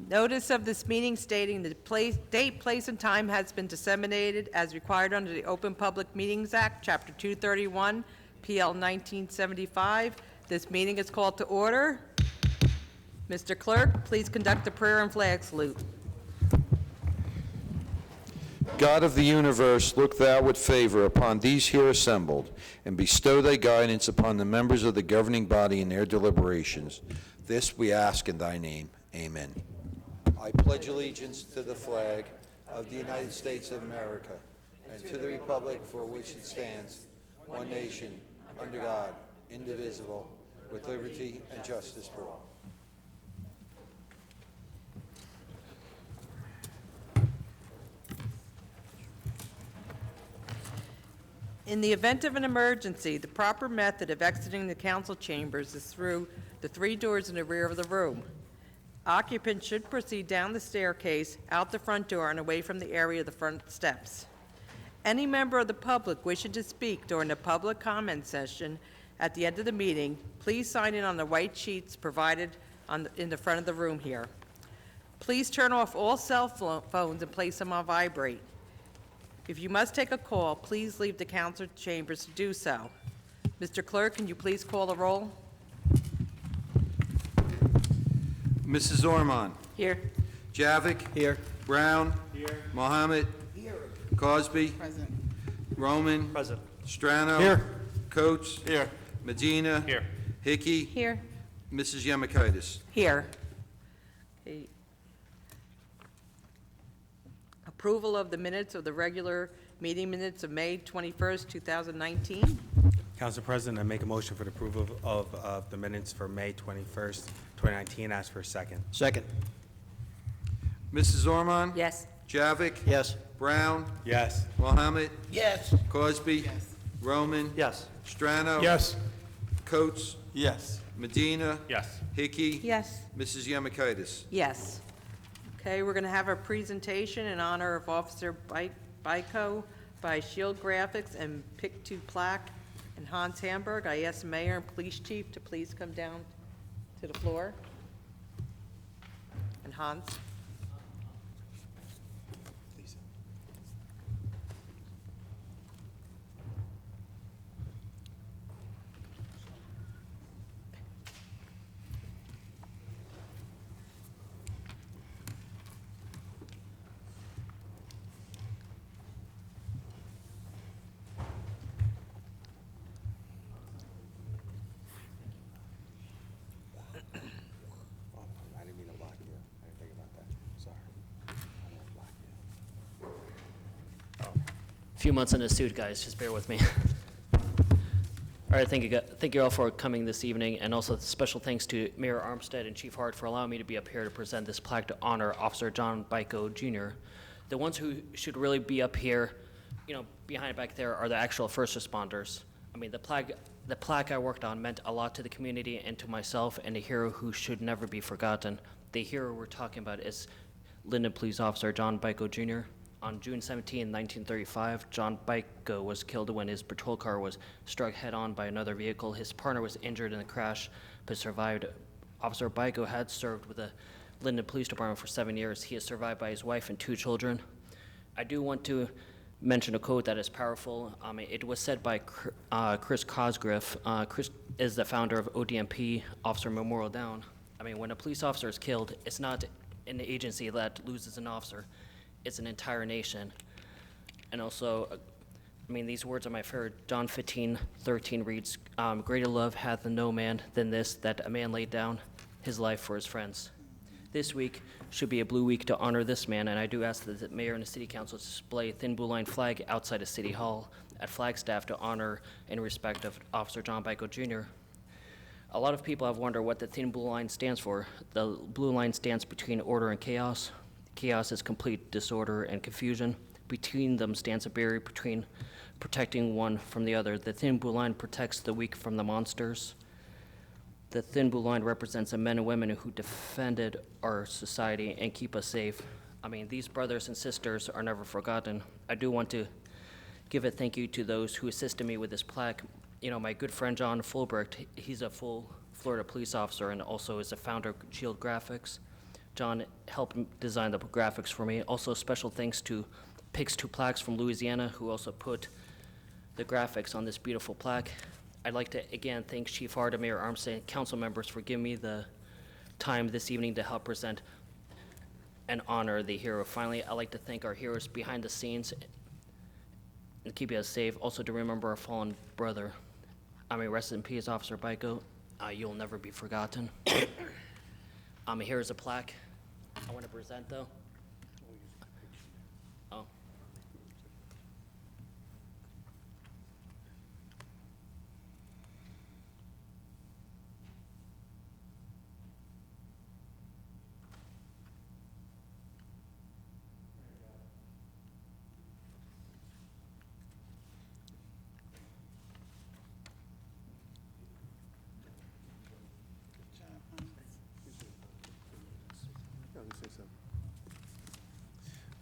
Notice of this meeting stating the date, place, and time has been disseminated as required under the Open Public Meetings Act, Chapter 231, PL 1975. This meeting is called to order. Mr. Clerk, please conduct the prayer and flag salute. God of the universe, look thou with favor upon these here assembled, and bestow thy guidance upon the members of the governing body in their deliberations. This we ask in thy name. Amen. I pledge allegiance to the flag of the United States of America and to the republic for which it stands, one nation, under God, indivisible, with liberty and justice for all. In the event of an emergency, the proper method of exiting the council chambers is through the 3 doors in the rear of the room. Occupants should proceed down the staircase, out the front door, and away from the area of the front steps. Any member of the public wishing to speak during the public comment session at the end of the meeting, please sign in on the white sheets provided in the front of the room here. Please turn off all cell phones and place them on vibrate. If you must take a call, please leave the council chambers to do so. Mr. Clerk, can you please call the roll? Mrs. Ormond. Here. Javik. Here. Brown. Here. Mohammed. Here. Cosby. Present. Roman. Present. Strano. Here. Coates. Here. Medina. Here. Hickey. Here. Mrs. Yemakaitis. Here. Okay. Approval of the minutes of the regular meeting minutes of May 21st, 2019. Council President, I make a motion for the approval of the minutes for May 21st, 2019. Ask for a second. Second. Mrs. Ormond. Yes. Javik. Yes. Brown. Yes. Mohammed. Yes. Cosby. Yes. Roman. Yes. Strano. Yes. Coates. Yes. Medina. Yes. Hickey. Yes. Mrs. Yemakaitis. Yes. Okay, we're going to have a presentation in honor of Officer Byko by Shield Graphics and Pick 2 Plaque and Hans Hamburg. I ask the Mayor and Police Chief to please come down to the floor. And Hans. I didn't mean to block you. I didn't think about that. Sorry. I didn't block you. Few months in a suit, guys. Just bear with me. All right, thank you all for coming this evening, and also special thanks to Mayor Armstead and Chief Hart for allowing me to be up here to present this plaque to honor Officer John Byko Jr. The ones who should really be up here, behind back there, are the actual first responders. I mean, the plaque I worked on meant a lot to the community and to myself, and a hero who should never be forgotten. The hero we're talking about is Linden Police Officer John Byko Jr. On June 17, 1935, John Byko was killed when his patrol car was struck head-on by another vehicle. His partner was injured in the crash, but survived. Officer Byko had served with the Linden Police Department for 7 years. He is survived by his wife and 2 children. I do want to mention a quote that is powerful. It was said by Chris Cosgriff. Chris is the founder of ODMP, Officer Memorial Down. When a police officer is killed, it's not an agency that loses an officer. It's an entire nation. And also, these words are my favorite. John 15:13 reads, greater love hath no man than this, that a man laid down his life for his friends. This week should be a blue week to honor this man, and I do ask that the mayor and the city council display a thin blue line flag outside of City Hall at Flagstaff to honor and respect of Officer John Byko Jr. A lot of people have wondered what the thin blue line stands for. The blue line stands between order and chaos. Chaos is complete disorder and confusion. Between them stands a barrier between protecting one from the other. The thin blue line protects the weak from the monsters. The thin blue line represents the men and women who defended our society and keep us safe. These brothers and sisters are never forgotten. I do want to give a thank you to those who assisted me with this plaque. My good friend John Fulbrecht, he's a full Florida police officer and also is a founder of Shield Graphics. John helped design the graphics for me. Also, special thanks to Pix 2 Plaques from Louisiana, who also put the graphics on this beautiful plaque. I'd like to again thank Chief Hart and Mayor Armstead and council members for giving me the time this evening to help present and honor the hero. Finally, I'd like to thank our heroes behind the scenes and keep you guys safe. Also to remember our fallen brother. Rest in peace, Officer Byko. You'll never be forgotten. Here's a plaque I want to present, though. Oh.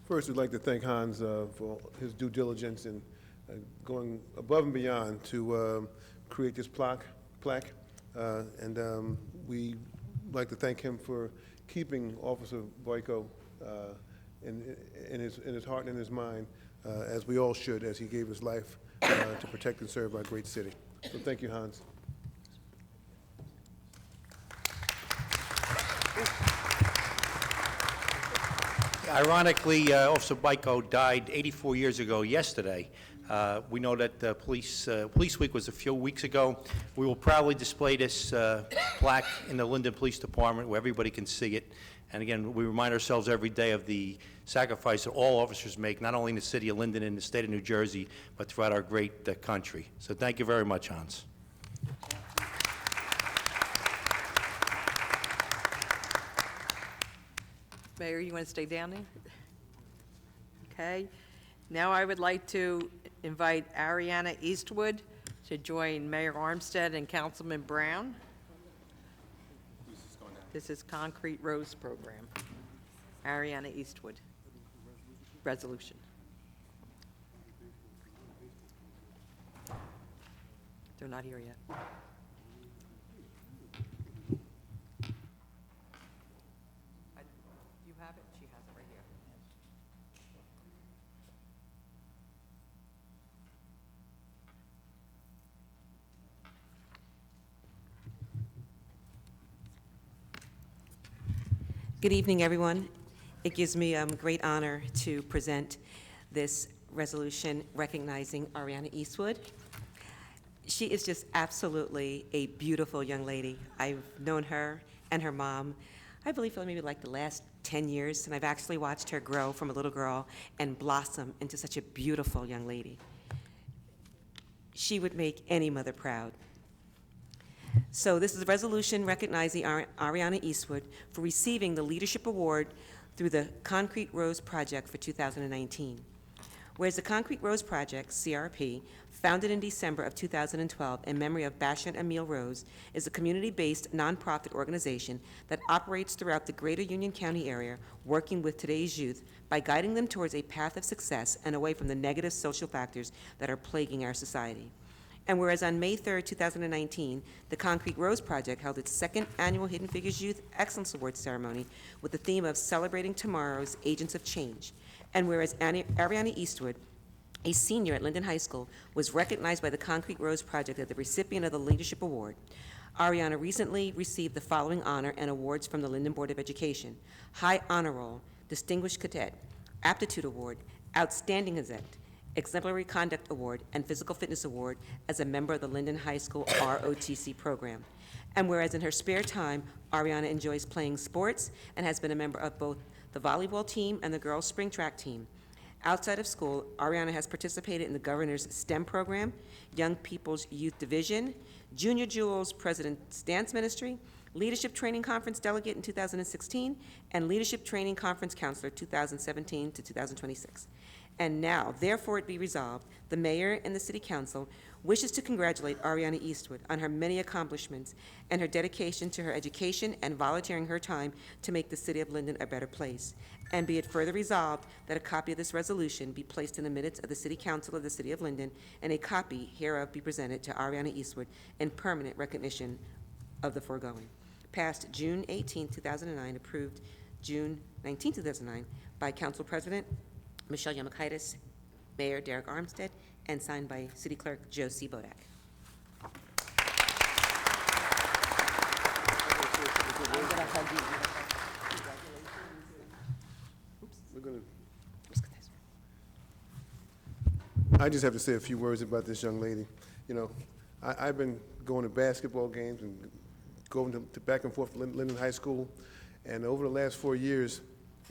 First, we'd like to thank Hans for his due diligence in going above and beyond to create this plaque. And we'd like to thank him for keeping Officer Boyko in his heart and in his mind, as we all should, as he gave his life to protect and serve our great city. So thank you, Hans. Ironically, Officer Byko died 84 years ago yesterday. We know that Police Week was a few weeks ago. We will proudly display this plaque in the Linden Police Department where everybody can see it. And again, we remind ourselves every day of the sacrifice that all officers make, not only in the city of Linden and the state of New Jersey, but throughout our great country. So thank you very much, Hans. Mayor, you want to stay down there? Okay. Now I would like to invite Ariana Eastwood to join Mayor Armstead and Councilman Brown. This is Concrete Rose Program. Ariana Eastwood. Resolution. They're not here yet. You have it? She has it right here. Good evening, everyone. It gives me great honor to present this resolution recognizing Ariana Eastwood. She is just absolutely a beautiful young lady. I've known her and her mom, I believe, for maybe like the last 10 years, and I've actually watched her grow from a little girl and blossom into such a beautiful young lady. She would make any mother proud. So this is a resolution recognizing Ariana Eastwood for receiving the Leadership Award through the Concrete Rose Project for 2019. Whereas the Concrete Rose Project, CRP, founded in December of 2012 in memory of Bashan Emil Rose, is a community-based nonprofit organization that operates throughout the greater Union County area, working with today's youth by guiding them towards a path of success and away from the negative social factors that are plaguing our society. And whereas on May 3rd, 2019, the Concrete Rose Project held its second annual Hidden Figures Youth Excellence Awards ceremony with the theme of Celebrating Tomorrow's Agents of Change. And whereas Ariana Eastwood, a senior at Linden High School, was recognized by the Concrete Rose Project as the recipient of the Leadership Award. Ariana recently received the following honor and awards from the Linden Board of Education: High Honor Roll, Distinguished Cadet, Aptitude Award, Outstanding Gazette, Exemplary Conduct Award, and Physical Fitness Award as a member of the Linden High School ROTC program. And whereas in her spare time, Ariana enjoys playing sports and has been a member of both the volleyball team and the girls' spring track team. Outside of school, Ariana has participated in the Governor's STEM program, Young People's Youth Division, Junior Jewel's President's Dance Ministry, Leadership Training Conference Delegate in 2016, and Leadership Training Conference Counselor 2017 to 2026. And now, therefore it be resolved, the Mayor and the City Council wishes to congratulate Ariana Eastwood on her many accomplishments and her dedication to her education and volunteering her time to make the City of Linden a better place. And be it further resolved that a copy of this resolution be placed in the minutes of the City Council of the City of Linden, and a copy hereof be presented to Ariana Eastwood in permanent recognition of the foregoing. Passed June 18, 2009, approved June 19, 2009, by Council President Michelle Yamakaitis, Mayor Derek Armstead, and signed by City Clerk Joe C. Bodak. We're gonna, I just have to say a few words about this young lady. You know, I've been going to basketball games and going to back and forth to Linden High School, and over the last 4 years,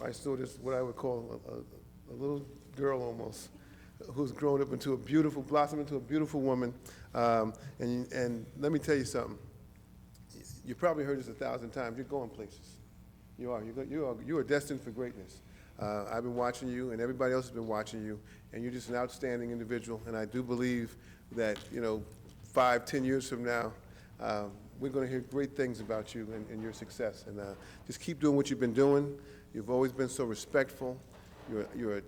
I saw this, what I would call a little girl almost, who's grown up into a beautiful, blossomed into a beautiful woman. And let me tell you something. You probably heard this 1,000 times. You're going places. You are. You are destined for greatness. I've been watching you, and everybody else has been watching you, and you're just an outstanding individual. And I do believe that, you know, 5, 10 years from now, we're going to hear great things about you and your success. And just keep doing what you've been doing. You've always been so respectful. You're a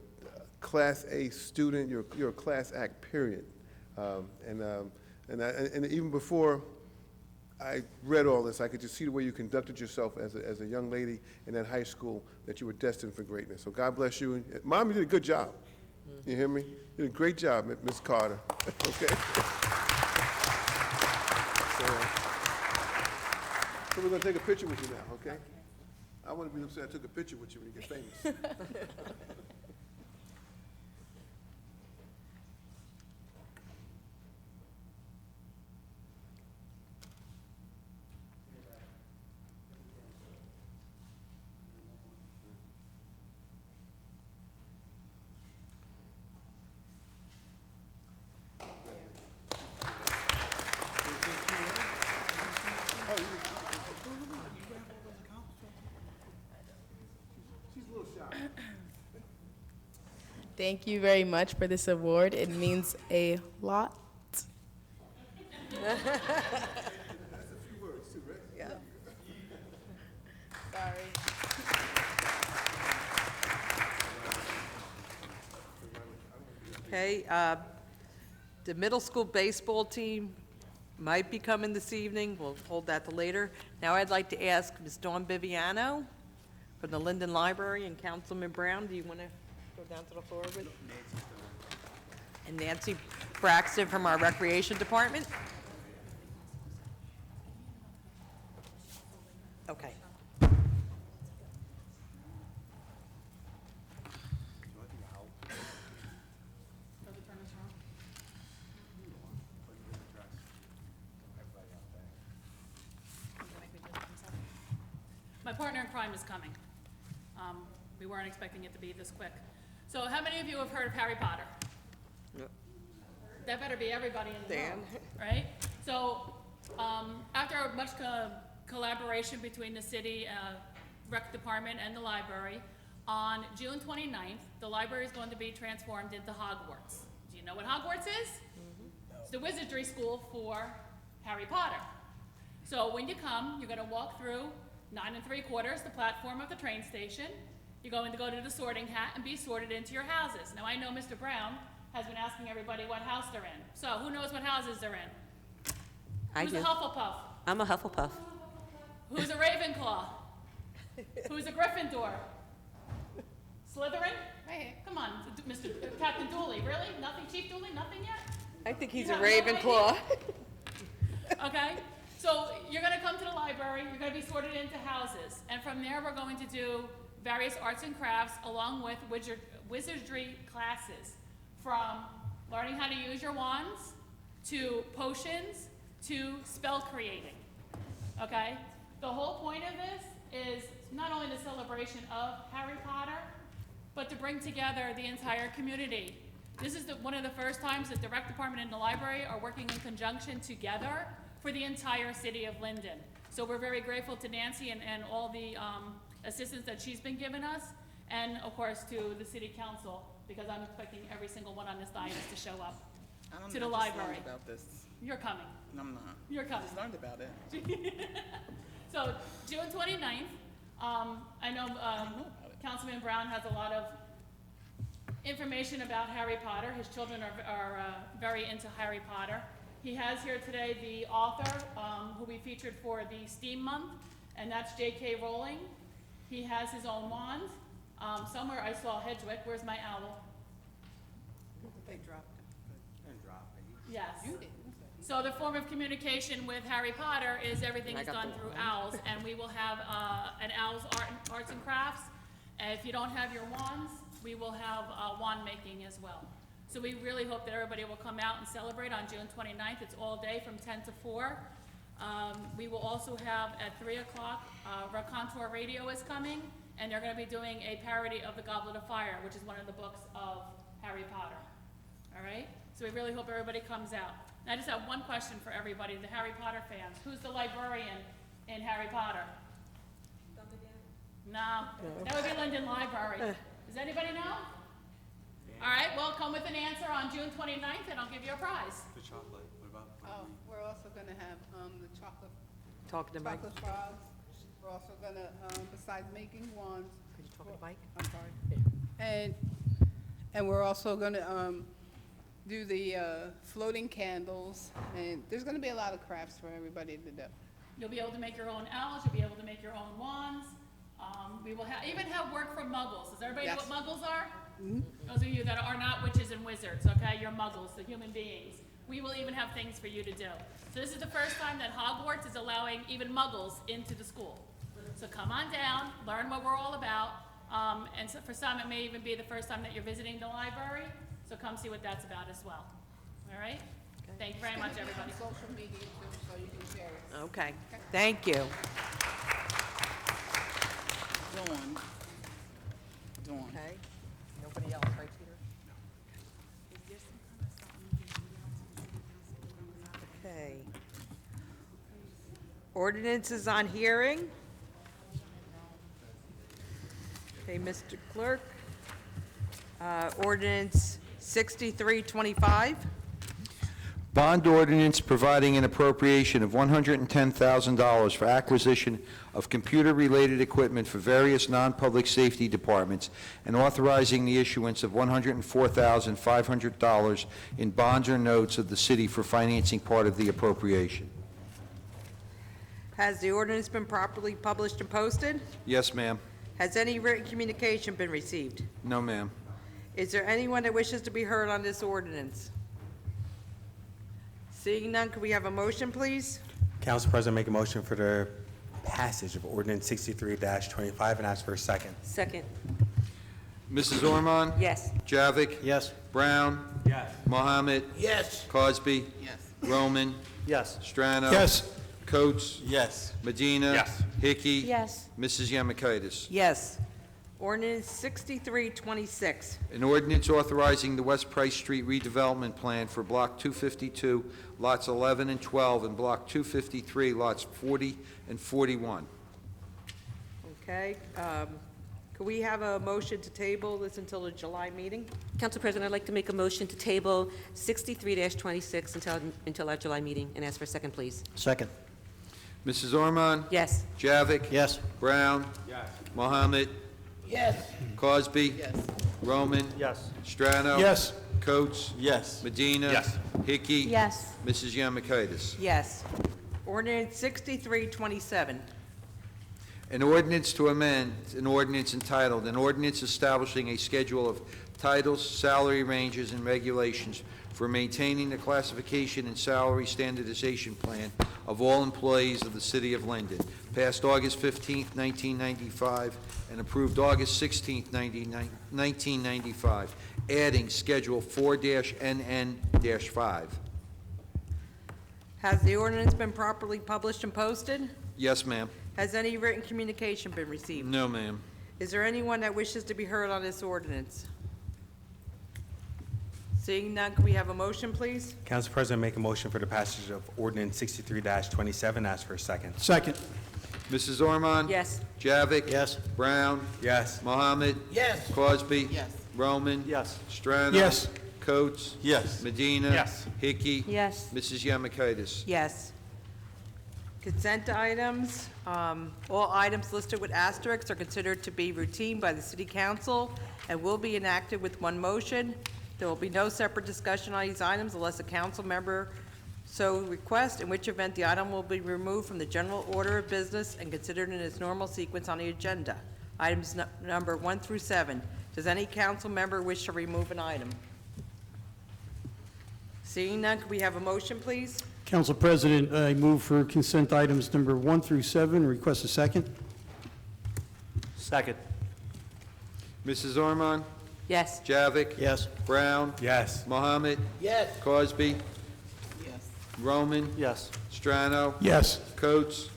Class A student. You're a Class Act, period. And even before I read all this, I could just see the way you conducted yourself as a young lady in that high school, that you were destined for greatness. So God bless you. Mom, you did a good job. You hear me? You did a great job, Ms. Carter. Okay? So we're going to take a picture with you now, okay? I want to be upset I took a picture with you when you get famous. Thank you very much for this award. It means a lot. That's a few words too, right? Yeah. Sorry. Okay, the middle school baseball team might be coming this evening. We'll hold that to later. Now I'd like to ask Ms. Dawn Biviano from the Linden Library, and Councilman Brown, do you want to go down to the floor with? And Nancy Braxton from our Recreation Department? Okay. My partner in crime is coming. We weren't expecting it to be this quick. So how many of you have heard of Harry Potter? Yep. That better be everybody in the Dan. room, right? So after much collaboration between the city rec department and the library, on June 29th, the library is going to be transformed into Hogwarts. Do you know what Hogwarts is? Mm-hmm. It's the wizardry school for Harry Potter. So when you come, you're gonna walk through 9 3/4, the platform of the train station. You're going to go to the sorting hat and be sorted into your houses. Now, I know Mr. Brown has been asking everybody what house they're in. So, who knows what houses they're in? I Who's do. a Hufflepuff? I'm a Hufflepuff. Who's a Ravenclaw? Who's a Gryffindor? Slytherin? Hey, come on, Mr. Captain Dooley, really? Nothing, Chief Dooley, nothing yet? I think he's You a have no Ravenclaw. Okay, so you're gonna come to the library, you're gonna be sorted into houses, and from there we're going to do various arts and crafts along with wizardry classes, from learning how to use your wands, to potions, to spell creating, okay? The whole point of this is not only the celebration of Harry Potter, but to bring together the entire community. This is one of the first times that the rec department and the library are working in conjunction together for the entire city of Linden. So we're very grateful to Nancy and all the assistance that she's been giving us, and of course to the city council, because I'm expecting every single one on this dais to show up to the library. About this. You're coming. No, I'm not. You're coming. Just learned about it. So June 29th, I know Councilman Brown has a lot of information about Harry Potter. His children are very into Harry Potter. He has here today the author who we featured for the STEAM month, and that's J.K. Rowling. He has his own wand. Somewhere I saw Hedgewick. Where's my owl? Yes. So the form of communication with Harry Potter is everything is done through owls, and we will have an owl's arts and crafts. And if you don't have your wands, we will have wand making as well. So we really hope that everybody will come out and celebrate on June 29th. It's all day from 10 to 4. We will also have at 3 o'clock, Raconteur Radio is coming, and they're going to be doing a parody of The Goblet of Fire, which is one of the books of Harry Potter. All right? So we really hope everybody comes out. And I just have one question for everybody, the Harry Potter fans. Who's the librarian in Harry Potter? No, that would be Linden Library. Does anybody know? All right, well, come with an answer on June 29th, and I'll give you a prize. The chocolate, what about? Oh, we're also gonna have, the chocolate Talking to Mike. frogs. We're also gonna, besides making wands. Could you talk to Mike? I'm sorry. And we're also gonna, do the, floating candles, and there's gonna be a lot of crafts for everybody to do. You'll be able to make your own owls, you'll be able to make your own wands. We will even have work from muggles. Does everybody know Yes. what muggles are? Those of you that are not witches and wizards, okay? You're muggles, the human beings. We will even have things for you to do. So this is the first time that Hogwarts is allowing even muggles into the school. So come on down, learn what we're all about. And so for some, it may even be the first time that you're visiting the library. So come see what that's about as well. All right? Thank you very much, everybody. Social media too, so you can share it. Okay, thank you. Dawn. Okay, nobody else, right, Peter? Okay. Ordinances on hearing. Okay, Mr. Clerk. Ordinance 6325. Bond ordinance providing an appropriation of $110,000 for acquisition of computer-related equipment for various non-public safety departments and authorizing the issuance of $104,500 in bonds or notes of the city for financing part of the appropriation. Has the ordinance been properly published and posted? Yes, ma'am. Has any written communication been received? No, ma'am. Is there anyone that wishes to be heard on this ordinance? Seeing none, could we have a motion, please? Council President, make a motion for the passage of ordinance 63-25 and ask for a second. Second. Mrs. Ormond? Yes. Javik? Yes. Brown? Yes. Mohammed? Yes. Cosby? Yes. Roman? Yes. Strano? Yes. Coates? Yes. Medina? Yes. Hickey? Yes. Mrs. Yamikaitis? Yes. Ordinance 6326. An ordinance authorizing the West Price Street redevelopment plan for Block 252, lots 11 and 12, and Block 253, lots 40 and 41. Okay, could we have a motion to table this until the July meeting? Council President, I'd like to make a motion to table 63-26 until our July meeting, and ask for a second, please. Second. Mrs. Ormond? Yes. Javik? Yes. Brown? Yes. Mohammed? Yes. Cosby? Yes. Roman? Yes. Strano? Yes. Coates? Yes. Medina? Yes. Hickey? Yes. Mrs. Yamikaitis? Yes. Ordinance 6327. An ordinance to amend an ordinance entitled, an ordinance establishing a schedule of titles, salary ranges, and regulations for maintaining the classification and salary standardization plan of all employees of the City of Linden, passed August 15, 1995, and approved August 16, 1995, adding Schedule 4-NN-5. Has the ordinance been properly published and posted? Yes, ma'am. Has any written communication been received? No, ma'am. Is there anyone that wishes to be heard on this ordinance? Seeing none, can we have a motion, please? Council President, make a motion for the passage of ordinance 63-27, ask for a second. Second. Mrs. Ormond? Yes. Javik? Yes. Brown? Yes. Mohammed? Yes. Crosby? Yes. Roman? Yes. Strano? Yes. Coates? Yes. Medina? Yes. Hickey? Yes. Mrs. Yamikaitis? Yes. Consent items. All items listed with asterisks are considered to be routine by the City Council and will be enacted with one motion. There will be no separate discussion on these items unless a council member so requests, in which event the item will be removed from the general order of business and considered in its normal sequence on the agenda. items number 1 through 7. Does any council member wish to remove an item? Seeing none, can we have a motion, please? Council President, I move for consent items number 1 through 7. Request a second. Second. Mrs. Ormond? Yes. Javik? Yes. Brown? Yes. Mohammed? Yes. Cosby? Yes. Roman? Yes. Strano? Yes. Coates?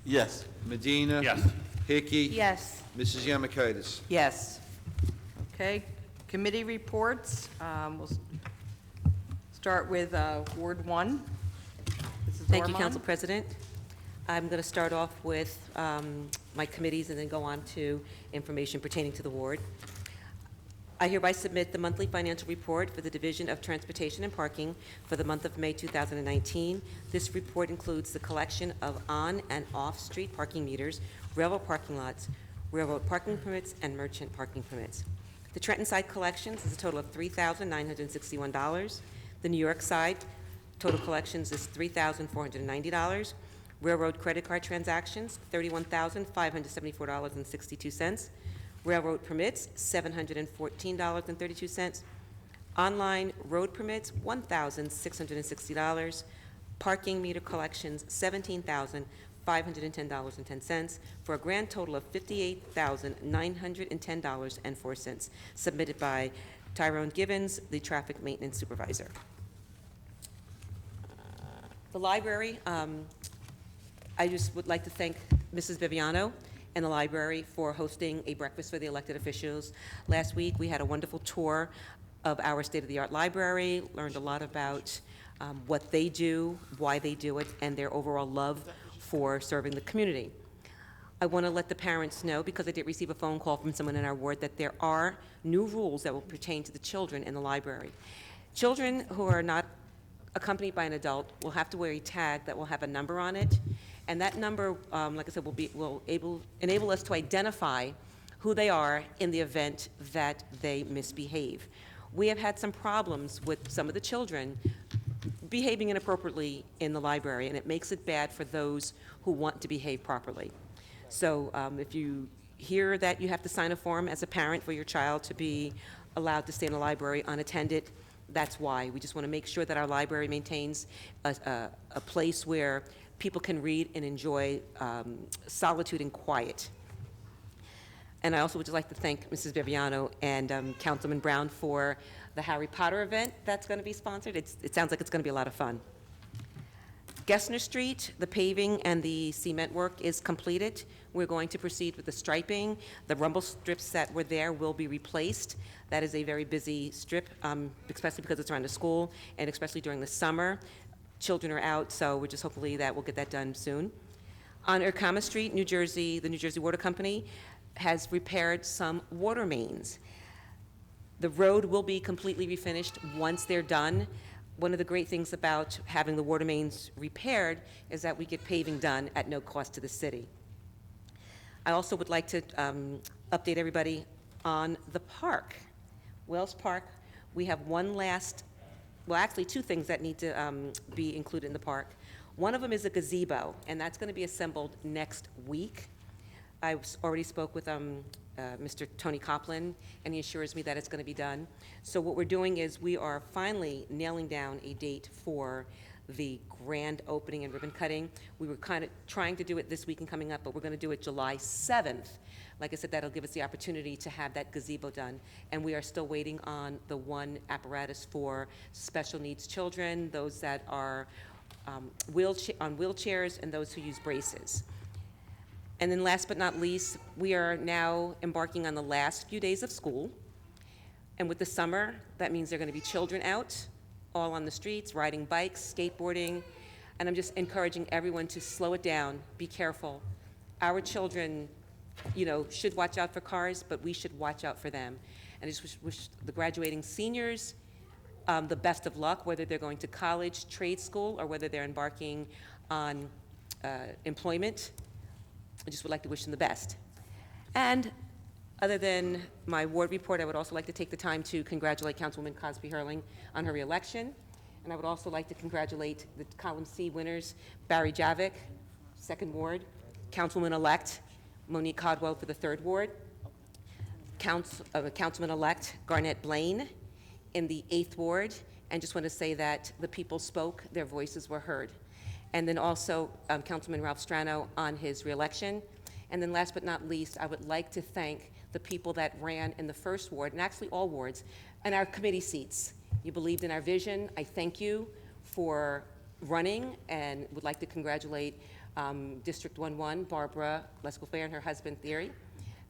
Yes. Medina? Yes. Hickey? Yes. Mrs. Yamakitis? Yes. Okay, committee reports. We'll start with Ward 1. Mrs. Thank you, Ormond? Council President. I'm going to start off with my committees and then go on to information pertaining to the ward. I hereby submit the monthly financial report for the Division of Transportation and Parking for the month of May 2019. This report includes the collection of on- and off-street parking meters, railroad parking lots, railroad parking permits, and merchant parking permits. The Trenton side collections is a total of $3,961. The New York side total collections is $3,490. Railroad credit card transactions, $31,574.62. Railroad permits, $714.32. Online road permits, $1,660. Parking meter collections, $17,510.10, for a grand total of $58,910.04, submitted by Tyrone Gibbons, the traffic maintenance supervisor. The library, I just would like to thank Mrs. Viviano and the library for hosting a breakfast for the elected officials. Last week, we had a wonderful tour of our state-of-the-art library, learned a lot about what they do, why they do it, and their overall love for serving the community. I want to let the parents know, because I did receive a phone call from someone in our ward, that there are new rules that will pertain to the children in the library. Children who are not accompanied by an adult will have to wear a tag that will have a number on it, and that number, like I said, will enable us to identify who they are in the event that they misbehave. We have had some problems with some of the children behaving inappropriately in the library, and it makes it bad for those who want to behave properly. So if you hear that you have to sign a form as a parent for your child to be allowed to stay in the library unattended, that's why. We just want to make sure that our library maintains a place where people can read and enjoy solitude and quiet. And I also would just like to thank Mrs. Viviano and Councilman Brown for the Harry Potter event that's going to be sponsored. It sounds like it's going to be a lot of fun. Gessner Street, the paving and the cement work is completed. We're going to proceed with the striping. The rumble strips that were there will be replaced. That is a very busy strip, especially because it's around the school, and especially during the summer. Children are out, so we're just hopefully that we'll get that done soon. On Erkama Street, New Jersey, the New Jersey Water Company has repaired some water mains. The road will be completely refinished once they're done. One of the great things about having the water mains repaired is that we get paving done at no cost to the city. I also would like to update everybody on the park. Wells Park, we have one last, well, actually two things that need to be included in the park. One of them is a gazebo, and that's going to be assembled next week. I already spoke with Mr. Tony Copland, and he assures me that it's going to be done. So what we're doing is we are finally nailing down a date for the grand opening and ribbon cutting. We were kind of trying to do it this week and coming up, but we're going to do it July 7th. Like I said, that'll give us the opportunity to have that gazebo done. And we are still waiting on the one apparatus for special needs children, those that are on wheelchairs, and those who use braces. And then last but not least, we are now embarking on the last few days of school. And with the summer, that means there are going to be children out, all on the streets, riding bikes, skateboarding. And I'm just encouraging everyone to slow it down, be careful. Our children, should watch out for cars, but we should watch out for them. And I just wish the graduating seniors the best of luck, whether they're going to college, trade school, or whether they're embarking on employment. I just would like to wish them the best. And other than my ward report, I would also like to take the time to congratulate Councilwoman Cosby Hurling on her reelection. And I would also like to congratulate the column C winners, Barry Javik, 2nd Ward, Councilwoman-elect Monique Codwell for the 3rd Ward, Councilman-elect Garnett Blaine in the 8th Ward, and just want to say that the people spoke, their voices were heard. And then also Councilman Ralph Strano on his reelection. And then last but not least, I would like to thank the people that ran in the 1st Ward, and actually all wards, and our committee seats. You believed in our vision. I thank you for running, and would like to congratulate District 1-1, Barbara Lescoffair and her husband, Thierry.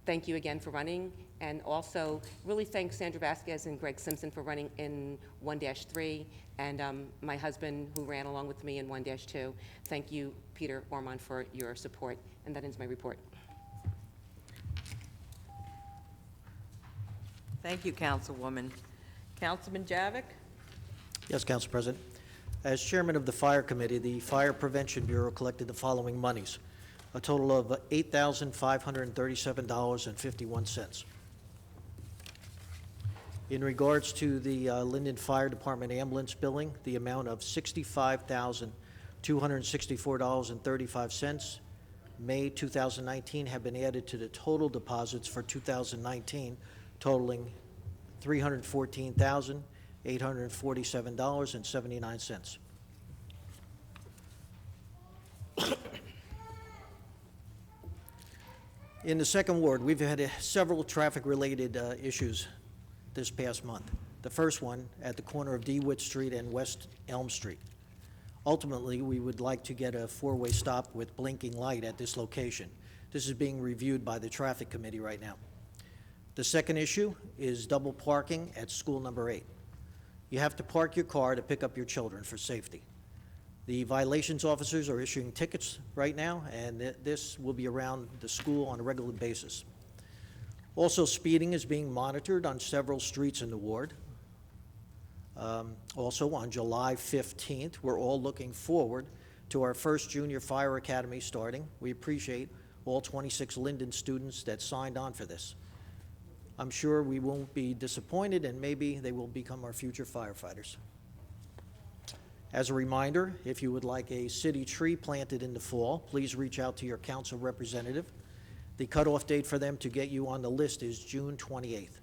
Thank you again for running, and also really thank Sandra Vasquez and Greg Simpson for running in 1-3, and my husband who ran along with me in 1-2. Thank you, Peter Ormond, for your support, and that ends my report. Thank you, Councilwoman. Councilman Javik? Yes, Council President. As chairman of the Fire Committee, the Fire Prevention Bureau collected the following monies, a total of $8,537.51. In regards to the Linden Fire Department ambulance billing, the amount of $65,264.35, May 2019, have been added to the total deposits for 2019, totaling $314,847.79. In the 2nd Ward, we've had several traffic-related issues this past month. The first one at the corner of DeWitt Street and West Elm Street. Ultimately, we would like to get a 4-way stop with blinking light at this location. This is being reviewed by the Traffic Committee right now. The second issue is double parking at school number 8. You have to park your car to pick up your children for safety. The violations officers are issuing tickets right now, and this will be around the school on a regular basis. Also, speeding is being monitored on several streets in the ward. Also, on July 15th, we're all looking forward to our first junior fire academy starting. We appreciate all 26 Linden students that signed on for this. I'm sure we won't be disappointed, and maybe they will become our future firefighters. As a reminder, if you would like a city tree planted in the fall, please reach out to your council representative. The cutoff date for them to get you on the list is June 28th.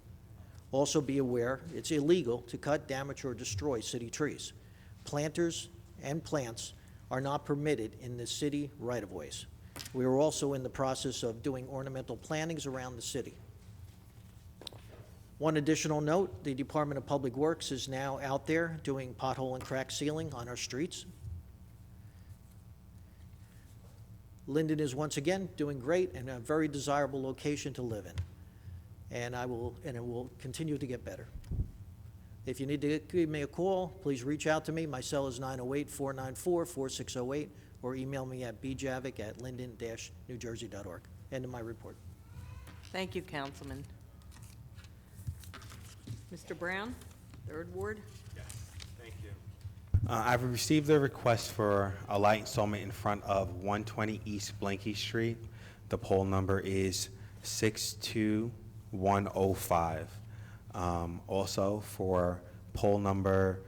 Also be aware, it's illegal to cut, damage, or destroy city trees. Planters and plants are not permitted in the city right-of-ways. We are also in the process of doing ornamental plantings around the city. One additional note, the Department of Public Works is now out there doing pothole and crack sealing on our streets. Linden is once again doing great and a very desirable location to live in. And it will continue to get better. If you need to give me a call, please reach out to me. My cell is 908-494-4608, or email me at bjavik@linden-newjersey.org. End of my report. Thank you, Councilman. Mr. Brown, 3rd Ward? Thank you. I've received a request for a light installment in front of 120 East Blanky Street. The poll number is 62105. Also for poll number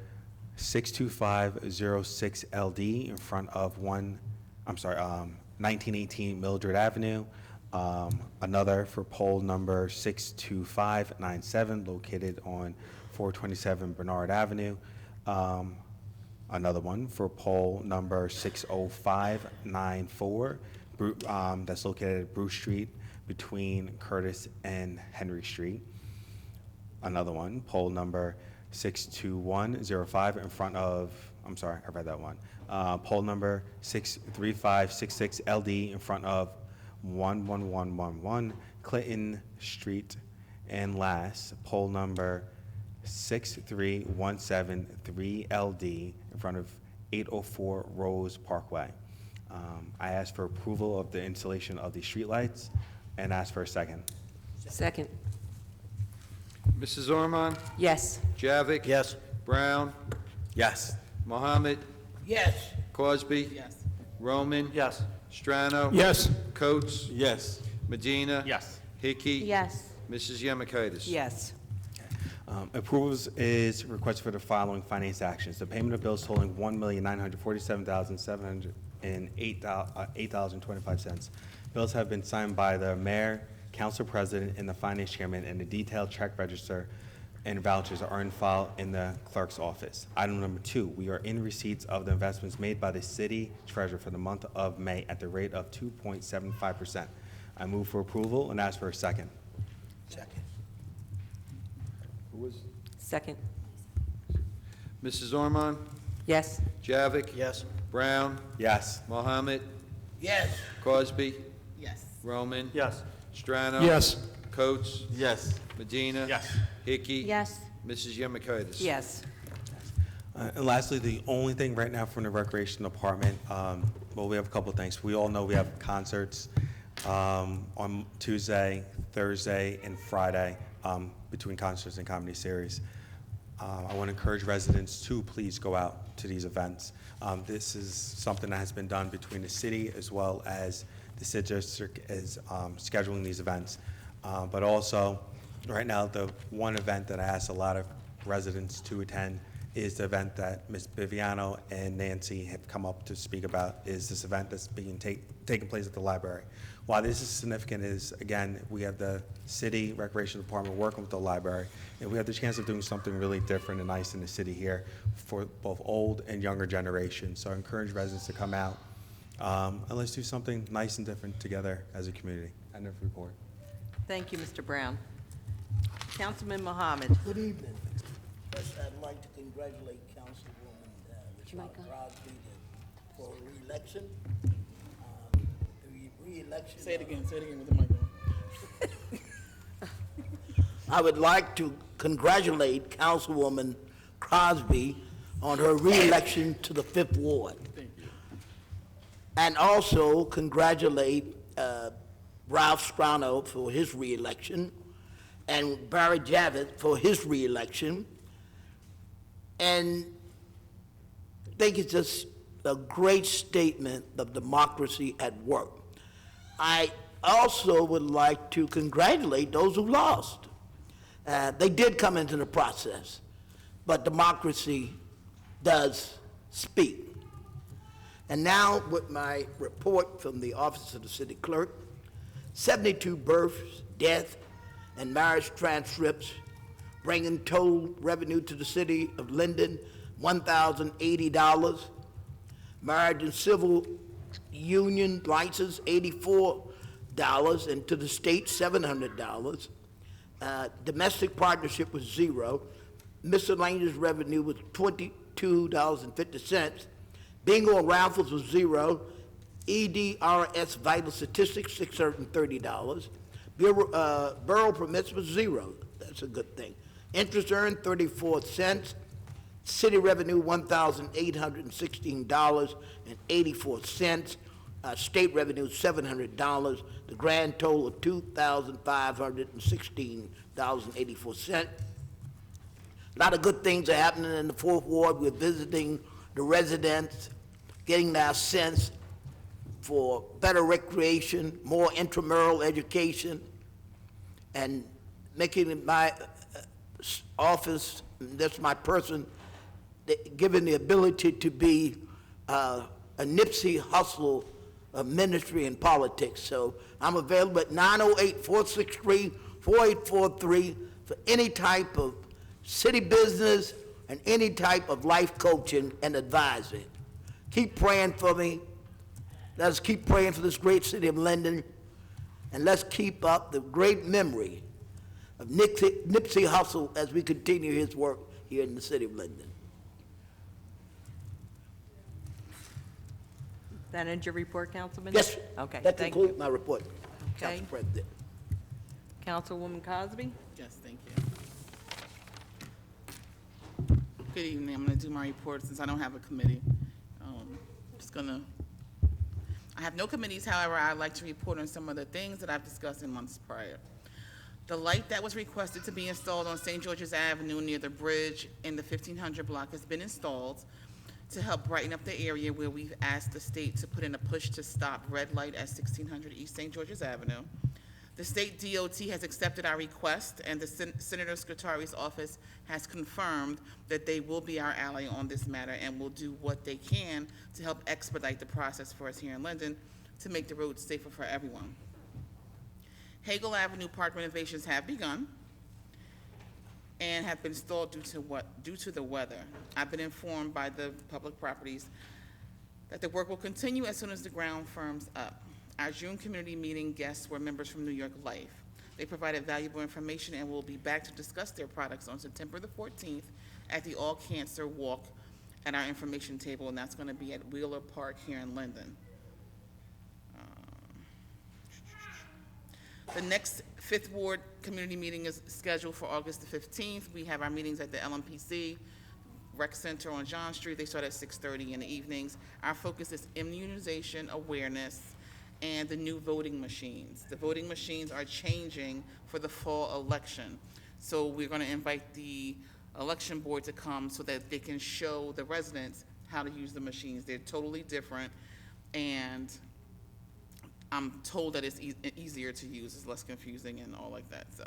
62506LD in front of 1918 Mildred Avenue. Another for poll number 62597 located on 427 Bernard Avenue. Another one for poll number 60594 that's located at Bruce Street between Curtis and Henry Street. Another one, poll number 62105 in front of, I'm sorry, I read that one. Poll number 63566LD in front of 11111 Clinton Street. And last, poll number 63173LD in front of 804 Rose Parkway. I ask for approval of the installation of the streetlights and ask for a second. Second. Mrs. Ormond? Yes. Javik? Yes. Brown? Yes. Mohammed? Yes. Cosby? Yes. Roman? Yes. Strano? Yes. Coates? Yes. Medina? Yes. Hickey? Yes. Mrs. Yemakaitis? Yes. Approvals is requested for the following finance actions. The payment of bills totaling $8.25. Bills have been signed by the mayor, council president, and the finance chairman, and the detailed check register and vouchers are in file in the clerk's office. Item number 2, we are in receipts of the investments made by the city treasurer for the month of May at the rate of 2.75%. I move for approval and ask for a second. Second. Second. Mrs. Ormond? Yes. Javik? Yes. Brown? Yes. Mohammed? Yes. Cosby? Yes. Roman? Yes. Strano? Yes. Coates? Yes. Medina? Yes. Hickey? Yes. Mrs. Yemekaitis? Yes. And lastly, the only thing right now from the Recreation Department, well, we have a couple of things. We all know we have concerts on Tuesday, Thursday, and Friday between concerts and comedy series. I want to encourage residents to please go out to these events. This is something that has been done between the city as well as the city district is scheduling these events. But also, right now, the one event that I asked a lot of residents to attend is the event that Ms. Viviano and Nancy have come up to speak about, is this event that's being taking place at the library. Why this is significant is, again, we have the city recreation department working with the library, and we have the chance of doing something really different and nice in the city here for both old and younger generations. So I encourage residents to come out, and let's do something nice and different together as a community. End of report. Thank you, Mr. Brown. Councilman Mohammed. Good evening. First, I'd like to congratulate Councilwoman Crosby for re-election. Re-election. Say it again with the mic on. I would like to congratulate Councilwoman Crosby on her re-election to the 5th Ward. Thank you. And also congratulate Ralph Strano for his re-election and Barry Javits for his re-election. And I think it's just a great statement of democracy at work. I also would like to congratulate those who lost. They did come into the process, but democracy does speak. And now with my report from the Office of the City Clerk, 72 births, deaths, and marriage transcripts, bringing total revenue to the city of Linden, $1,080. Marriage and civil union license, $84, and to the state, $700. Domestic partnership was $0. Miscellaneous revenue was $22.50. Bingo and raffles was $0. EDRS vital statistics, $630. Borough permits was $0. That's a good thing. Interest earned, 34 cents. City revenue, $1,816.84. State revenue, $700. The grand total of $2,516.84. A lot of good things are happening in the 4th Ward. We're visiting the residents, getting their sense for better recreation, more intramural education, and making my office, that's my person, given the ability to be a Nipsey Hussle of ministry and politics. So I'm available at 908-463-4843 for any type of city business and any type of life coaching and advising. Keep praying for me. Let's keep praying for this great city of Linden, and let's keep up the great memory of Nipsey Hussle as we continue his work here in the city of Linden. That ends your report, Councilman? Yes, Okay, that thank concludes you. my report, Okay. Council President. Councilwoman Cosby? Yes, thank you. Good evening. I'm going to do my report since I don't have a committee. I have no committees, however, I'd like to report on some of the things that I've discussed in months prior. The light that was requested to be installed on St. George's Avenue near the bridge in the 1500 block has been installed to help brighten up the area where we've asked the state to put in a push to stop red light at 1600 East St. George's Avenue. The state DOT has accepted our request, and the Senator Scutari's office has confirmed that they will be our ally on this matter and will do what they can to help expedite the process for us here in Linden to make the roads safer for everyone. Hagel Avenue Park renovations have begun and have been stalled due to the weather. I've been informed by the public properties that the work will continue as soon as the ground firms up. Our June community meeting guests were members from New York Life. They provided valuable information and will be back to discuss their products on September the 14th at the All Cancer Walk at our information table, and that's going to be at Wheeler Park here in Linden. The next Fifth Ward community meeting is scheduled for August the 15th. We have our meetings at the LMPC Rec Center on John Street. They start at 6:30 in the evenings. Our focus is immunization awareness and the new voting machines. The voting machines are changing for the fall election. So we're going to invite the election board to come so that they can show the residents how to use the machines. They're totally different, and I'm told that it's easier to use, it's less confusing and all like that. So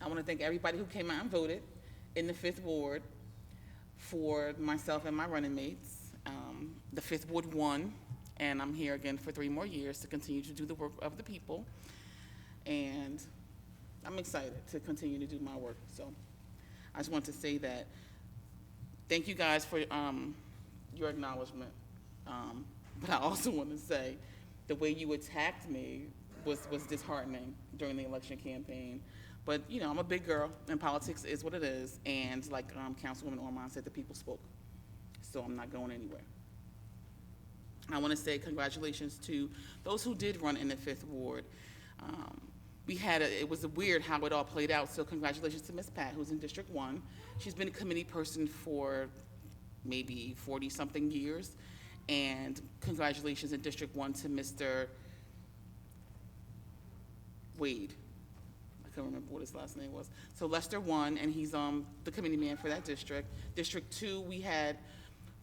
I want to thank everybody who came out and voted in the Fifth Ward for myself and my running mates. The Fifth Ward won, and I'm here again for 3 more years to continue to do the work of the people. And I'm excited to continue to do my work. So I just want to say that thank you guys for your acknowledgement. But I also want to say the way you attacked me was disheartening during the election campaign. But, you know, I'm a big girl, and politics is what it is. And like Councilwoman Ormond said, the people spoke. So I'm not going anywhere. I want to say congratulations to those who did run in the Fifth Ward. It was weird how it all played out. So congratulations to Ms. Pat, who's in District 1. She's been a committee person for maybe 40-something years. And congratulations in District 1 to Mr. Wade. I can't remember what his last name was. So Lester won, and he's the committee man for that district. District 2, we had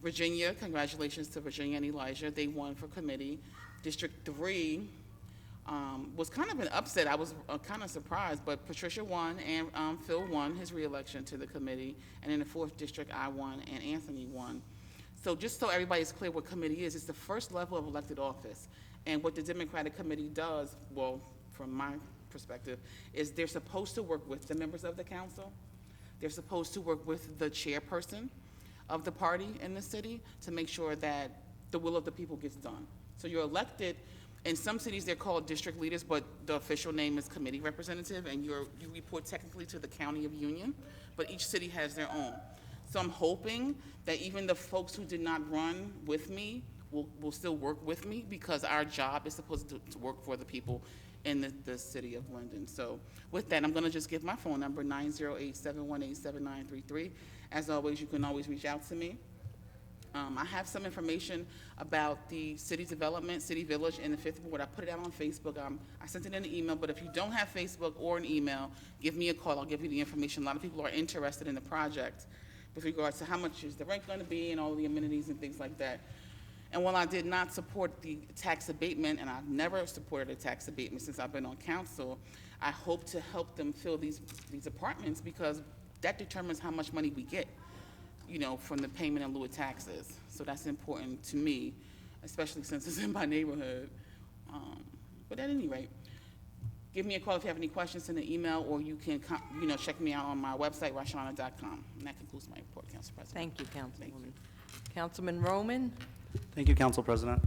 Virginia. Congratulations to Virginia and Elijah. They won for committee. District 3 was kind of an upset. I was kind of surprised, but Patricia won, and Phil won his reelection to the committee. And in the 4th district, I won, and Anthony won. So just so everybody's clear what committee is, it's the first level of elected office. And what the Democratic Committee does, well, from my perspective, is they're supposed to work with the members of the council. They're supposed to work with the chairperson of the party in the city to make sure that the will of the people gets done. So you're elected. In some cities, they're called district leaders, but the official name is committee representative, and you report technically to the County of Union, but each city has their own. So I'm hoping that even the folks who did not run with me will still work with me, because our job is supposed to work for the people in the city of Linden. So with that, I'm going to just give my phone number, 908-718-7933. As always, you can always reach out to me. I have some information about the city development, City Village, and the Fifth Ward. I put it out on Facebook. I sent it in an email, but if you don't have Facebook or an email, give me a call. I'll give you the information. A lot of people are interested in the project with regards to how much is the rent going to be and all of the amenities and things like that. And while I did not support the tax abatement, and I've never supported a tax abatement since I've been on council, I hope to help them fill these apartments, because that determines how much money we get, you know, from the payment in lieu of taxes. So that's important to me, especially since it's in my neighborhood. But at any rate, give me a call if you have any questions, send an email, or you can, check me out on my website, rashana.com. And that concludes my report, Council President. Thank you, Councilwoman. Councilman Roman? Thank you, Council President.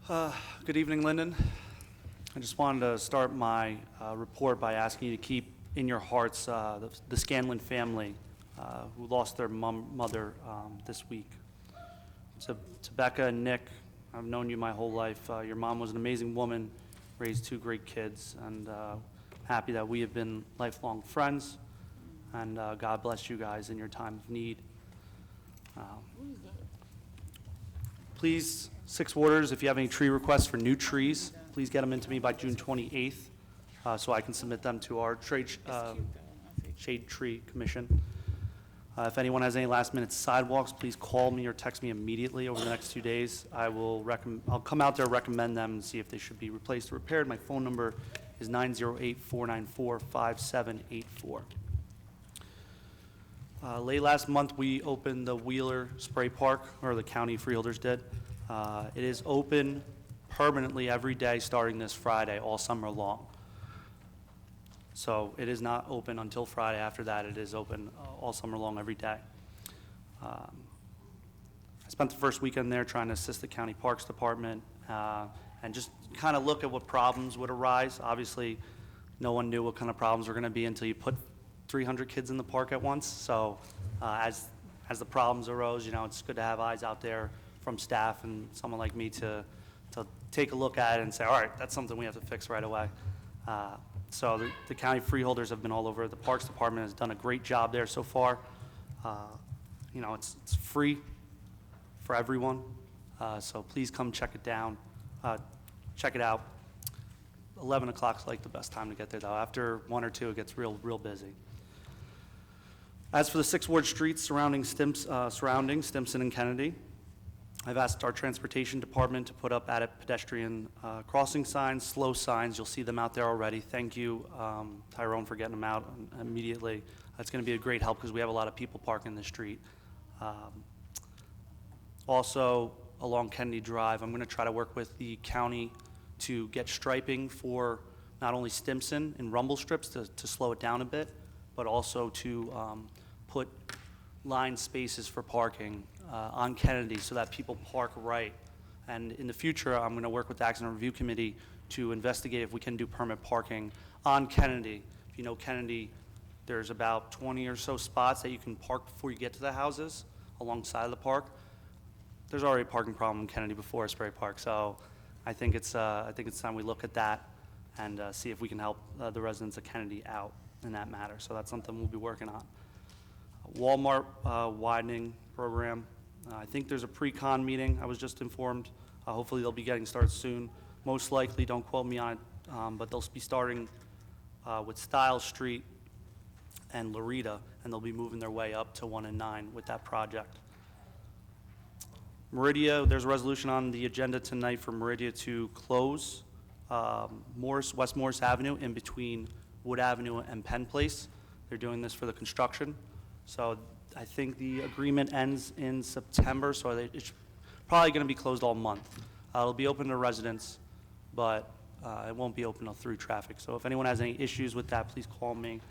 Good evening, Linden. I just wanted to start my report by asking you to keep in your hearts the Scanlon family who lost their mother this week. To Becca and Nick, I've known you my whole life. Your mom was an amazing woman, raised 2 great kids, and happy that we have been lifelong friends, and God bless you guys in your time of need. Please, 6 Warders, if you have any tree requests for new trees, please get them into me by June 28th so I can submit them to our Shade Tree Commission. If anyone has any last-minute sidewalks, please call me or text me immediately over the next 2 days. I'll come out there, recommend them, and see if they should be replaced or repaired. My phone number is 908-494-5784. Late last month, we opened the Wheeler Spray Park, or the county freeholders did. It is open permanently every day starting this Friday, all summer long. So it is not open until Friday. After that, it is open all summer long every day. I spent the first weekend there trying to assist the county parks department and just kind of look at what problems would arise. Obviously, no one knew what kind of problems were going to be until you put 300 kids in the park at once. So as the problems arose, it's good to have eyes out there from staff and someone like me to take a look at it and say, all right, that's something we have to fix right away. So the county freeholders have been all over. The Parks Department has done a great job there so far. It's free for everyone, so please come check it out. 11 o'clock's like the best time to get there, though. After 1 or 2, it gets real busy. As for the 6 ward streets surrounding Stimson and Kennedy, I've asked our transportation department to put up added pedestrian crossing signs, slow signs. You'll see them out there already. Thank you, Tyrone, for getting them out immediately. That's going to be a great help because we have a lot of people parking the street. Also, along Kennedy Drive, I'm going to try to work with the county to get striping for not only Stimson and rumble strips to slow it down a bit, but also to put line spaces for parking on Kennedy so that people park right. And in the future, I'm going to work with the Accident Review Committee to investigate if we can do permit parking on Kennedy. If you know Kennedy, there's about 20 or so spots that you can park before you get to the houses alongside of the park. There's already a parking problem in Kennedy before Spray Park, so I think it's time we look at that and see if we can help the residents of Kennedy out in that matter. So that's something we'll be working on. Walmart widening program. I think there's a pre-con meeting. I was just informed. Hopefully they'll be getting started soon. Most likely, don't quote me on it, but they'll be starting with Stiles Street and Loretta, and they'll be moving their way up to 1 and 9 with that project. Meridia, there's a resolution on the agenda tonight for Meridia to close West Morris Avenue in between Wood Avenue and Penn Place. They're doing this for the construction. So I think the agreement ends in September, so it's probably going to be closed all month. It'll be open to residents, but it won't be open through traffic. So if anyone has any issues with that, please call me.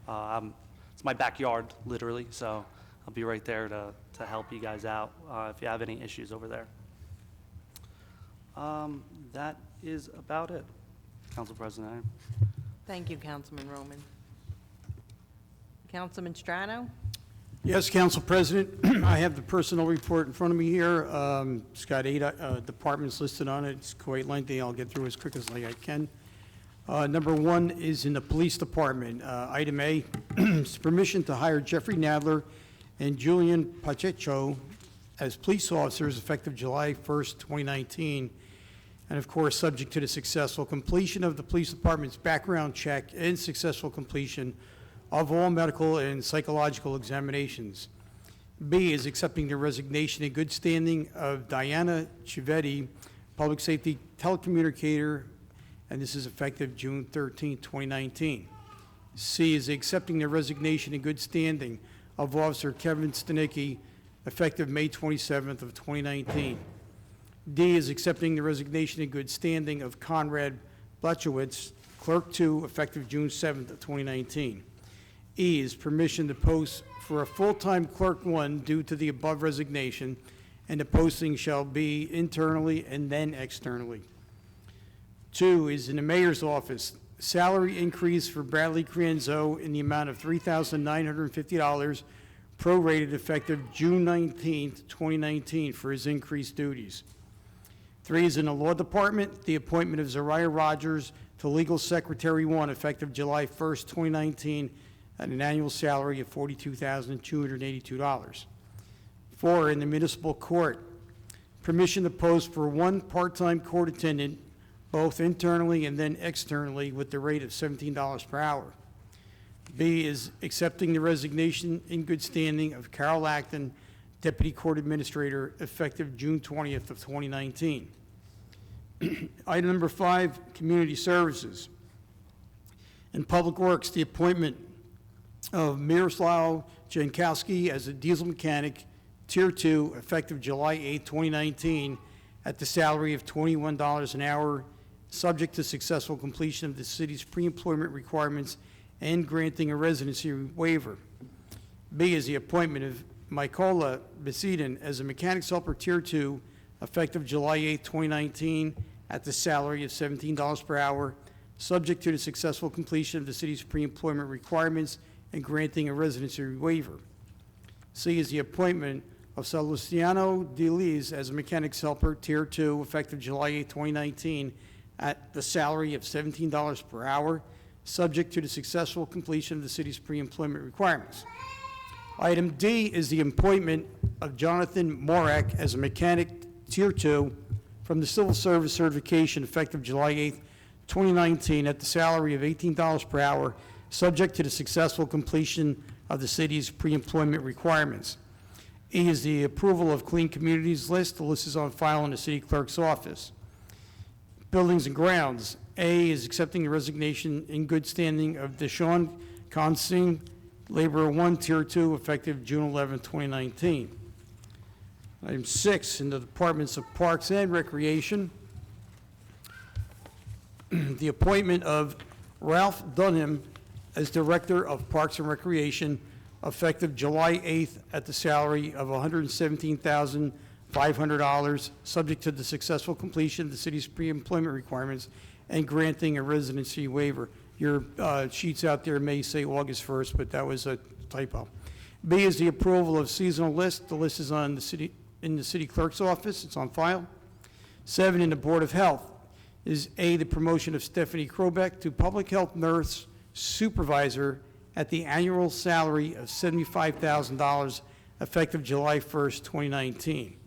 It's my backyard, literally, so I'll be right there to help you guys out if you have any issues over there. That is about it, Council President. Thank you, Councilman Roman. Councilman Strano? Yes, Council President, I have the personnel report in front of me here. It's got 8 departments listed on it. It's quite lengthy. I'll get through as quick as I can. Number 1 is in the Police Department. Item A is permission to hire Jeffrey Nadler and Julian Pacheco as police officers effective July 1st, 2019. And of course, subject to the successful completion of the Police Department's background check and successful completion of all medical and psychological examinations. B is accepting the resignation in good standing of Diana Chivetti, Public Safety Telecommunicator, and this is effective June 13, 2019. C is accepting the resignation in good standing of Officer Kevin Stanicki, effective May 27th of 2019. D is accepting the resignation in good standing of Conrad Blachowicz, Clerk 2, effective June 7th of 2019. E is permission to post for a full-time Clerk 1 due to the above resignation, and the posting shall be internally and then externally. 2 is in the Mayor's office, salary increase for Bradley Creanzo in the amount of $3,950, prorated effective June 19th, 2019 for his increased duties. 3 is in the Law Department, the appointment of Zariah Rogers to Legal Secretary 1 effective July 1st, 2019 at an annual salary of $42,282. 4, in the Municipal Court, permission to post for 1 part-time court attendant, both internally and then externally, with the rate of $17 per hour. B is accepting the resignation in good standing of Carol Acton, Deputy Court Administrator, effective June 20th of 2019. Item number 5, Community Services. In Public Works, the appointment of Miroslav Jankowski as a diesel mechanic, Tier 2, effective July 8, 2019, at the salary of $21 an hour, subject to successful completion of the city's pre-employment requirements and granting a residency waiver. B is the appointment of Mykola Besidan as a mechanics helper, Tier 2, effective July 8, 2019, at the salary of $17 per hour, subject to the successful completion of the city's pre-employment requirements and granting a residency waiver. C is the appointment of Celestiano DeLise as a mechanics helper, Tier 2, effective July 8, 2019, at the salary of $17 per hour, subject to the successful completion of the city's pre-employment requirements. Item D is the appointment of Jonathan Morick as a mechanic, Tier 2, from the Civil Service certification effective July 8, 2019, at the salary of $18 per hour, subject to the successful completion of the city's pre-employment requirements. E is the approval of Clean Communities list. The list is on file in the city clerk's office. Buildings and Grounds. A is accepting the resignation in good standing of Deshaun Consing, Laborer 1, Tier 2, effective June 11, 2019. Item 6, in the Departments of Parks and Recreation, the appointment of Ralph Dunham as Director of Parks and Recreation, effective July 8th, at the salary of $117,500, subject to the successful completion of the city's pre-employment requirements and granting a residency waiver. Your sheets out there may say August 1st, but that was a typo. B is the approval of seasonal list. The list is on in the city clerk's office. It's on file. 7, in the Board of Health, is A, the promotion of Stephanie Krobeck to Public Health Nurse Supervisor at the annual salary of $75,000, effective July 1st, 2019.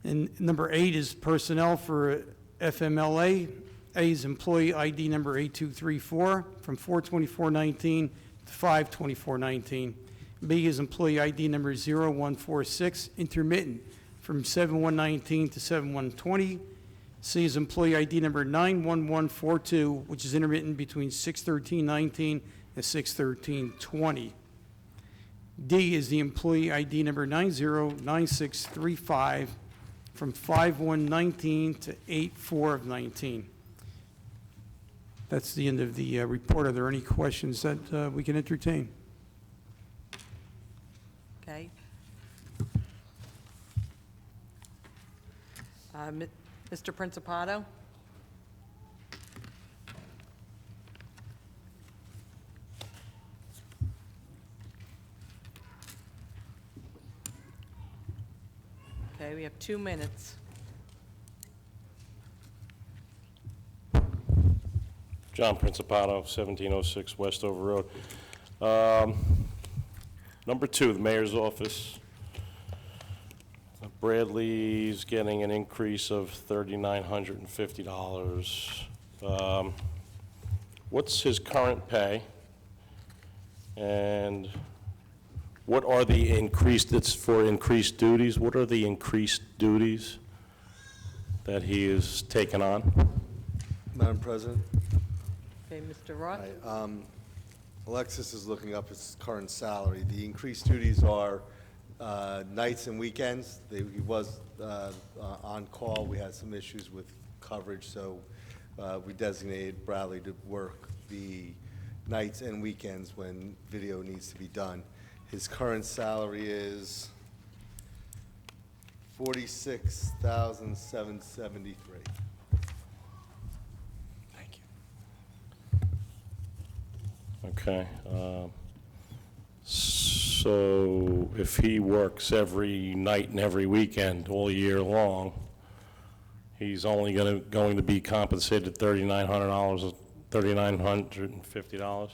And number 8 is personnel for FMLA. A is employee ID number 8234 from 4/24/19 to 5/24/19. B is employee ID number 0146, intermittent, from 7/1/19 to 7/1/20. C is employee ID number 91142, which is intermittent between 6/13/19 and 6/13/20. D is the employee ID number 909635, from 5/1/19 to 8/4/19. That's the end of the report. Are there any questions that we can entertain? Okay. Mr. Principato? Okay, we have 2 minutes. John Principato, 1706 Westover Road. Number 2, the mayor's office. Bradley's getting an increase of $3,950. What's his current pay? And what are the increased, it's for increased duties, what are the increased duties that he is taking on? Madam President? Okay, Mr. Roth? Hi, Alexis is looking up his current salary. The increased duties are nights and weekends. He was on call. We had some issues with coverage, so we designated Bradley to work the nights and weekends when video needs to be done. His current salary is $46,773. Thank you. Okay. So if he works every night and every weekend all year long, he's only going to be compensated $3,900, $3,950?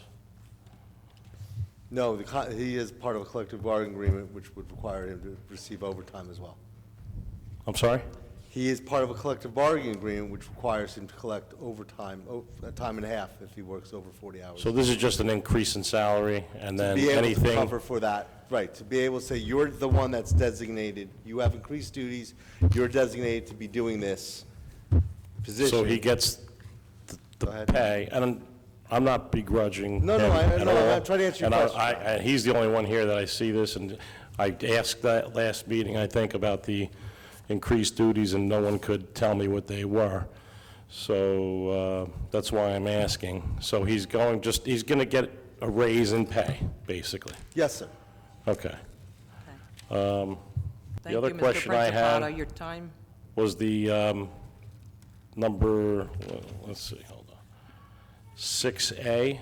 No, he is part of a collective bargaining agreement, which would require him to receive overtime as well. I'm sorry? He is part of a collective bargaining agreement, which requires him to collect overtime, a time and a half if he works over 40 hours. So this is just an increase in salary, and To then be able to anything... cover for that, right, to be able to say, you're the one that's designated, you have increased duties, you're designated to be doing this position. So he gets the Go ahead. pay, and I'm not begrudging No, no, him I- at no, all. I'm trying to answer your And question. and he's the only one here that I see this, and I asked that last meeting, I think, about the increased duties, and no one could tell me what they were. So that's why I'm asking. So he's going to get a raise in pay, basically. Yes, sir. Okay. Thank The other you, Mr. question I had Principato. Your time, was the number, well, let's see, hold on. 6A,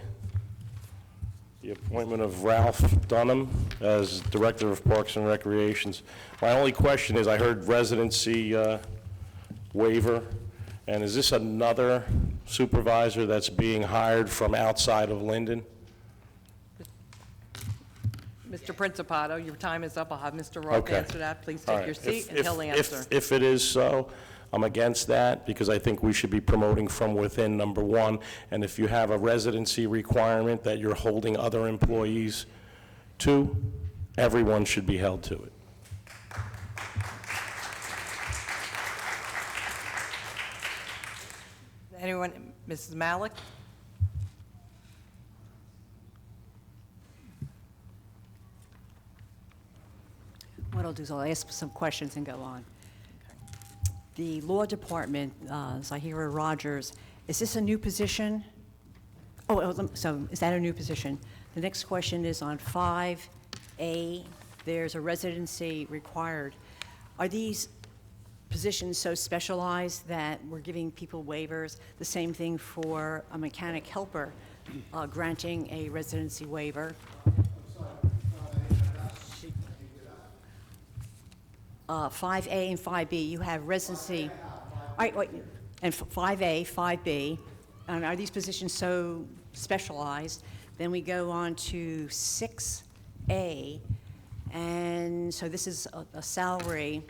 the appointment of Ralph Dunham as Director of Parks and Recreations. My only question is, I heard residency waiver, and is this another supervisor that's being hired from outside of Linden? Mr. Principato, your time is up. I'll have Mr. Roth Okay. answer that. Please All take right. your seat, If- and he'll if- answer. If it is so, I'm against that, because I think we should be promoting from within, number one, and if you have a residency requirement that you're holding other employees to, everyone should be held to it. Anyone, Mrs. Malik? What I'll do is I'll ask some questions and go on. The law department, Zahira Rogers, is this a new position? So is that a new position? The next question is on 5A, there's a residency required. Are these positions so specialized that we're giving people waivers? The same thing for a mechanic helper, granting a residency waiver. 5A and 5B, you have residency. All right, wait, and 5A, 5B, and are these positions so specialized? Then we go on to 6A, and so this is a salary,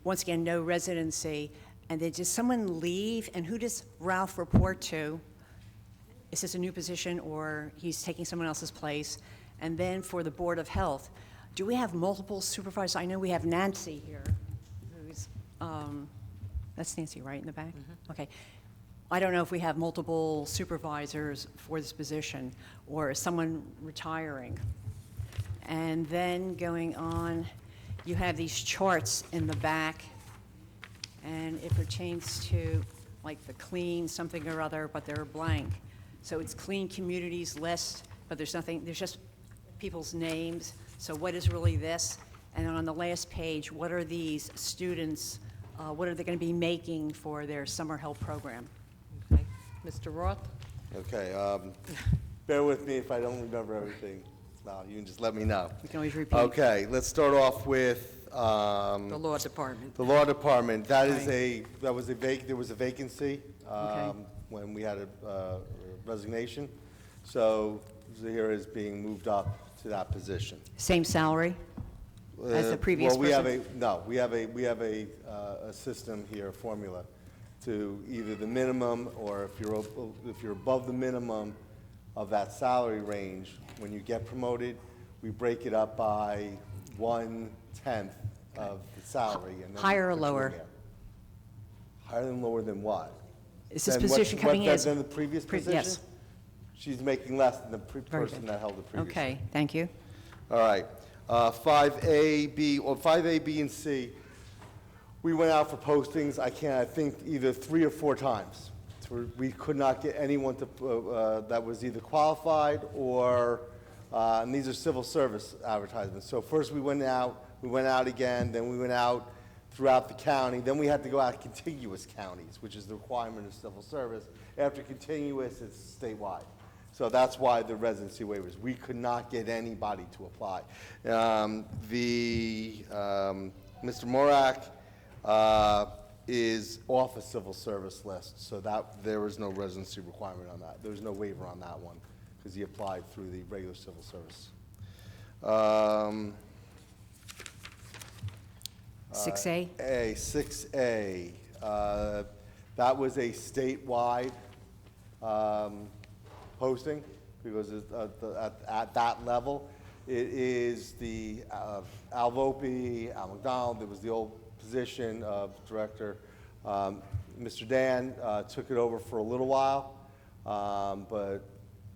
once again, no residency, and then does someone leave, and who does Ralph report to? Is this a new position, or he's taking someone else's place? And then for the Board of Health, do we have multiple supervisors? I know we have Nancy here, who's, that's Nancy, right, in the back? Okay. I don't know if we have multiple supervisors for this position, or is someone retiring? And then going on, you have these charts in the back, and it pertains to, like, the clean something or other, but they're blank. So it's clean communities list, but there's nothing, there's just people's names. So what is really this? And on the last page, what are these students, what are they going to be making for their summer help program? Okay. Mr. Roth? Okay, bear with me if I don't remember everything. No, you can just let me know. You can always repeat. Okay, let's start off with, The Law Department. the law department. That is Right. there was a vacancy, Okay. when we had a resignation. So Zahira is being moved up to that position. Same salary as the previous Well, we have person? we have a system here, a formula, to either the minimum, or if you're above the minimum of that salary range, when you get promoted, we break it up by 1/10 of the salary. And then Higher or put you in lower? there. Higher than lower than what? Is this Than what- position coming as? Than the previous position? Yes. She's making less than the Very person good. that held the previous. Okay, thank you. All right. 5A, B, or 5A, B, and C, we went out for postings, I think either 3 or 4 times. We could not get anyone to, that was either qualified or, and these are civil service advertisements. So first we went out again, then we went out throughout the county, then we had to go out contiguous counties, which is the requirement of civil service. After contiguous, it's statewide. So that's why the residency waivers. We could not get anybody to apply. Mr. Morick is off a civil service list, so that there was no residency requirement on that. There was no waiver on that one because he applied through the regular civil service. 6A? 6A. That was a statewide posting, because at that level, it is the Al Volpe, Al McDonald, it was the old position of director. Mr. Dan took it over for a little while, but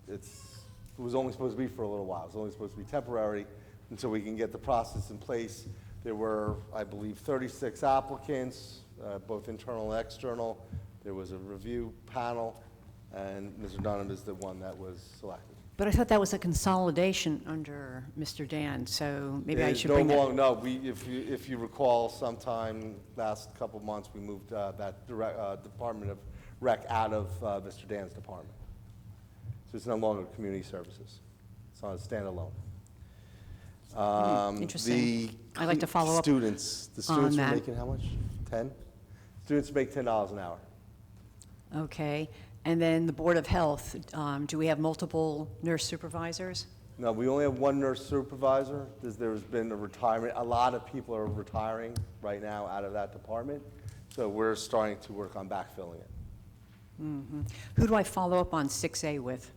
it was only supposed to be for a little while. It was only supposed to be temporary until we can get the process in place. There were, I believe, 36 applicants, both internal and external. There was a review panel, and Mr. Dunham is the one that was selected. But I thought that was a consolidation under Mr. Dan, so maybe I It is should bring that. No, if you recall, sometime last couple of months, we moved that Department of Rec out of Mr. Dan's department. So it's no longer community services. It's on a standalone. Interesting. I'd like to follow up The on students are that. making how much? 10? Students make $10 an hour. Okay. And then the Board of Health, do we have multiple nurse supervisors? No, we only have one nurse supervisor. There's been a retirement. A lot of people are retiring right now out of that department, so we're starting to work on backfilling it. Who do I follow up on 6A with?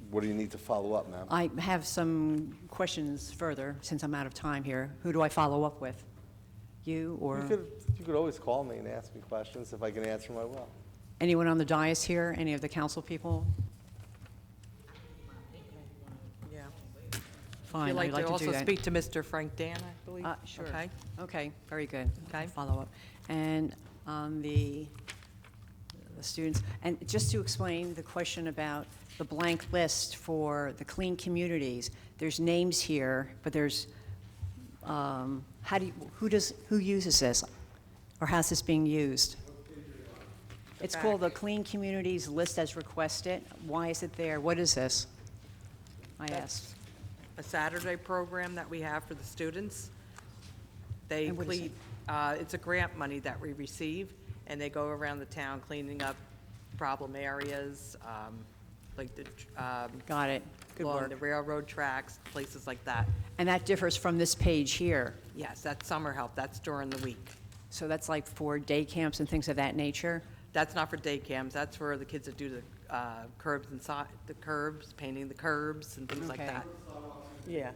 What do you need to follow up, ma'am? I have some questions further, since I'm out of time here. Who do I follow up with? You or You could always call me and ask me questions. If I can answer them, I will. anyone on the dais here? Any of the council people? Yeah. Fine, You'd I'd like to do also that. speak to Mr. Frank Dan, I believe? Sure. Okay. Okay, very good. Okay. Follow up. And on the students, and just to explain the question about the blank list for the clean communities, there's names here, but there's, who uses this? Or how's this being used? It's called the Clean Communities List as requested. Why is it there? What is this? I asked. A Saturday program that we have for the students. They And what is clean, it's a grant money that we receive, and they go around the town cleaning up problem areas, like the, Got it. Good along work. the railroad tracks, places like that. And that differs from this page here. Yes, that's summer help, that's during the week. So that's like for day camps and things of that nature? That's not for day camps, that's for the kids that do the curbs inside, the curbs, painting the curbs and things like Okay. that. Yeah.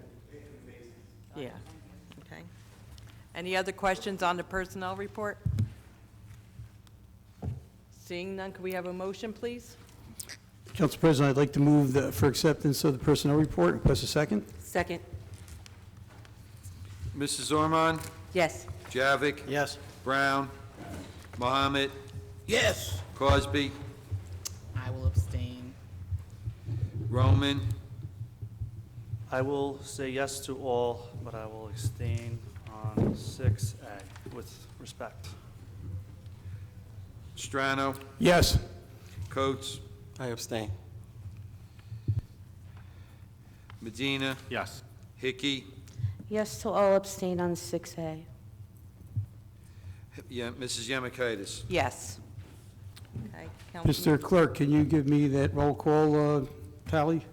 Yeah, okay. Any other questions on the personnel report? Seeing none, could we have a motion, please? Council President, I'd like to move for acceptance of the personnel report. Request a second. Second. Mrs. Ormond? Yes. Javik? Yes. Brown? Mohammed? Yes. Cosby? I will abstain. Roman? I will say yes to all, but I will abstain on 6A with respect. Strano? Yes. Coates? I abstain. Medina? Yes. Hickey? Yes to all, abstain on 6A. Yeah, Mrs. Yemakaitis? Yes. Okay. Councilman- Mr. Clerk, can you give me that roll call tally?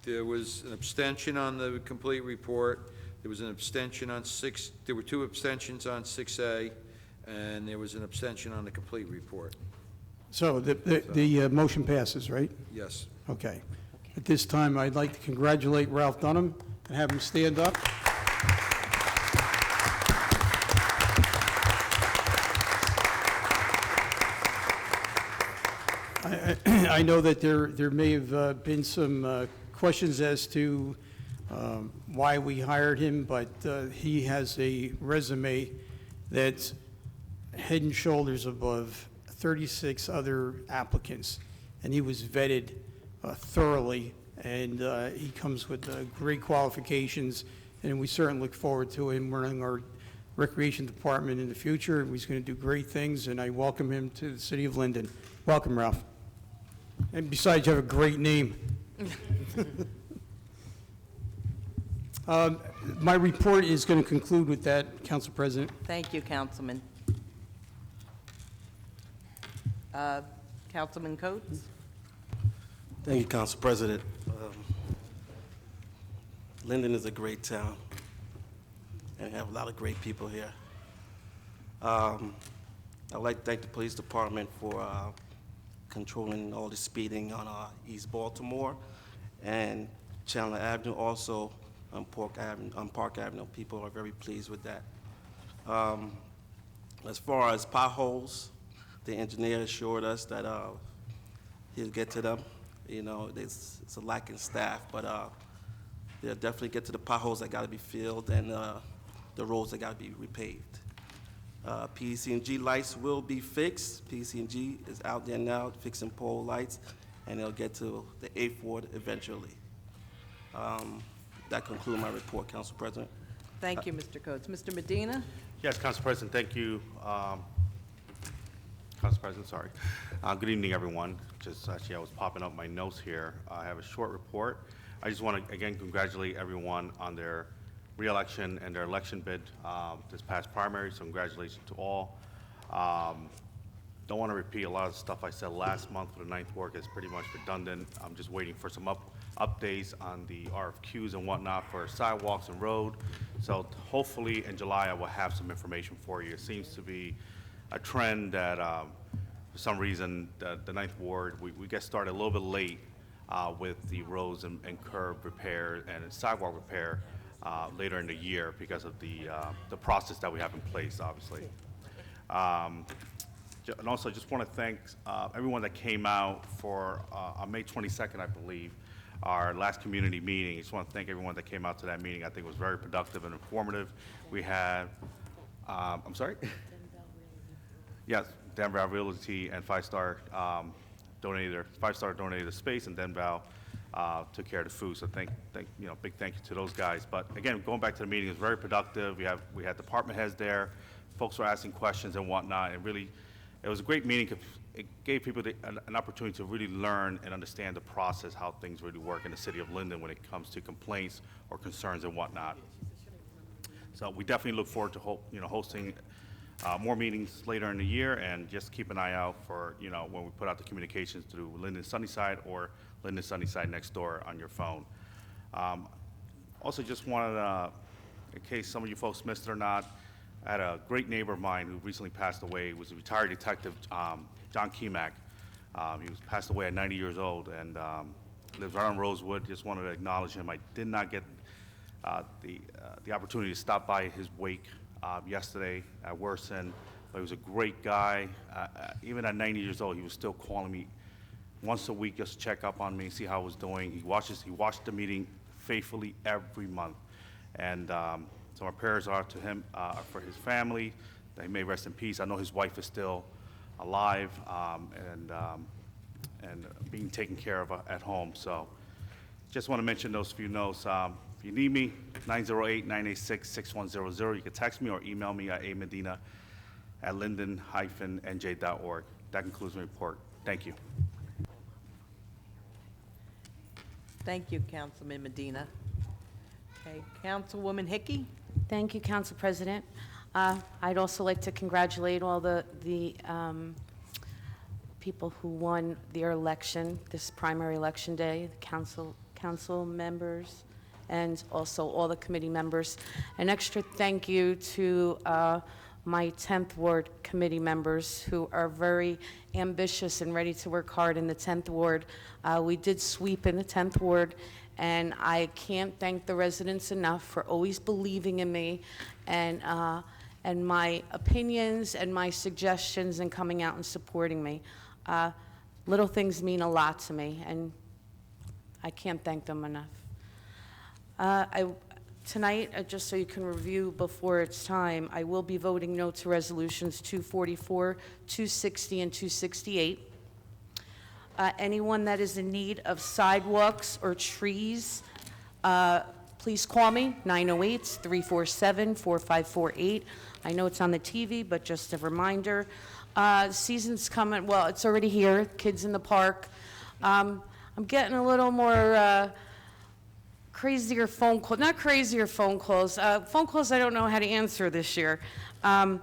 There was an abstention on the complete report. There was an abstention on there were 2 abstentions on 6A, and there was an abstention on the complete report. So the motion passes, right? Yes. Okay. At this time, I'd like to congratulate Ralph Dunham and have him stand up. I know that there may have been some questions as to why we hired him, but he has a resume that's head and shoulders above 36 other applicants, and he was vetted thoroughly, and he comes with great qualifications, and we certainly look forward to him running our Recreation Department in the future. He's going to do great things, and I welcome him to the city of Linden. Welcome, Ralph. And besides, you have a great name. My report is going to conclude with that, Council President. Thank you, Councilman. Councilman Coates? Thank you, Council President. Linden is a great town, and have a lot of great people here. I'd like to thank the police department for controlling all the speeding on East Baltimore and Chandler Avenue, also on Park Avenue. People are very pleased with that. As far as potholes, the engineer assured us that he'll get to them. You know, it's a lack in staff, but they'll definitely get to the potholes that got to be filled and the roads that got to be repaved. PEC&G lights will be fixed. PEC&G is out there now fixing pole lights, and they'll get to the 8th Ward eventually. That concludes my report, Council President. Thank you, Mr. Coates. Mr. Medina? Yes, Council President, thank you. Council President, sorry. Good evening, everyone. Just actually, I was popping up my notes here. I have a short report. I just want to, again, congratulate everyone on their re-election and their election bid this past primary, so congratulations to all. Don't want to repeat a lot of the stuff I said last month for the 9th Ward. It's pretty much redundant. I'm just waiting for some updates on the RFQs and whatnot for sidewalks and road. So hopefully in July I will have some information for you. It seems to be a trend that for some reason the 9th Ward, we get started a little bit late with the roads and curb repair and sidewalk repair later in the year because of the process that we have in place, obviously. And also, just want to thank everyone that came out for on May 22nd, I believe, our last community meeting. I just want to thank everyone that came out to that meeting. I think it was very productive and informative. We had, I'm sorry? Yes, Denver Realty and Five Star donated the space, and Denval took care of the food. So big thank you to those guys. But again, going back to the meeting, it was very productive. We had department heads there. Folks were asking questions and whatnot. And really, it was a great meeting because it gave people an opportunity to really learn and understand the process, how things really work in the city of Linden when it comes to complaints or concerns and whatnot. So we definitely look forward to hosting more meetings later in the year, and just keep an eye out for when we put out the communications through Linden Sunnyside or Linden Sunnyside next door on your phone. Also, just wanted in case some of you folks missed it or not, I had a great neighbor of mine who recently passed away. He was a retired detective, John Keemack. He was passed away at 90 years old and lives right on Rosewood. Just wanted to acknowledge him. I did not get the opportunity to stop by his wake yesterday at Worsen, but he was a great guy. Even at 90 years old, he was still calling me once a week just to check up on me, see how I was doing. He watched the meeting faithfully every month. And so our prayers are to him, for his family, that he may rest in peace. I know his wife is still alive and being taken care of at home. So just want to mention those few notes. If you need me, 908-986-6100. You can text me or email me at amedina@linden-nj.org. That concludes my report. Thank you. Thank you, Councilman Medina. Okay, Councilwoman Hickey? Thank you, Council President. I'd also like to congratulate all the people who won their election, this primary election day, the council members, and also all the committee members. An extra thank you to my 10th Ward committee members who are very ambitious and ready to work hard in the 10th Ward. We did sweep in the 10th Ward, and I can't thank the residents enough for always believing in me and my opinions and my suggestions and coming out and supporting me. Little things mean a lot to me, and I can't thank them enough. Tonight, just so you can review before it's time, I will be voting no to resolutions 244, 260, and 268. Anyone that is in need of sidewalks or trees, please call me, 908-347-4548. I know it's on the TV, but just a reminder. Season's coming, well, it's already here, kids in the park. I'm getting a little more crazier phone calls, not crazier phone calls I don't know how to answer this year. Can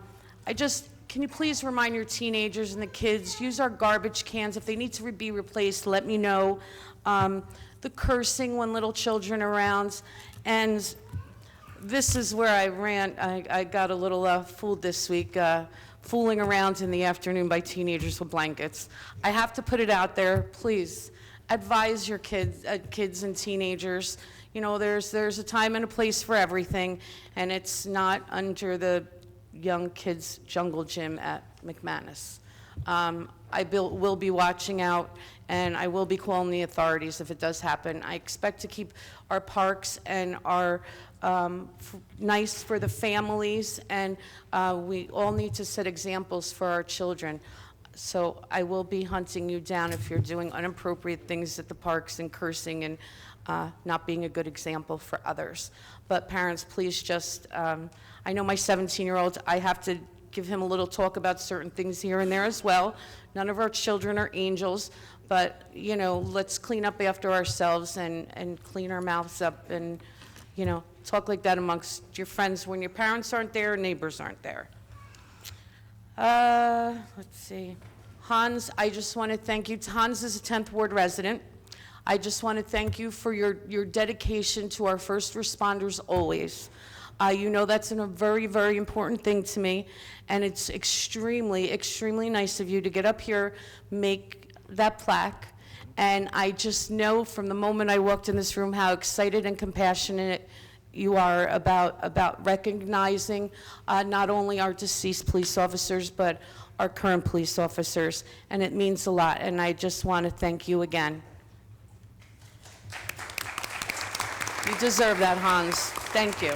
you please remind your teenagers and the kids, use our garbage cans. If they need to be replaced, let me know. The the cursing when little children are around, and this is where I got a little fooled this week, fooling around in the afternoon by teenagers with blankets. I have to put it out there, please, advise your kids and teenagers. You know, there's a time and a place for everything, and it's not under the young kids' jungle gym at McManus. Will be watching out, and I will be calling the authorities if it does happen. I expect to keep our parks and our nice for the families, and we all need to set examples for our children. So I will be hunting you down if you're doing inappropriate things at the parks and cursing and not being a good example for others. But parents, please just, I know my 17-year-old, I have to give him a little talk about certain things here and there as well. None of our children are angels, but, you know, let's clean up after ourselves and clean our mouths up and, you know, talk like that amongst your friends when your parents aren't there, neighbors aren't there. Let's see. Hans, I just want to thank you. Hans is a 10th Ward resident. I just want to thank you for your dedication to our first responders always. You know that's a very, very important thing to me, and it's extremely, extremely nice of you to get up here, make that plaque, and I just know from the moment I walked in this room how excited and compassionate you are about recognizing not only our deceased police officers, but our current police officers, and it means a lot, and I just want to thank you again. You deserve that, Hans. Thank you.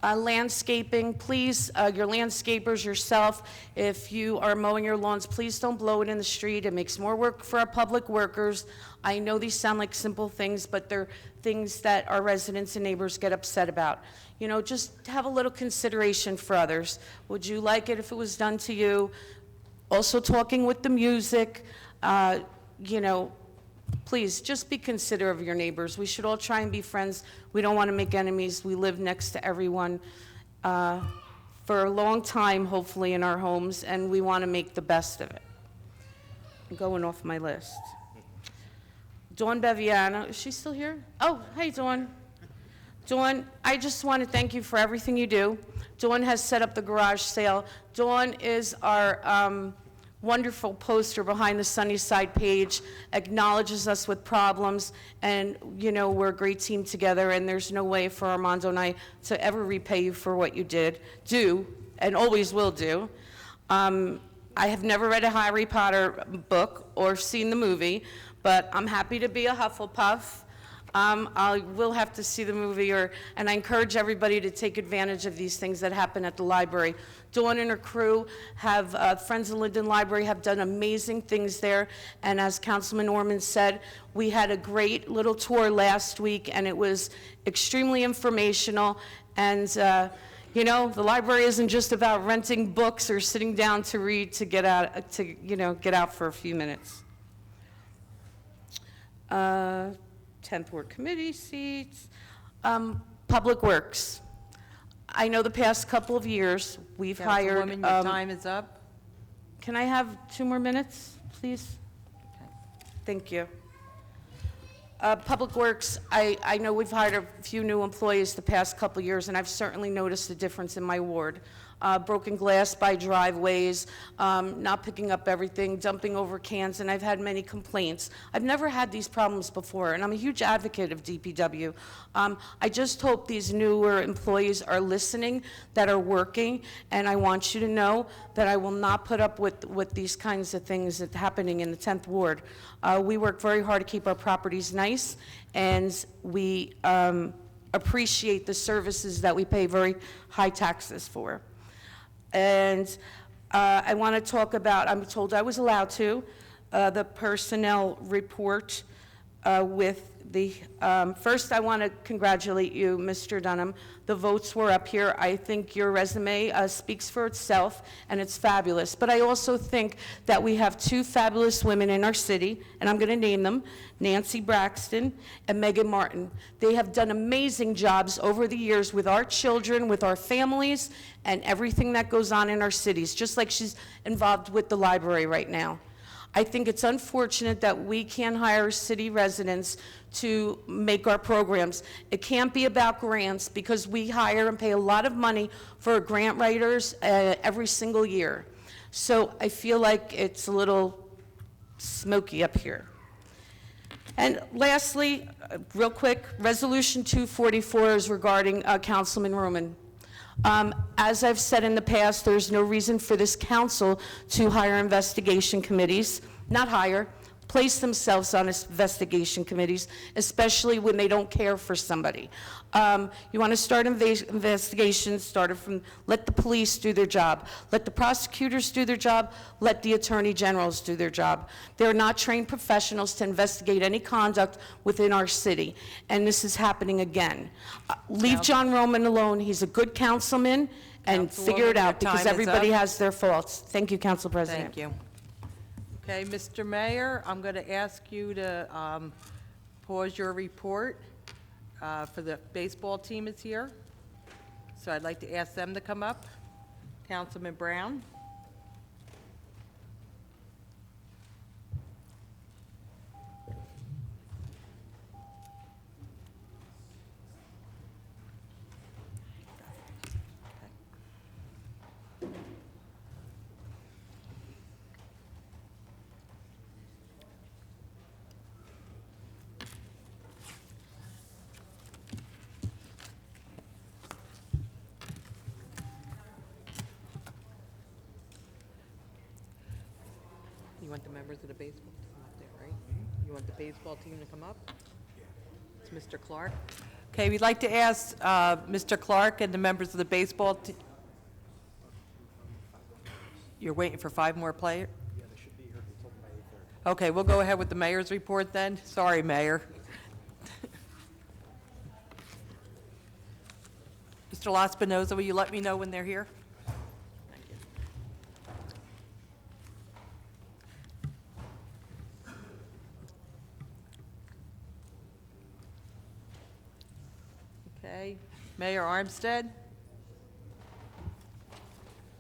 Landscaping, please, your landscapers yourself, if you are mowing your lawns, please don't blow it in the street. It makes more work for our public workers. I know these sound like simple things, but they're things that our residents and neighbors get upset about. You know, just have a little consideration for others. Would you like it if it was done to you? Also talking with the music, you know, please, just be considerate of your neighbors. We should all try and be friends. We don't want to make enemies. We live next to everyone for a long time, hopefully, in our homes, and we want to make the best of it. I'm going off my list. Dawn Beviano, is she still here? Oh, hey, Dawn. Dawn, I just want to thank you for everything you do. Dawn has set up the garage sale. Dawn is our wonderful poster behind the Sunnyside page, acknowledges us with problems, and you know we're a great team together, and there's no way for Armando and I to ever repay you for what you do, and always will do. I have never read a Harry Potter book or seen the movie, but I'm happy to be a Hufflepuff. I will have to see the movie, and I encourage everybody to take advantage of these things that happen at the library. Dawn and her crew have, Friends of Linden Library have done amazing things there, and as Councilman Norman said, we had a great little tour last week, and it was extremely informational, and you know, the library isn't just about renting books or sitting down to read to get out, get out for a few minutes. 10th Ward Committee seats. Public Works. I know the past couple of years, we've hired... Councilwoman, your time is up. Can I have 2 more minutes, please? Thank you. Public Works, I know we've hired a few new employees the past couple of years, and I've certainly noticed a difference in my ward. Broken glass by driveways, not picking up everything, dumping over cans, and I've had many complaints. I've never had these problems before, and I'm a huge advocate of DPW. I just hope these newer employees are listening, that are working, and I want you to know that I will not put up with these kinds of things that happening in the 10th Ward. We work very hard to keep our properties nice, and we appreciate the services that we pay very high taxes for. And I want to talk about, I'm told I was allowed to, the personnel report with the, first I want to congratulate you, Mr. Dunham. The votes were up here. I think your resume speaks for itself, and it's fabulous. But I also think that we have 2 fabulous women in our city, and I'm going to name them, Nancy Braxton and Megan Martin. They have done amazing jobs over the years with our children, with our families, and everything that goes on in our cities, just like she's involved with the library right now. I think it's unfortunate that we can't hire city residents to make our programs. It can't be about grants, because we hire and pay a lot of money for grant writers every single year. So I feel like it's a little smoky up here. And lastly, real quick, Resolution 244 is regarding Councilman Roman. As I've said in the past, there's no reason for this council to hire investigation committees, not hire, place themselves on investigation committees, especially when they don't care for somebody. You want to start investigations, start it from, let the police do their job, let the prosecutors do their job, let the attorney generals do their job. They're not trained professionals to investigate any conduct within our city, and this is happening again. Leave John Roman alone. He's a good councilman, and figure it Councilwoman, out, your because time is everybody up. has their faults. Thank you, Council President. Thank you. Okay, Mr. Mayor, I'm going to ask you to pause your report for the baseball team is here. So I'd like to ask them to come up. Councilman Brown? You want the members of the baseball to come up there, right? You want the baseball team to come up? It's Mr. Clark. Okay, we'd like to ask Mr. Clark and the members of the baseball team. You're waiting for 5 more players? Yeah, they should be here by 8:30. Okay, we'll go ahead with the mayor's report then. Sorry, Mayor. Mr. Laspinoza, will you let me know when they're here? Thank you. Okay, Mayor Armstead?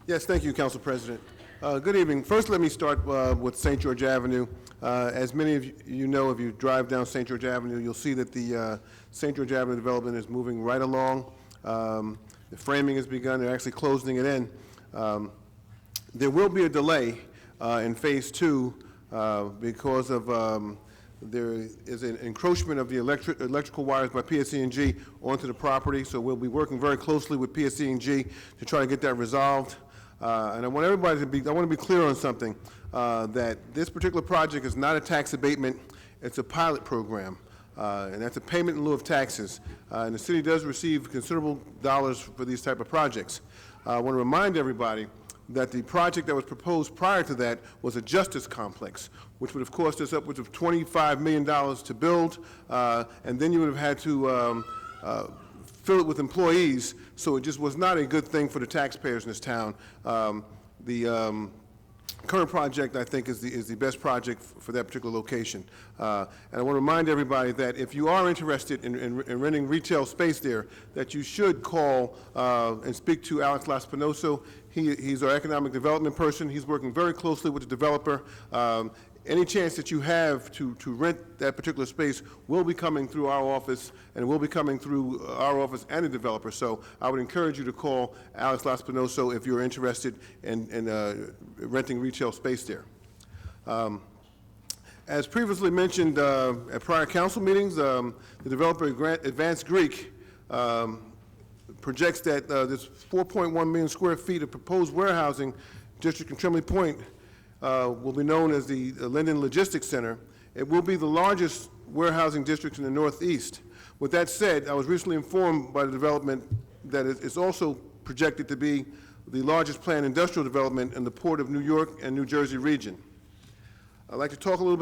Yes, thank you, Council President. Good evening. First, let me start with St. George Avenue. As many of you know, if you drive down St. George Avenue, you'll see that the St. George Avenue development is moving right along. The framing has begun. They're actually closing it in. There will be a delay in Phase 2 because of there is an encroachment of the electrical wires by PSE&G onto the property, so we'll be working very closely with PSE&G to try to get that resolved. And I want everybody to be, I want to be clear on something, that this particular project is not a tax abatement, it's a pilot program, and that's a payment in lieu of taxes. And the city does receive considerable dollars for these type of projects. I want to remind everybody that the project that was proposed prior to that was a justice complex, which would have cost us upwards of $25 million to build, and then you would have had to fill it with employees, so it just was not a good thing for the taxpayers in this town. The current project, I think, is the best project for that particular location. And I want to remind everybody that if you are interested in renting retail space there, that you should call and speak to Alex Laspinoso. He's our economic development person. He's working very closely with the developer. Any chance that you have to rent that particular space will be coming through our office, and will be coming through our office and the developer. So I would encourage you to call Alex Laspinoso if you're interested in renting retail space there. As previously mentioned at prior council meetings, the developer Advanced Greek projects that this 4.1 million square feet of proposed warehousing district in Tremley Point will be known as the Linden Logistics Center. It will be the largest warehousing district in the Northeast. With that said, I was recently informed by the development that it's also projected to be the largest planned industrial development in the Port of New York and New Jersey region. I'd like to talk a little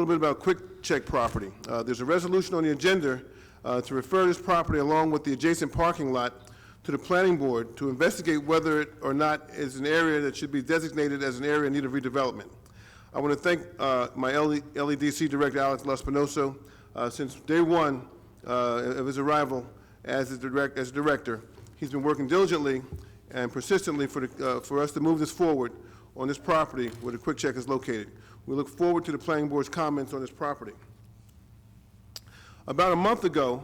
bit about Quick Check property. There's a resolution on the agenda to refer this property along with the adjacent parking lot to the planning board to investigate whether it or not is an area that should be designated as an area in need of redevelopment. I want to thank my LEDC director, Alex Laspinoso. Since day one of his arrival as director, he's been working diligently and persistently for us to move this forward on this property where the Quick Check is located. We look forward to the planning board's comments on this property. About a month ago,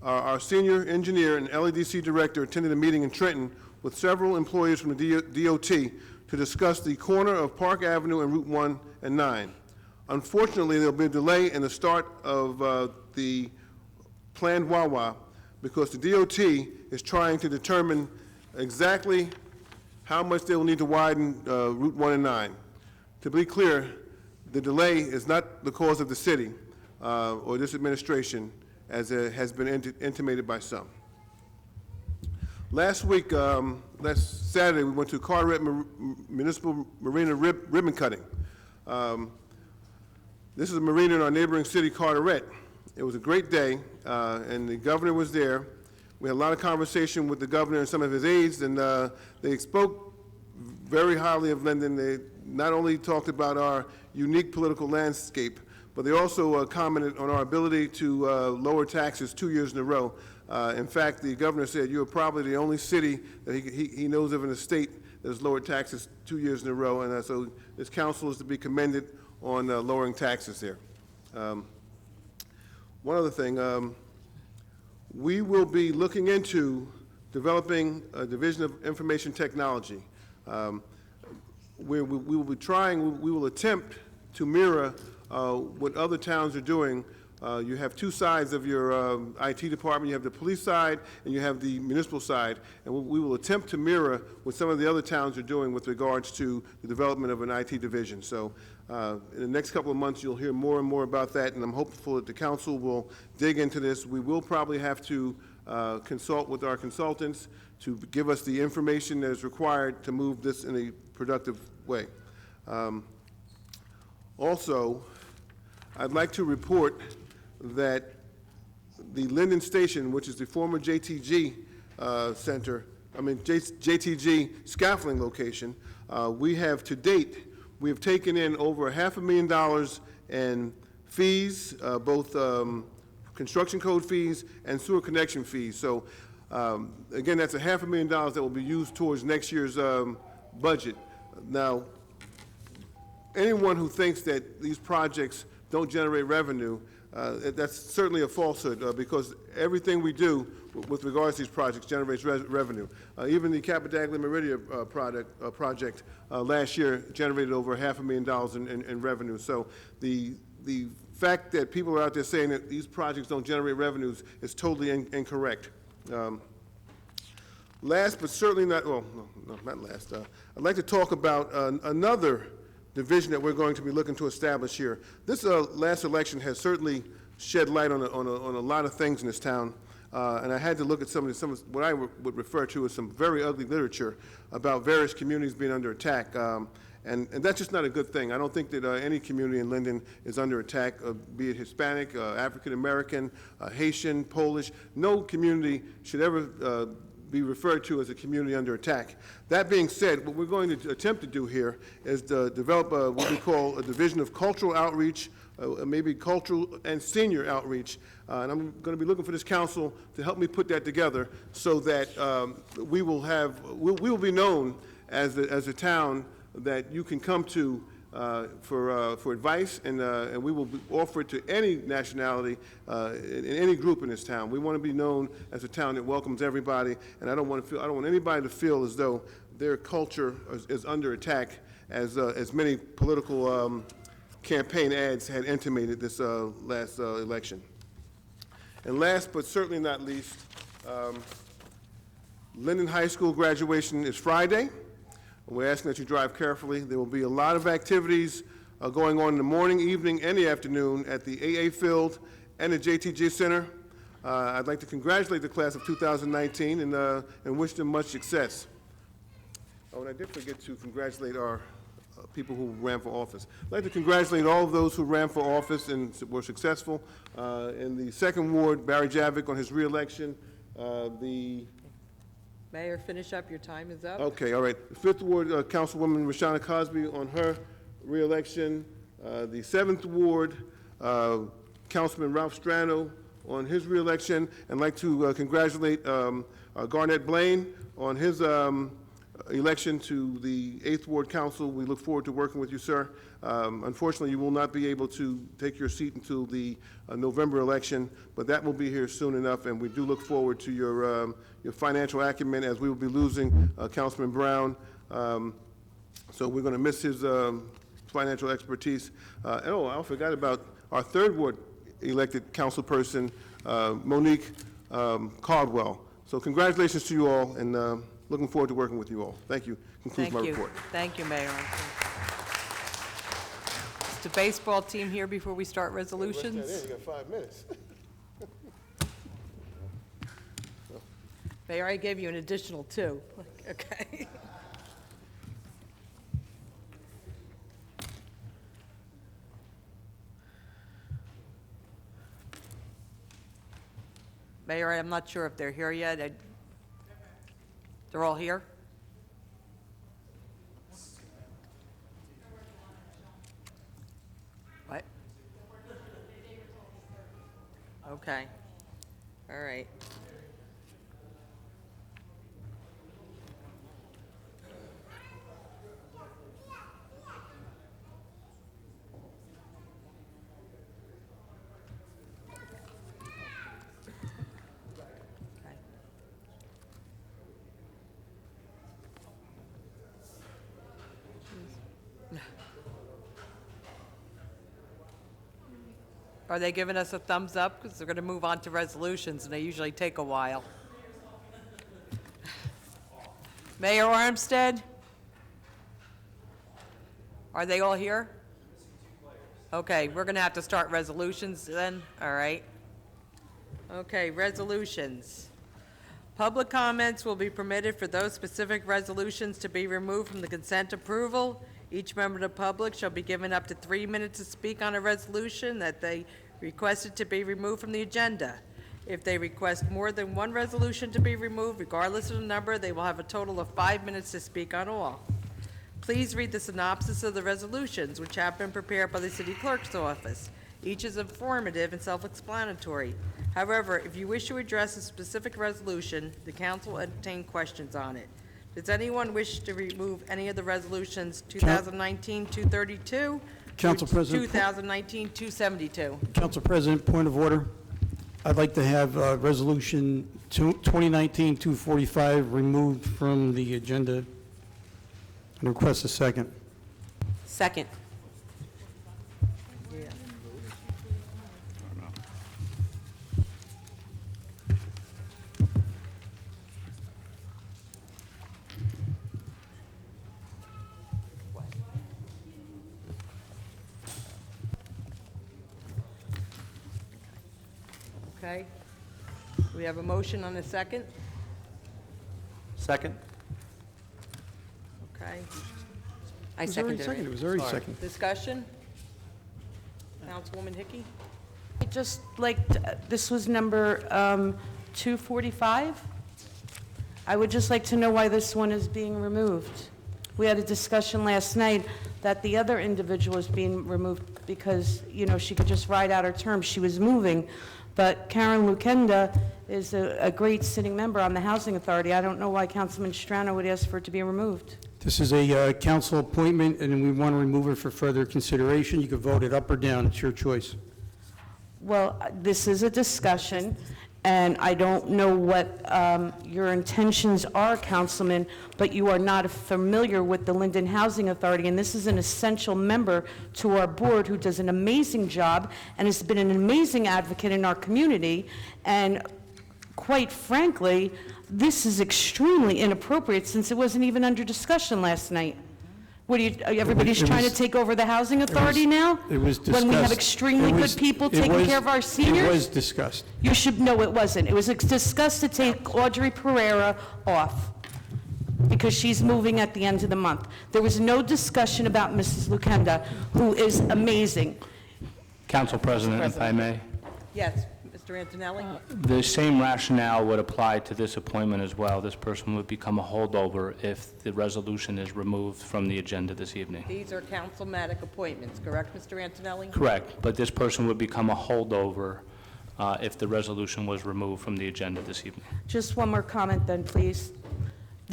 our senior engineer and LEDC director attended a meeting in Trenton with several employees from the DOT to discuss the corner of Park Avenue and Route 1 and 9. Unfortunately, there'll be a delay in the start of the planned Wawa because the DOT is trying to determine exactly how much they will need to widen Route 1 and 9. To be clear, the delay is not the cause of the city or this administration, as it has been intimated by some. Last week, last Saturday, we went to Carteret Municipal Marina ribbon cutting. This is a marina in our neighboring city, Carteret. It was a great day, and the governor was there. We had a lot of conversation with the governor and some of his aides, and they spoke very highly of Linden. They not only talked about our unique political landscape, but they also commented on our ability to lower taxes 2 years in a row. In fact, the governor said, "You're probably the only city that he knows of in the state that has lowered taxes 2 years in a row," and so this council is to be commended on lowering taxes there. One other thing, we will be looking into developing a division of information technology. We will be trying, we will attempt to mirror what other towns are doing. You have two sides of your IT department. You have the police side and you have the municipal side. And we will attempt to mirror what some of the other towns are doing with regards to the development of an IT division. So in the next couple of months, you'll hear more and more about that, and I'm hopeful that the council will dig into this. We will probably have to consult with our consultants to give us the information that is required to move this in a productive way. Also, I'd like to report that the Linden Station, which is the former JTG JTG scaffolding location, we have to date, we have taken in over $500,000 in fees, both construction code fees and sewer connection fees. So again, that's $500,000 that will be used towards next year's budget. Now, anyone who thinks that these projects don't generate revenue, that's certainly a falsehood, because everything we do with regards to these projects generates revenue. Even the Capitaglia Meridia project last year generated over $500,000 in revenue. So the fact that people are out there saying that these projects don't generate revenues is totally incorrect. Last but certainly not, well, no, not last. I'd like to talk about another division that we're going to be looking to establish here. This last election has certainly shed light on a lot of things in this town, and I had to look at some of what I would refer to as some very ugly literature about various communities being under attack, and that's just not a good thing. I don't think that any community in Linden is under attack, be it Hispanic, African American, Haitian, Polish. No community should ever be referred to as a community under attack. That being said, what we're going to attempt to do here is to develop what we call a division of cultural outreach, maybe cultural and senior outreach, and I'm going to be looking for this council to help me put that together so that we will be known as a town that you can come to for advice, and we will offer it to any nationality in any group in this town. We want to be known as a town that welcomes everybody, and I don't want anybody to feel as though their culture is under attack, as many political campaign ads had intimated this last election. And last but certainly not least, Linden High School graduation is Friday. We're asking that you drive carefully. There will be a lot of activities going on in the morning, evening, and the afternoon at the AA Field and the JTG Center. I'd like to congratulate the class of 2019 and wish them much success. Oh, and I did forget to congratulate our people who ran for office. I'd like to congratulate all of those who ran for office and were successful. In the 2nd Ward, Barry Javick on his reelection. Mayor, finish up. Your time is up. Okay, all right. The 5th Ward, Councilwoman Rashana Cosby on her reelection. The 7th Ward, Councilman Ralph Strano on his reelection. And I'd like to congratulate Garnett Blaine on his election to the 8th Ward Council. We look forward to working with you, sir. Unfortunately, you will not be able to take your seat until the November election, but that will be here soon enough, and we do look forward to your financial acumen, as we will be losing Councilman Brown. So we're going to miss his financial expertise. Oh, I forgot about our 3rd Ward elected councilperson, Monique Caldwell. So congratulations to you all, and looking forward to working with you all. Thank you. Concludes my report. Thank you, Mayor. Is the baseball team here before we start resolutions? You got 5 minutes. Mayor, I gave you an additional 2. Okay. Mayor, I'm not sure if they're here yet. They're all here? What? Okay. All right. Are they giving us a thumbs up? Because they're going to move on to resolutions, and they usually take a while. Mayor Armstead? Are they all here? Okay, we're going to have to start resolutions then, all right. Okay, resolutions. Public comments will be permitted for those specific resolutions to be removed from the consent approval. Each member of the public shall be given up to 3 minutes to speak on a resolution that they requested to be removed from the agenda. If they request more than one resolution to be removed, regardless of the number, they will have a total of 5 minutes to speak on all. Please read the synopsis of the resolutions, which have been prepared by the City Clerk's office. Each is informative and self-explanatory. However, if you wish to address a specific resolution, the council will entertain questions on it. Does anyone wish to remove any of the resolutions 2019-232? Council President. 2019-272? Council President, point of order. I'd like to have Resolution 2019-245 removed from the agenda and request a second. Second. Okay. We have a motion on a second. Second? Okay. I It was already seconded seconded. it. It was already seconded. Discussion? Councilwoman Hickey? I just like, this was number 245. I would just like to know why this one is being removed. We had a discussion last night that the other individual was being removed because, you know, she could just ride out her term. She was moving. But Karen Lukenda is a great sitting member on the Housing Authority. I don't know why Councilman Strano would ask for it to be removed. This is a council appointment, and we want to remove it for further consideration. You can vote it up or down. It's your choice. Well, this is a discussion, and I don't know what your intentions are, Councilman, but you are not familiar with the Linden Housing Authority, and this is an essential member to our board who does an amazing job and has been an amazing advocate in our community, and quite frankly, this is extremely inappropriate since it wasn't even under discussion last night. What do you, everybody's It trying to was- take over the Housing Authority now? It was discussed. When we have extremely It was- good people it taking was- care of our seniors? It was discussed. You should know it wasn't. It was discussed to take Audrey Pereira off because she's moving at the end of the month. There was no discussion about Mrs. Lukenda, who is amazing. Council President, if I may, Yes, Mr. Antonelli? the same rationale would apply to this appointment as well. This person would become a holdover if the resolution is removed from the agenda this evening. These are councilmatic appointments, correct, Mr. Antonelli? Correct, but this person would become a holdover if the resolution was removed from the agenda this evening. Just one more comment then, please.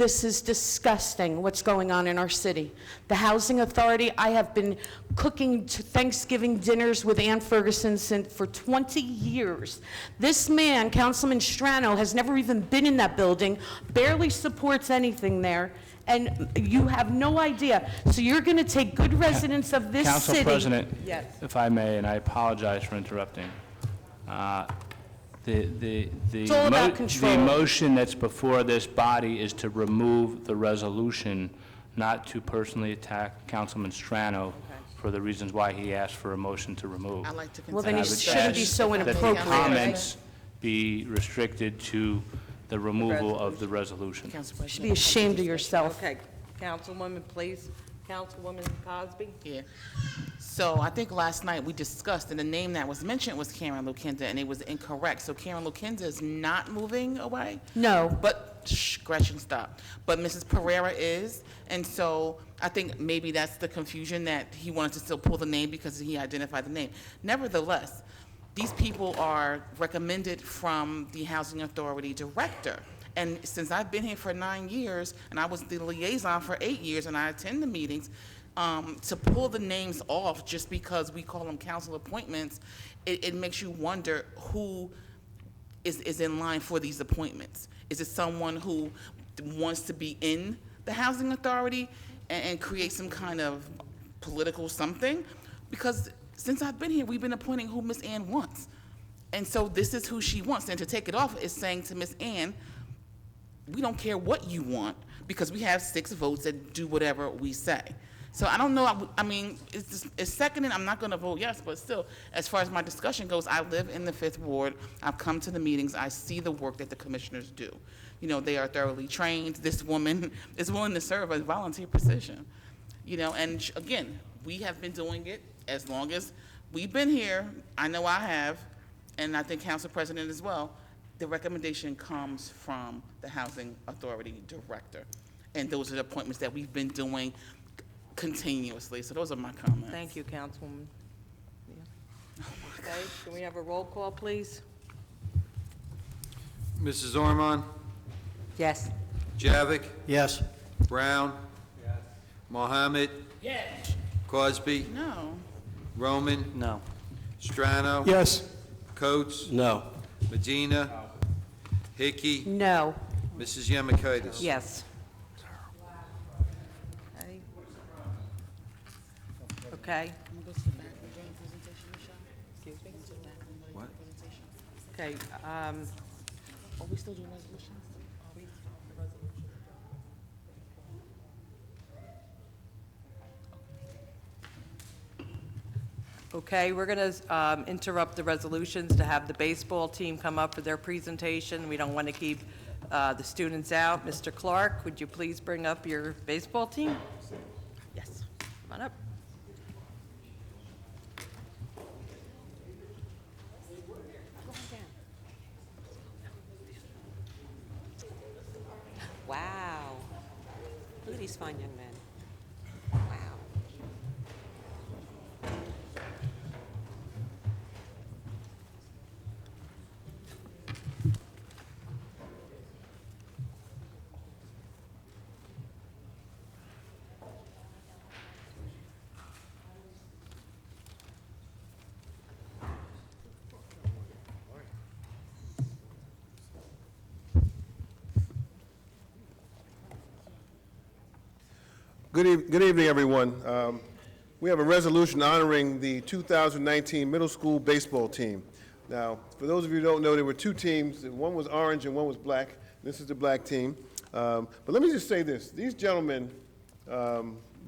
This is disgusting, what's going on in our city. The Housing Authority, I have been cooking Thanksgiving dinners with Ann Ferguson for 20 years. This man, Councilman Strano, has never even been in that building, barely supports anything there, and you have no idea. So you're going to take good residents of this city. Council President, Yes. if I may, and I apologize for interrupting. It's all about control. The motion that's before this body is to remove the resolution, not to personally attack Councilman Strano for the reasons why he asked for a motion to remove. I like to Well, then And I he would shouldn't be ask so that the inappropriate. comments be restricted to the removal of the resolution. Council You should be President. ashamed of yourself. Okay, Councilwoman, please. Councilwoman Cosby? Yeah. So I think last night we discussed, and the name that was mentioned was Karen Lukinda, and it was incorrect. So Karen Lukinda is not moving away? No. But, Gretchen, stop. But Mrs. Pereira is, and so I think maybe that's the confusion, that he wanted to still pull the name because he identified the name. Nevertheless, these people are recommended from the Housing Authority Director. And since I've been here for 9 years, and I was the liaison for 8 years, and I attend the meetings, to pull the names off just because we call them council appointments, it makes you wonder who is in line for these appointments. Is it someone who wants to be in the Housing Authority and create some kind of political something? Because since I've been here, we've been appointing who Miss Ann wants. And so this is who she wants. And to take it off is saying to Miss Ann, we don't care what you want, because we have 6 votes that do whatever we say. So I don't know, I mean, it's seconded, I'm not gonna vote yes, but still, as far as my discussion goes, I live in the 5th Ward, I've come to the meetings, I see the work that the commissioners do. You know, they are thoroughly trained, this woman is willing to serve a volunteer position. You know, and again, we have been doing it as long as we've been here, I know I have, and I think Council President as well. The recommendation comes from the Housing Authority Director. And those are the appointments that we've been doing continuously. So those are my comments. Thank you, Councilwoman. Yeah. Okay, can we have a roll call, please? Mrs. Ormond? Yes. Javik? Yes. Brown? Yes. Mohammed? Yes. Cosby? No. Roman? No. Strano? Yes. Coates? No. Medina? Hickey? No. Mrs. Yemakaitis? Yes. Okay. What? Okay, Are we still doing resolutions? okay, we're going to interrupt the resolutions to have the baseball team come up for their presentation. We don't want to keep the students out. Mr. Clark, would you please bring up your baseball team? Yes, come on up. Wow. Look at these fine young men. Wow. Good evening, everyone. We have a resolution honoring the 2019 middle school baseball team. Now, for those of you who don't know, there were 2 teams. One was orange and one was black. This is the black team. But let me just say this. These gentlemen,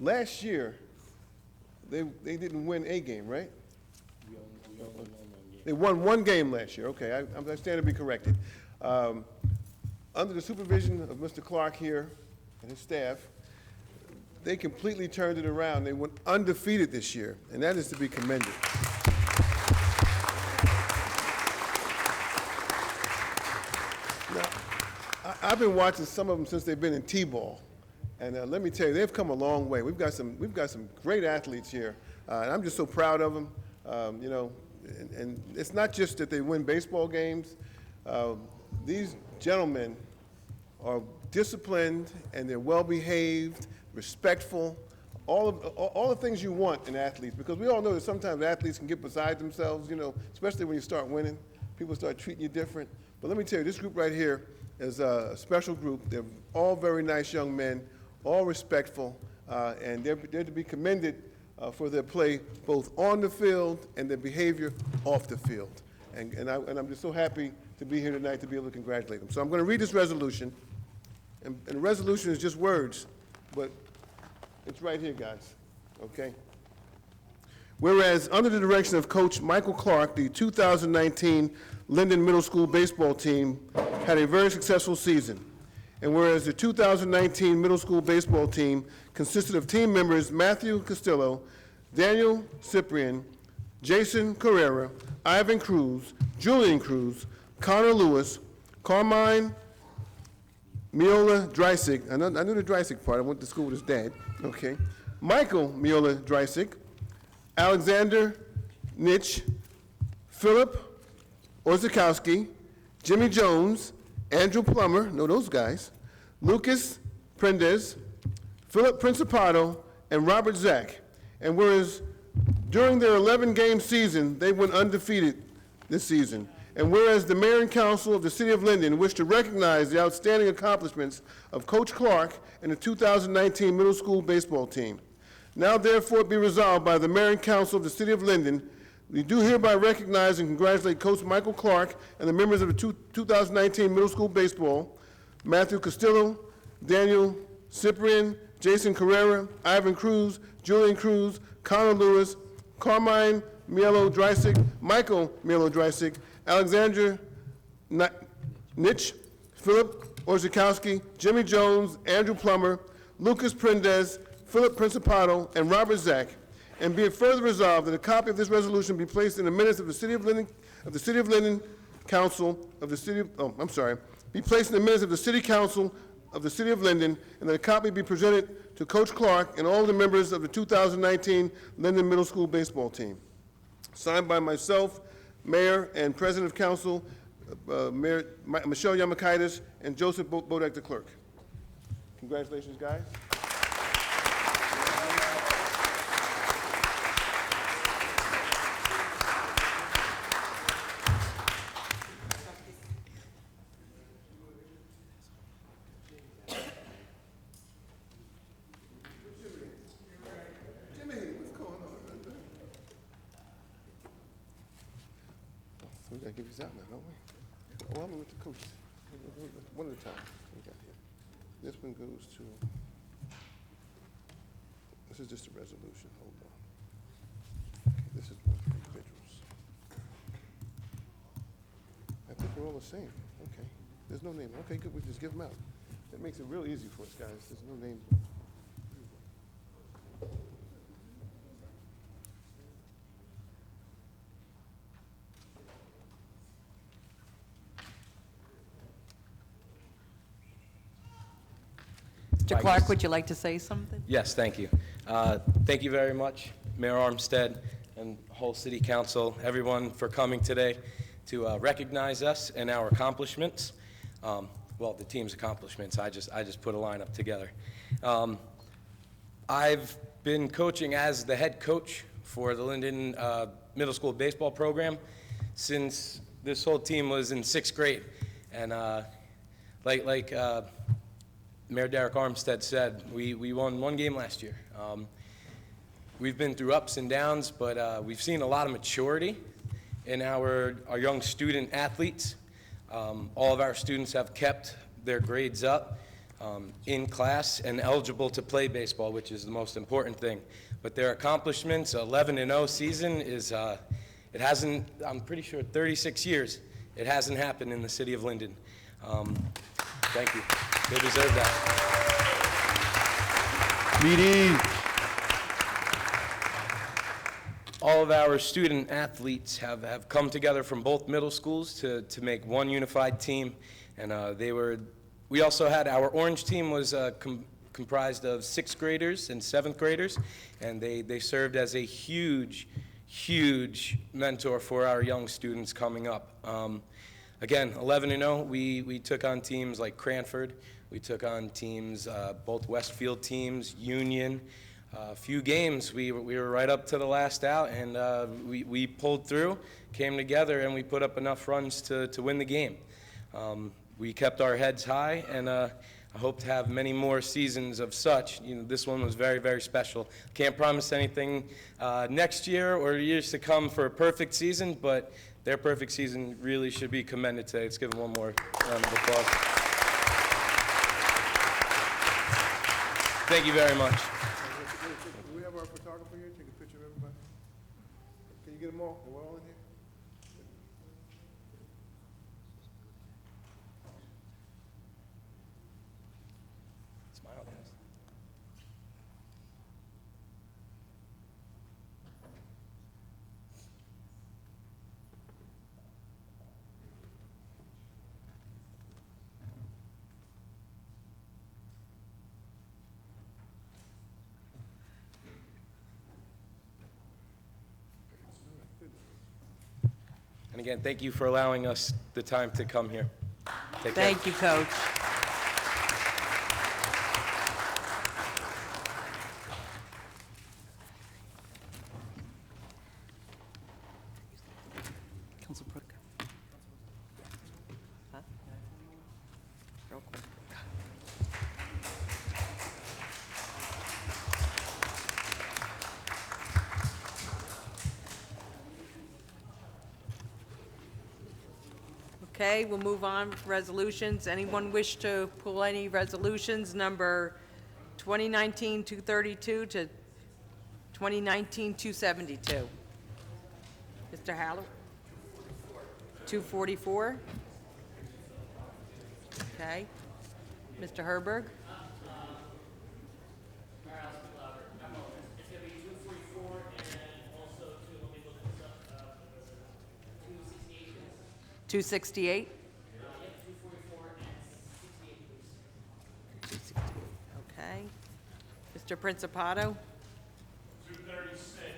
last year, they didn't win a game, right? They won 1 game last year. Okay, I stand to be corrected. Under the supervision of Mr. Clark here and his staff, they completely turned it around. They went undefeated this year, and that is to be commended. Now, I've been watching some of them since they've been in T-ball, and let me tell you, they've come a long way. We've got some great athletes here, and I'm just so proud of them. You know, and it's not just that they win baseball games. These gentlemen are disciplined and they're well-behaved, respectful, all the things you want in athletes, because we all know that sometimes athletes can get beside themselves, you know, especially when you start winning. People start treating you different. But let me tell you, this group right here is a special group. They're all very nice young men, all respectful, and they're to be commended for their play both on the field and their behavior off the field. And I'm just so happy to be here tonight to be able to congratulate them. So I'm going to read this resolution, and the resolution is just words, but it's right here, guys, okay? Whereas, under the direction of Coach Michael Clark, the 2019 Linden Middle School baseball team had a very successful season. And whereas the 2019 middle school baseball team consisted of team members Matthew Castillo, Daniel Cyprian, Jason Carrera, Ivan Cruz, Julian Cruz, Connor Lewis, Carmine Miola Dreisig, I knew the Dreisig part, I went to school with his dad, okay. Michael Miola Dreisig, Alexander Nitch, Philip Orzakowski, Jimmy Jones, Andrew Plummer, know those guys, Lucas Prendez, Philip Principato, and Robert Zach. And whereas during their 11-game season, they went undefeated this season. And whereas the Mayor and Council of the City of Linden wish to recognize the outstanding accomplishments of Coach Clark and the 2019 middle school baseball team. Now therefore be resolved by the Mayor and Council of the City of Linden, we do hereby recognize and congratulate Coach Michael Clark and the members of the 2019 middle school baseball, Matthew Castillo, Daniel Cyprian, Jason Carrera, Ivan Cruz, Julian Cruz, Connor Lewis, Carmine Mielo Dreisig, Michael Mielo Dreisig, Alexander Nitch, Philip Orzakowski, Jimmy Jones, Andrew Plummer, Lucas Prendez, Philip Principato, and Robert Zach. And be it further resolved that a copy of this resolution be placed in the minutes of the City of Linden, Council of the City of, be placed in the minutes of the City Council of the City of Linden, and that a copy be presented to Coach Clark and all the members of the 2019 Linden Middle School baseball team. Signed by myself, Mayor and President of Council, Mayor Michelle Yamakaitis, and Joseph Bodek, the clerk. Congratulations, guys. We gotta give these out now, don't we? Oh, I'm with the coach. One at a time. We got here. This one goes to, this is just a resolution, hold on. Okay, this is one for individuals. I think we're all the same, okay. There's no name, okay, good, we just give them out. That makes it real easy for us, guys, there's no name. Mr. Clark, would you like to say something? Yes, thank you. Thank you very much, Mayor Armstead and whole city council, everyone for coming today to recognize us and our accomplishments. Well, the team's accomplishments, I just put a lineup together. I've been coaching as the head coach for the Linden Middle School baseball program since this whole team was in 6th grade. And like Mayor Derek Armstead said, we won one game last year. We've been through ups and downs, but we've seen a lot of maturity in our young student athletes. All of our students have kept their grades up in class and eligible to play baseball, which is the most important thing. But their accomplishments, 11-0 season, is it hasn't, I'm pretty sure 36 years, it hasn't happened in the city of Linden. Thank you. They deserve that. All of our student athletes have come together from both middle schools to make one unified team. And we also had our orange team was comprised of 6th graders and 7th graders. And they served as a huge mentor for our young students coming up. again, 11-0. We took on teams like Cranford. We took on teams, both Westfield teams, Union. A few games, we were right up to the last out, and we pulled through, came together, and we put up enough runs to win the game. We kept our heads high, and I hope to have many more seasons of such. You know, this one was very, very special. Can't promise anything next year or years to come for a perfect season, but their perfect season really should be commended today. Let's give them one more round of applause. Thank you very much. Do we have our photographer here, take a picture of everybody? Can you get them all? Are we all in here? Smile, guys. And again, thank you for allowing us the time to come here. Take care. Thank you, Coach. Council Pro. Real quick. Okay, we'll move on with resolutions. Anyone wish to pull any resolutions, number 2019-232 to 2019-272? Mr. Haller? 244? Okay. Mr. Herberg? $268? Okay. Mr. Principato? 236.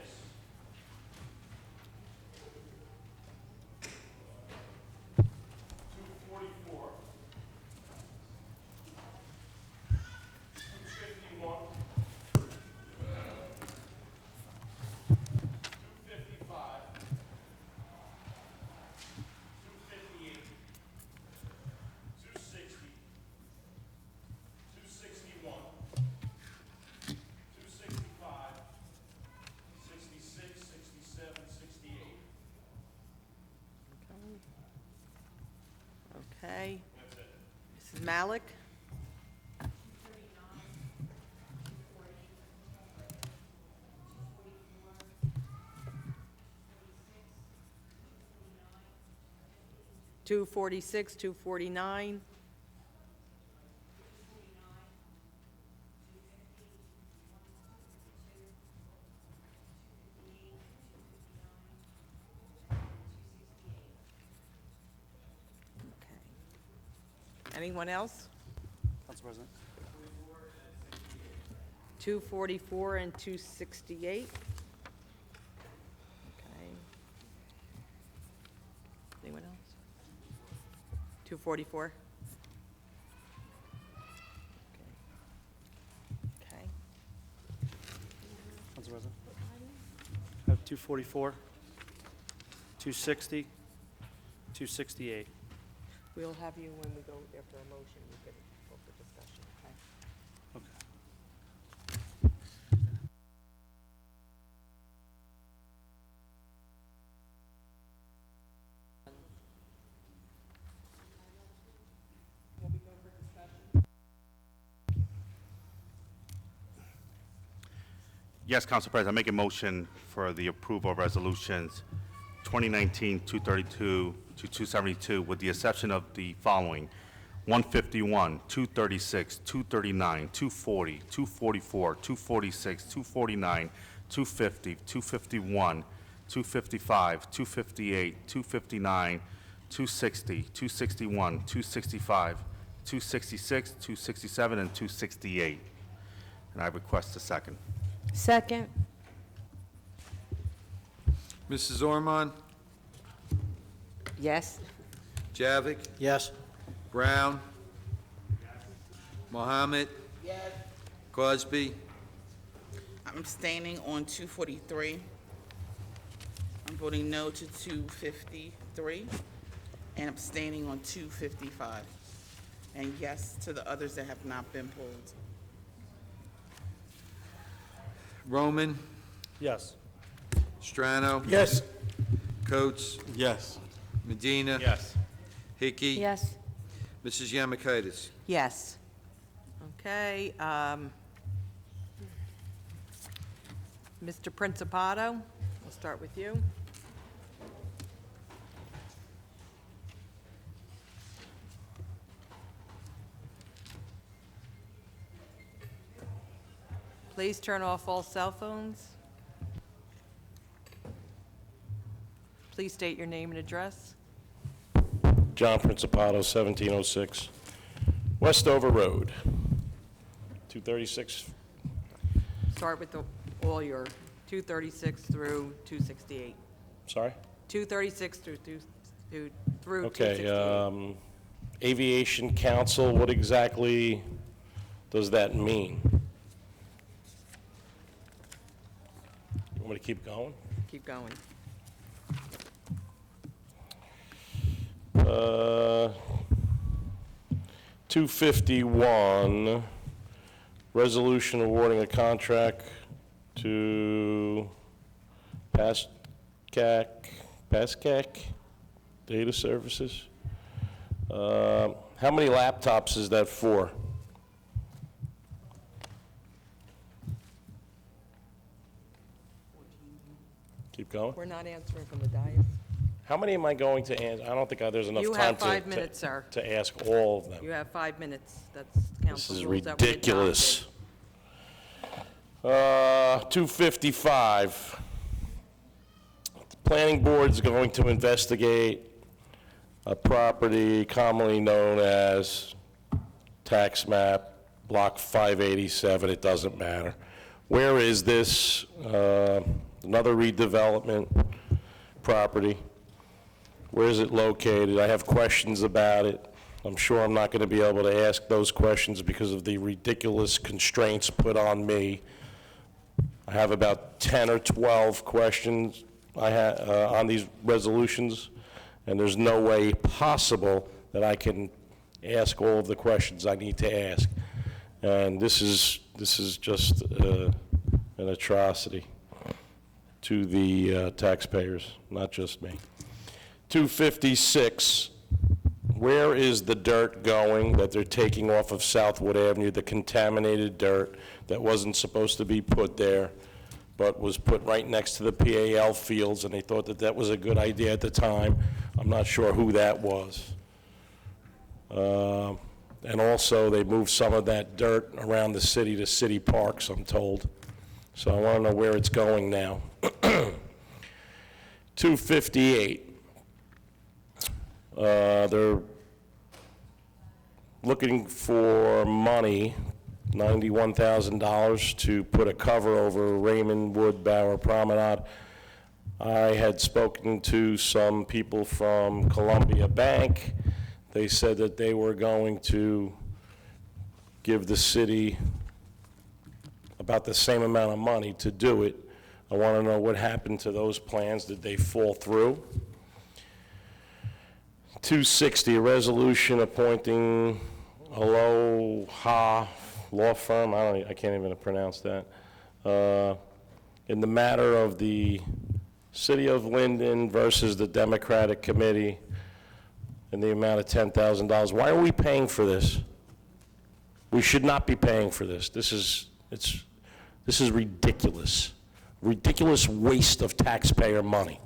Okay. Mrs. Malik? $246, $249. Anyone else? Council President. 244 and 268. Okay. Anyone else? 244. Okay. Council President. I have 244, 260, 268. We'll have you, when we go after a motion, we can go for discussion, okay? Okay. Yes, Council President, I make a motion for the approval of resolutions 2019-232 to 272 with the exception of the following: 151, 236, 239, 240, 244, 246, 249, 250, 251, 255, 258, 259, 260, 261, 265, 266, 267, and 268. And I request a second. Second. Mrs. Ormond? Yes? Javik? Yes. Brown? Mohammed? Crosby? I'm abstaining on 243. I'm voting no to 253 and abstaining on 255. And yes to the others that have not been pulled. Roman? Yes. Strano? Yes. Coates? Yes. Medina? Yes. Hickey? Yes. Mrs. Yamakaitis? Yes. Okay, Mr. Principato, we'll start with you. Please turn off all cell phones. Please state your name and address. John Principato, 1706 Westover Road, 236. Start with all your 236 through 268. Sorry? 236 through through Okay, 268. Aviation Council, what exactly does that mean? You want me to keep going? Keep going. 251, resolution awarding a contract to Pascac Data Services. How many laptops is that for? Keep going. We're not answering from the dais. How many am I going to answer? I don't think there's enough You time have to... 5 minutes, sir. To ask all of them. You have 5 minutes. That's This council is rules that we ridiculous. 255. The planning board's going to investigate a property commonly known as tax map, block 587, it doesn't matter. Where is this? Another redevelopment property. Where is it located? I have questions about it. I'm sure I'm not going to be able to ask those questions because of the ridiculous constraints put on me. I have about 10 or 12 questions on these resolutions, and there's no way possible that I can ask all of the questions I need to ask. And this is just an atrocity to the taxpayers, not just me. 256, where is the dirt going that they're taking off of Southwood Avenue, the contaminated dirt that wasn't supposed to be put there, but was put right next to the PAL fields, and they thought that that was a good idea at the time. I'm not sure who that was. And also, they moved some of that dirt around the city to city parks, I'm told. So I want to know where it's going now. 258. They're looking for money, $91,000, to put a cover over Raymond Wood Bower Promenade. I had spoken to some people from Columbia Bank. They said that they were going to give the city about the same amount of money to do it. I want to know what happened to those plans. Did they fall through? 260, a resolution appointing Aloha Law Firm, I can't even pronounce that, in the matter of the City of Linden versus the Democratic Committee in the amount of $10,000. Why are we paying for this? We should not be paying for this. This is ridiculous. Ridiculous waste of taxpayer money.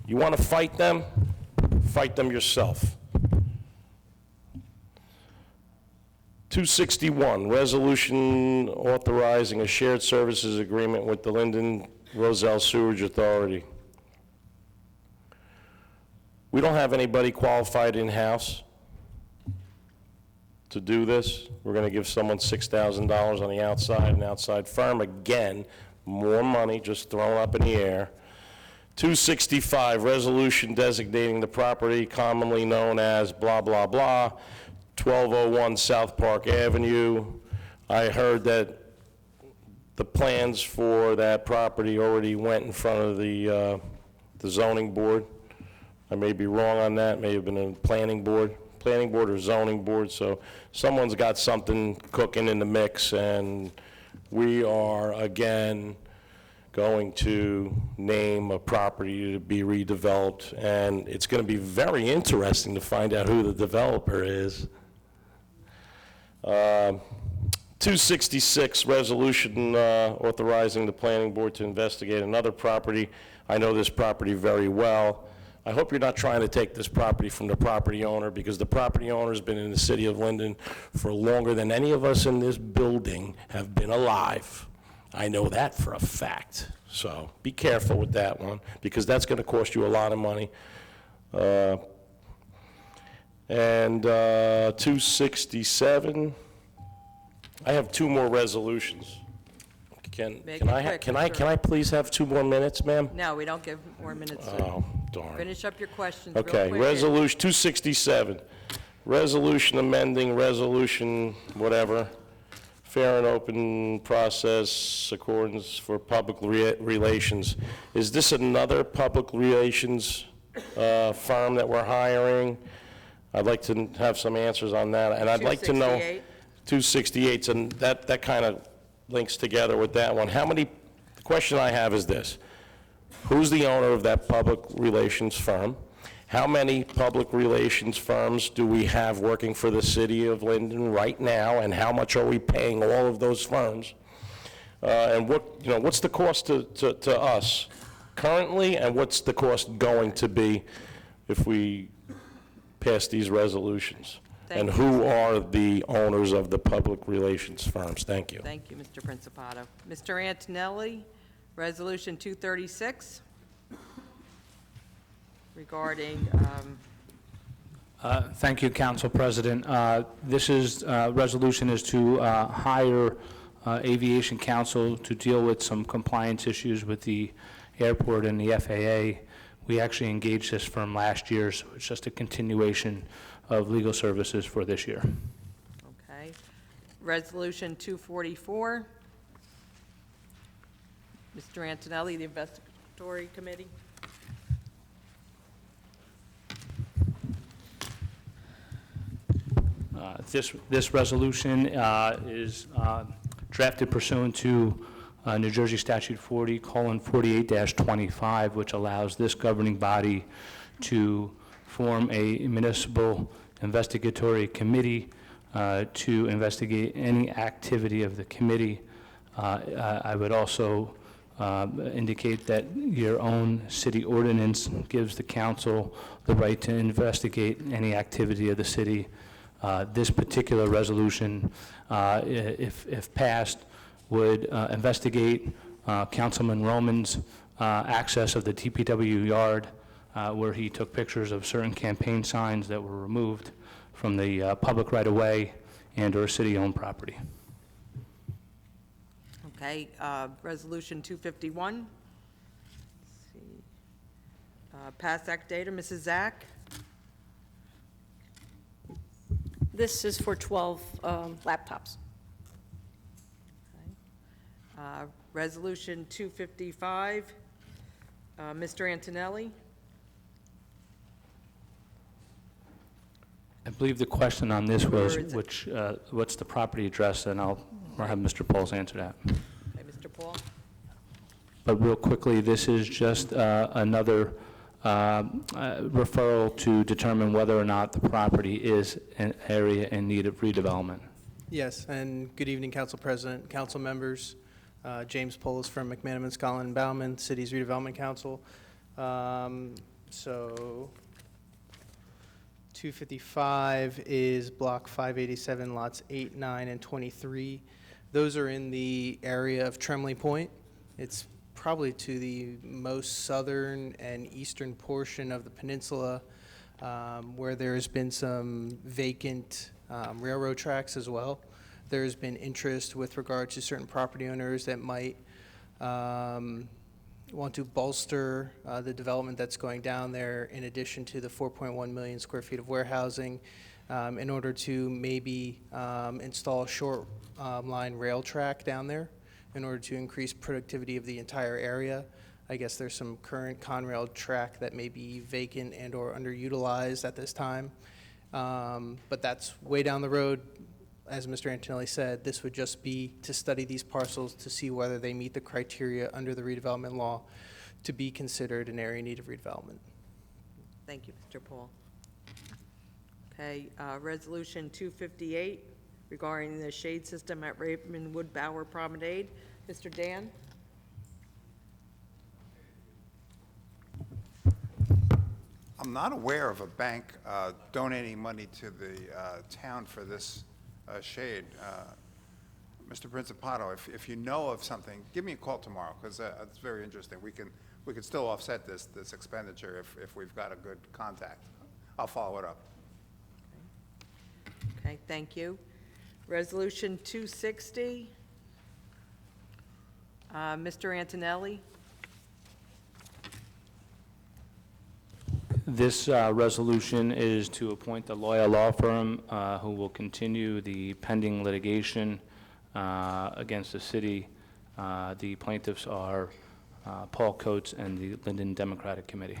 You want to fight them? Fight them yourself. 261, resolution authorizing a shared services agreement with the Linden Rozelle Sewerage Authority. We don't have anybody qualified in-house to do this. We're going to give someone $6,000 on the outside, an outside firm. Again, more money just thrown up in the air 265, resolution designating the property commonly known as blah, blah, blah, 1201 South Park Avenue. I heard that the plans for that property already went in front of the zoning board. I may be wrong on that, may have been a planning board or zoning board, so someone's got something cooking in the mix, and we are, again, going to name a property to be redeveloped, and it's going to be very interesting to find out who the developer is. 266, resolution authorizing the planning board to investigate another property. I know this property very well. I hope you're not trying to take this property from the property owner, because the property owner's been in the city of Linden for longer than any of us in this building have been alive. I know that for a fact. So be careful with that one, because that's going to cost you a lot of money. And 267, I have two more resolutions. Make Can it I quick, can I sure. can I please have 2 more minutes, ma'am? No, we don't give more minutes. Oh, darn. Finish up your questions real Okay, quick. resolution 267, resolution amending resolution whatever, fair and open process accordance for public relations. Is this another public relations firm that we're hiring? I'd like to have some answers on that, and I'd like to know. 268. 268, and that kind of links together with that one. The question I have is this: who's the owner of that public relations firm? How many public relations firms do we have working for the city of Linden right now, and how much are we paying all of those firms? And what's the cost to us currently, and what's the cost going to be if we pass these resolutions? And who are the owners of the public relations firms? Thank you. Thank you, Mr. Principato. Mr. Antonelli, Resolution 236, regarding, Thank you, Council President. This resolution is to hire Aviation Council to deal with some compliance issues with the airport and the FAA. We actually engaged this firm last year, so it's just a continuation of legal services for this year. okay. Resolution 244, Mr. Antonelli, the Investigatory Committee. This resolution is drafted pursuant to New Jersey Statute 40:48-25, which allows this governing body to form a municipal investigatory committee to investigate any activity of the committee. I would also indicate that your own city ordinance gives the council the right to investigate any activity of the city. This particular resolution, if passed, would investigate Councilman Roman's access of the DPW yard, where he took pictures of certain campaign signs that were removed from the public right-of-way and/or city-owned property. Okay, Resolution 251. Let's see. Pass act data, Mrs. Zach. This is for 12 laptops. Resolution 255, Mr. Antonelli. I believe the question on this was, Where is it? what's the property address, and I'll have Mr. Pauls answer that. Okay, Mr. Paul. But real quickly, this is just another referral to determine whether or not the property is an area in need of redevelopment. Yes, and good evening, Council President, council members. James Polis from McManaman, Scotland, and Bauman, City's Redevelopment Council. So 255 is Block 587, lots 8, 9, and 23. Those are in the area of Tremley Point. It's probably to the most southern and eastern portion of the peninsula, where there's been some vacant railroad tracks as well. There's been interest with regard to certain property owners that might want to bolster the development that's going down there in addition to the 4.1 million square feet of warehousing in order to maybe install a short line rail track down there in order to increase productivity of the entire area. I guess there's some current Conrail track that may be vacant and or underutilized at this time. But that's way down the road. As Mr. Antonelli said, this would just be to study these parcels to see whether they meet the criteria under the redevelopment law to be considered an area in need of redevelopment. Thank you, Mr. Paul. Okay, Resolution 258 regarding the shade system at Ravenwood Bower Promenade. Mr. Dan? I'm not aware of a bank donating money to the town for this shade. Mr. Principato, if you know of something, give me a call tomorrow, because it's very interesting. We can still offset this expenditure if we've got a good contact. I'll follow it up. Okay, thank you. Resolution 260. Mr. Antonelli? This resolution is to appoint the lawyer law firm who will continue the pending litigation against the city. The plaintiffs are Paul Coates and the Linden Democratic Committee.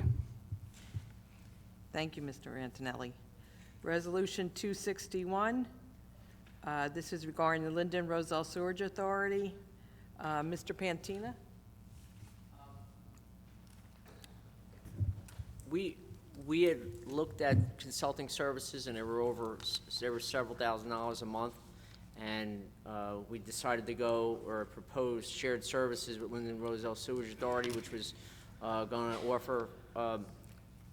Thank you, Mr. Antonelli. Resolution 261. This is regarding the Linden Rozelle Sewerage Authority. Mr. Pantina? We had looked at consulting services, and there were several $1,000s a month, and we decided to go or propose shared services with Linden Rozelle Sewage Authority, which was going to offer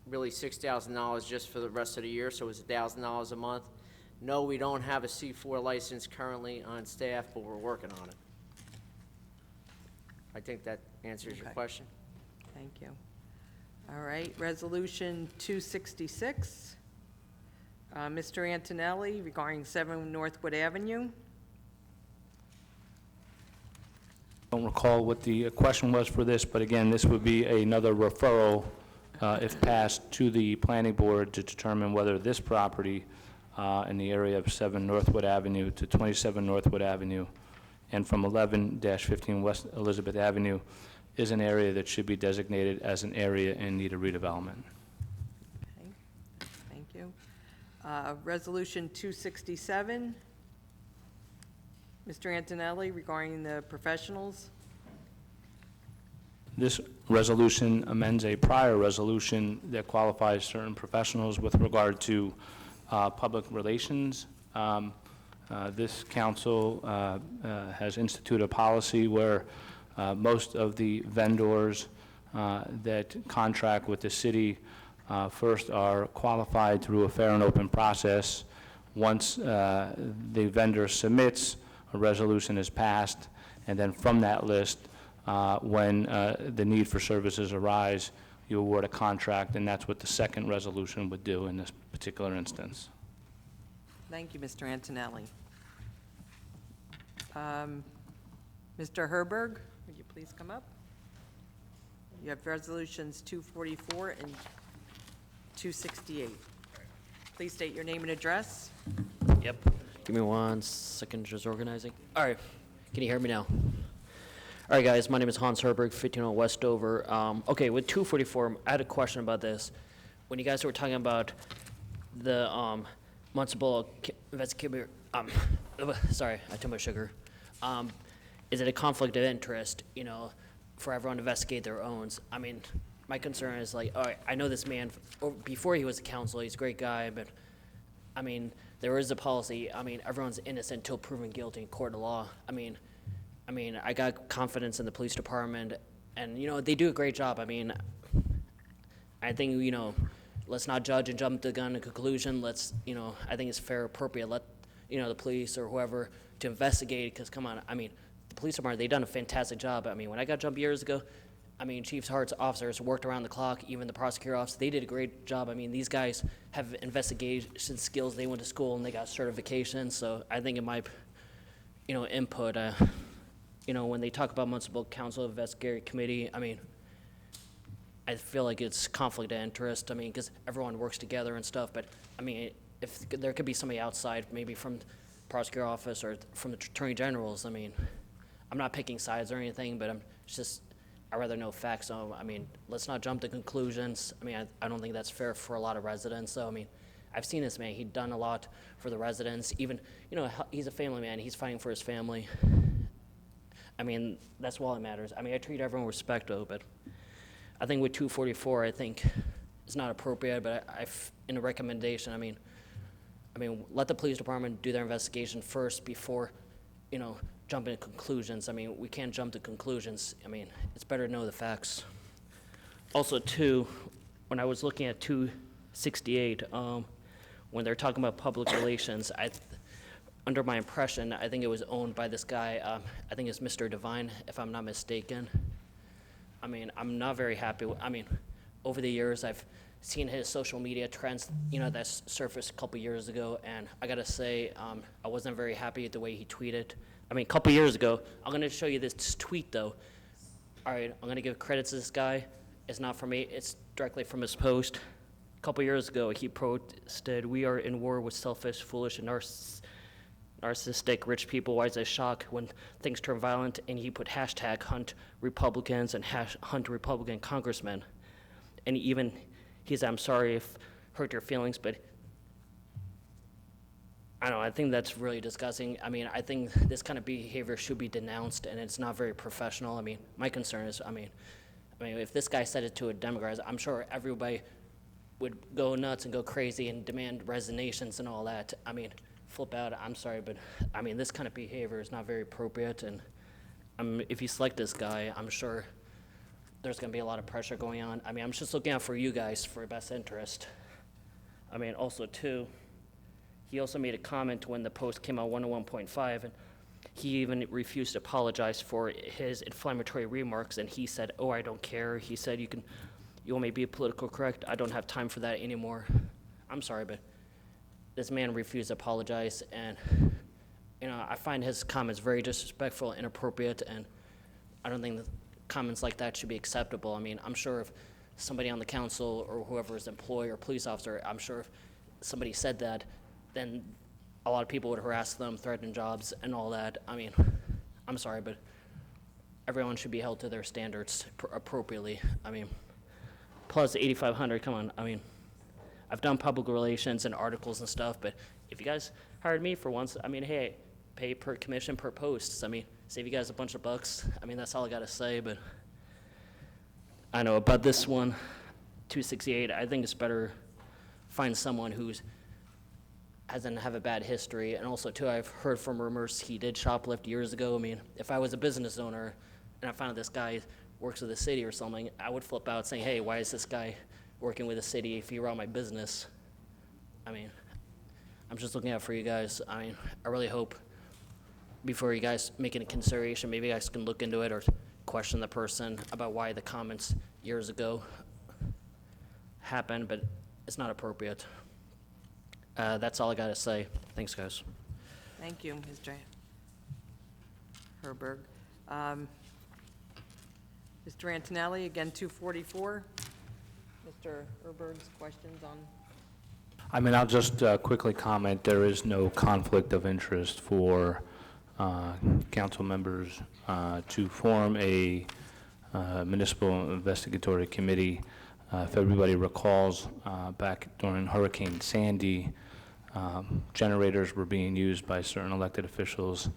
really $6,000 just for the rest of the year, so it was $1,000 a month. No, we don't have a C4 license currently on staff, but we're working on it. I think that answers your Okay. question. Thank you. All right, Resolution 266. Mr. Antonelli regarding 7 Northwood Avenue. Don't recall what the question was for this, but again, this would be another referral, if passed, to the planning board to determine whether this property in the area of 7 Northwood Avenue to 27 Northwood Avenue and from 11-15 West Elizabeth Avenue is an area that should be designated as an area in need of redevelopment. Okay, thank you. Resolution 267. Mr. Antonelli regarding the professionals. This resolution amends a prior resolution that qualifies certain professionals with regard to public relations. This council has instituted a policy where most of the vendors that contract with the city first are qualified through a fair and open process. Once the vendor submits, a resolution is passed, and then from that list, when the need for services arise, you award a contract, and that's what the second resolution would do in this particular instance. Thank you, Mr. Antonelli. Mr. Herberg, would you please come up? You have resolutions 244 and 268. Please state your name and address. Yep. Give me 1 second, just organizing. All right. Can you hear me now? All right, guys. My name is Hans Herberg, 1501 Westover. Okay, with 244, I had a question about this. When you guys were talking about the municipal investigator, sorry, I took my sugar. Is it a conflict of interest, you know, for everyone to investigate their own? I mean, my concern is like, all right, I know this man before he was a councilor, he's a great guy, but I mean, there is a policy. I mean, everyone's innocent until proven guilty in court of law. I mean, I got confidence in the police department, and you know, they do a great job. I mean, I think, you know, let's not judge and jump the gun to conclusion. Let's, you know, I think it's fair, appropriate. Let, you know, the police or whoever to investigate, because come on, I mean, the police department, they've done a fantastic job. I mean, when I got jumped years ago, I mean, Chief Hart's officers worked around the clock, even the prosecutor office, they did a great job. I mean, these guys have investigation skills. They went to school and they got certifications. So I think in my, you know, input, you know, when they talk about municipal council investigative committee, I mean, I feel like it's conflict of interest. I mean, because everyone works together and stuff, but I mean, if there could be somebody outside, maybe from the prosecutor office or from the attorney general's, I mean, I'm not picking sides or anything, but I'd rather know facts. So, I mean, let's not jump to conclusions. I mean, I don't think that's fair for a lot of residents. So, I mean, I've seen this man. He'd done a lot for the residents. Even, you know, he's a family man. He's fighting for his family. I mean, that's all that matters. I mean, I treat everyone with respect, though, but I think with 244, I think it's not appropriate, but in a recommendation, I mean, let the police department do their investigation first before, you know, jumping to conclusions. I mean, we can't jump to conclusions. I mean, it's better to know the facts. Also, too, when I was looking at 268, when they're talking about public relations, under my impression, I think it was owned by this guy, I think it's Mr. Devine, if I'm not mistaken. I mean, I'm not very happy with, I mean, over the years, I've seen his social media trends, you know, that surfaced a couple years ago, and I gotta say, I wasn't very happy with the way he tweeted. I mean, a couple years ago, I'm gonna show you this tweet, though. All right, I'm gonna give credit to this guy. It's not from me, it's directly from his post. A couple years ago, he posted, "We are in war with selfish, foolish, and narcissistic rich people. Why is it a shock when things turn violent?" And he put hashtag hunt Republicans and hunt Republican congressmen. And even he said, "I'm sorry if hurt your feelings," but I don't know, I think that's really disgusting. I mean, I think this kind of behavior should be denounced, and it's not very professional. I mean, my concern is, I mean, if this guy said it to a Democrat, I'm sure everybody would go nuts and go crazy and demand resignations and all that. I mean, flip out, I'm sorry, but I mean, this kind of behavior is not very appropriate, and if you select this guy, I'm sure there's gonna be a lot of pressure going on. I mean, I'm just looking out for you guys for your best interest. I mean, also too, he also made a comment when the post came out 101.5, and he even refused to apologize for his inflammatory remarks, and he said, "Oh, I don't care." He said, you want me to be political correct? I don't have time for that anymore. I'm sorry, but this man refused to apologize, and you know, I find his comments very disrespectful, inappropriate, and I don't think that comments like that should be acceptable. I mean, I'm sure if somebody on the council or whoever is employee or police officer, I'm sure if somebody said that, then a lot of people would harass them, threaten jobs, and all that. I mean, I'm sorry, but everyone should be held to their standards appropriately. I mean, plus 8,500, come on, I mean, I've done public relations and articles and stuff, but if you guys hired me for once, I mean, hey, pay per commission per post. I mean, save you guys a bunch of bucks. I mean, that's all I gotta say, but I know about this one, 268, I think it's better find someone who's doesn't have a bad history. And also too, I've heard from rumors he did shoplift years ago. I mean, if I was a business owner and I found out this guy works with the city or something, I would flip out saying, "Hey, why is this guy working with the city if he were on my business?" I mean, I'm just looking out for you guys. I mean, I really hope before you guys make any consideration, maybe you guys can look into it or question the person about why the comments years ago happened, but it's not appropriate. That's all I gotta say. Thanks, guys. Thank you, Mr. Herberg. Mr. Antonelli, again, 244. Mr. Herberg's questions on? I mean, I'll just quickly comment, there is no conflict of interest for council members to form a municipal investigatory committee. If everybody recalls, back during Hurricane Sandy, generators were being used by certain elected officials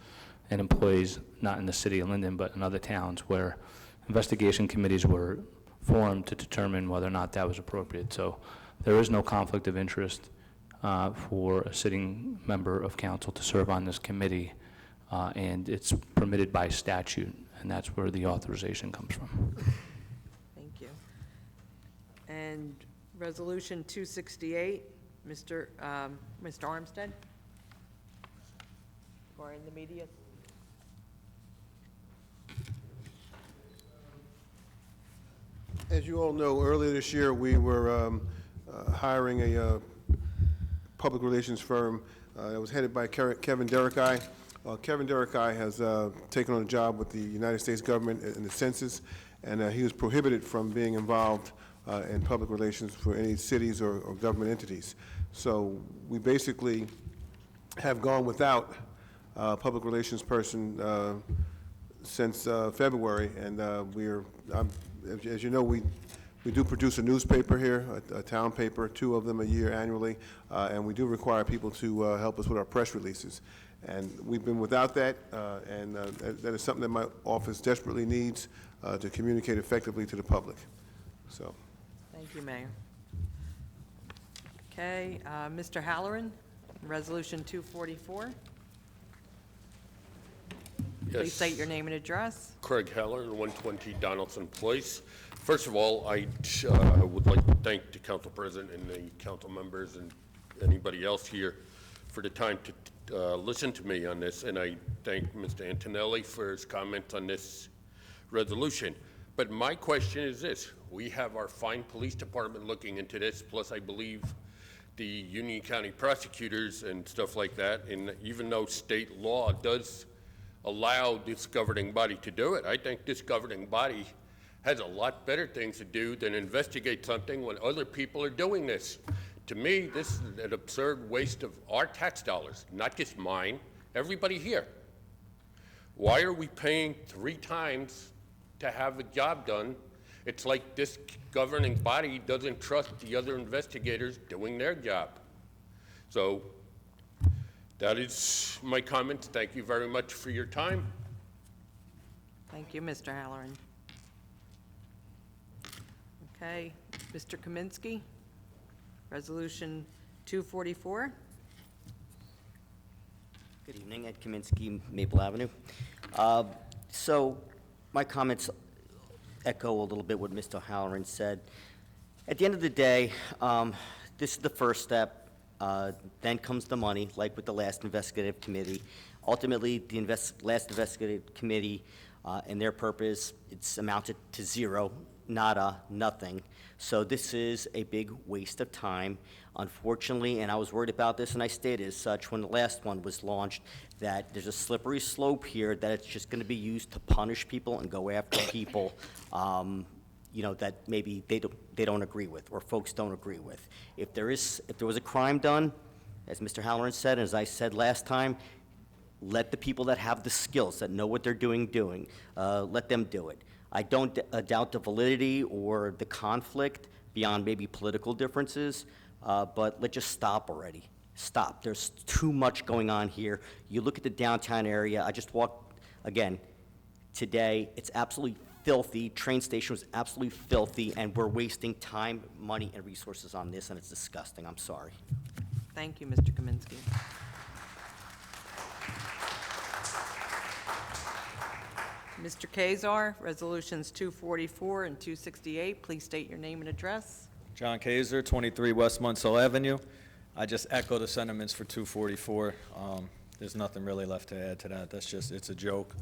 and employees, not in the city of Linden, but in other towns, where investigation committees were formed to determine whether or not that was appropriate. So there is no conflict of interest for a sitting member of council to serve on this committee, and it's permitted by statute, and that's where the authorization comes from. Thank you. And Resolution 268, Mr. Armstead? Or in the media? As you all know, earlier this year, we were hiring a public relations firm that was headed by Kevin Derrickeye. Kevin Derrickeye has taken on a job with the United States government in the census, and he was prohibited from being involved in public relations for any cities or government entities. So we basically have gone without a public relations person since February, and as you know, we do produce a newspaper here, a town paper, 2 of them a year annually, and we do require people to help us with our press releases. And we've been without that, and that is something that my office desperately needs to communicate effectively to the public. So, Thank you, Mayor. Okay, Mr. Halloran, Resolution 244. Please state your name and address. Craig Heller, 120 Donaldson Place. First of all, I would like to thank the council president and the council members and anybody else here for the time to listen to me on this, and I thank Mr. Antonelli for his comments on this resolution. But my question is this: we have our fine police department looking into this, plus I believe the Union County prosecutors and stuff like that, and even though state law does allow this governing body to do it, I think this governing body has a lot better things to do than investigate something when other people are doing this. To me, this is an absurd waste of our tax dollars, not just mine, everybody here. Why are we paying 3 times to have a job done? It's like this governing body doesn't trust the other investigators doing their job. So that is my comments. Thank you very much for your time. Thank you, Mr. Halloran. Okay, Mr. Kaminsky, Resolution 244. Good evening, Ed Kaminsky, Maple Avenue. So my comments echo a little bit what Mr. Halloran said. At the end of the day, this is the first step. Then comes the money, like with the last investigative committee. Ultimately, the last investigative committee and their purpose, it's amounted to 0, nada, nothing. So this is a big waste of time. Unfortunately, and I was worried about this, and I stated as such when the last one was launched, that there's a slippery slope here that it's just going to be used to punish people and go after people, you know, that maybe they don't agree with, or folks don't agree with. If there was a crime done, as Mr. Halloran said, and as I said last time, let the people that have the skills, that know what they're doing, let them do it. I don't doubt the validity or the conflict beyond maybe political differences, but let's just stop already. Stop. There's too much going on here. You look at the downtown area. I just walked, again, today. It's absolutely filthy. Train station was absolutely filthy, and we're wasting time, money, and resources on this, and it's disgusting. I'm sorry. Thank you, Mr. Kaminsky. Mr. Kazar, Resolutions 244 and 268. Please state your name and address. John Kaiser, 23 West Munsell Avenue. I just echo the sentiments for 244. There's nothing really left to add to that. That's just, it's a joke.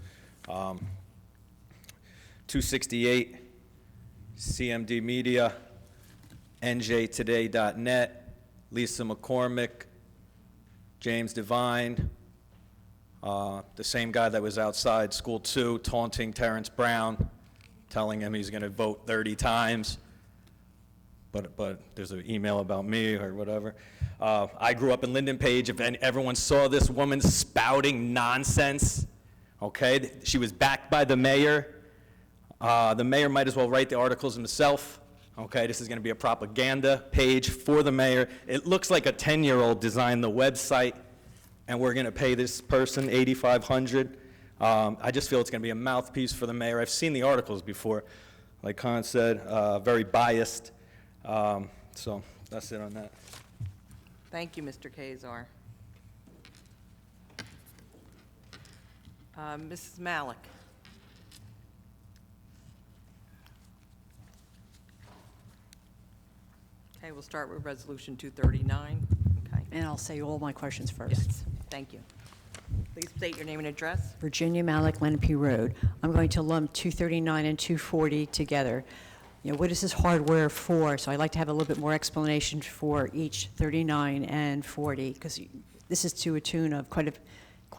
268, CMD Media, NJToday.net, Lisa McCormick, James Devine, the same guy that was outside School 2 taunting Terrence Brown, telling him he's going to vote 30 times. But there's an email about me or whatever. I grew up in Linden Page. If everyone saw this woman spouting nonsense, okay? She was backed by the mayor. The mayor might as well write the articles himself, okay? This is going to be a propaganda page for the mayor. It looks like a 10-year-old designed the website, and we're going to pay this person $8,500. I just feel it's going to be a mouthpiece for the mayor. I've seen the articles before. Like Khan said, very biased. So that's it on that. Thank you, Mr. Kazar. Mrs. Malik. Okay, we'll start with Resolution 239. Okay. And I'll say all my questions first. Yes, thank you. Please state your name and address. Virginia Malik, Lenape Road. I'm going to lump 239 and 240 together. You know, what is this hardware for? So I'd like to have a little bit more explanation for each 39 and 40, because this is to a tune of quite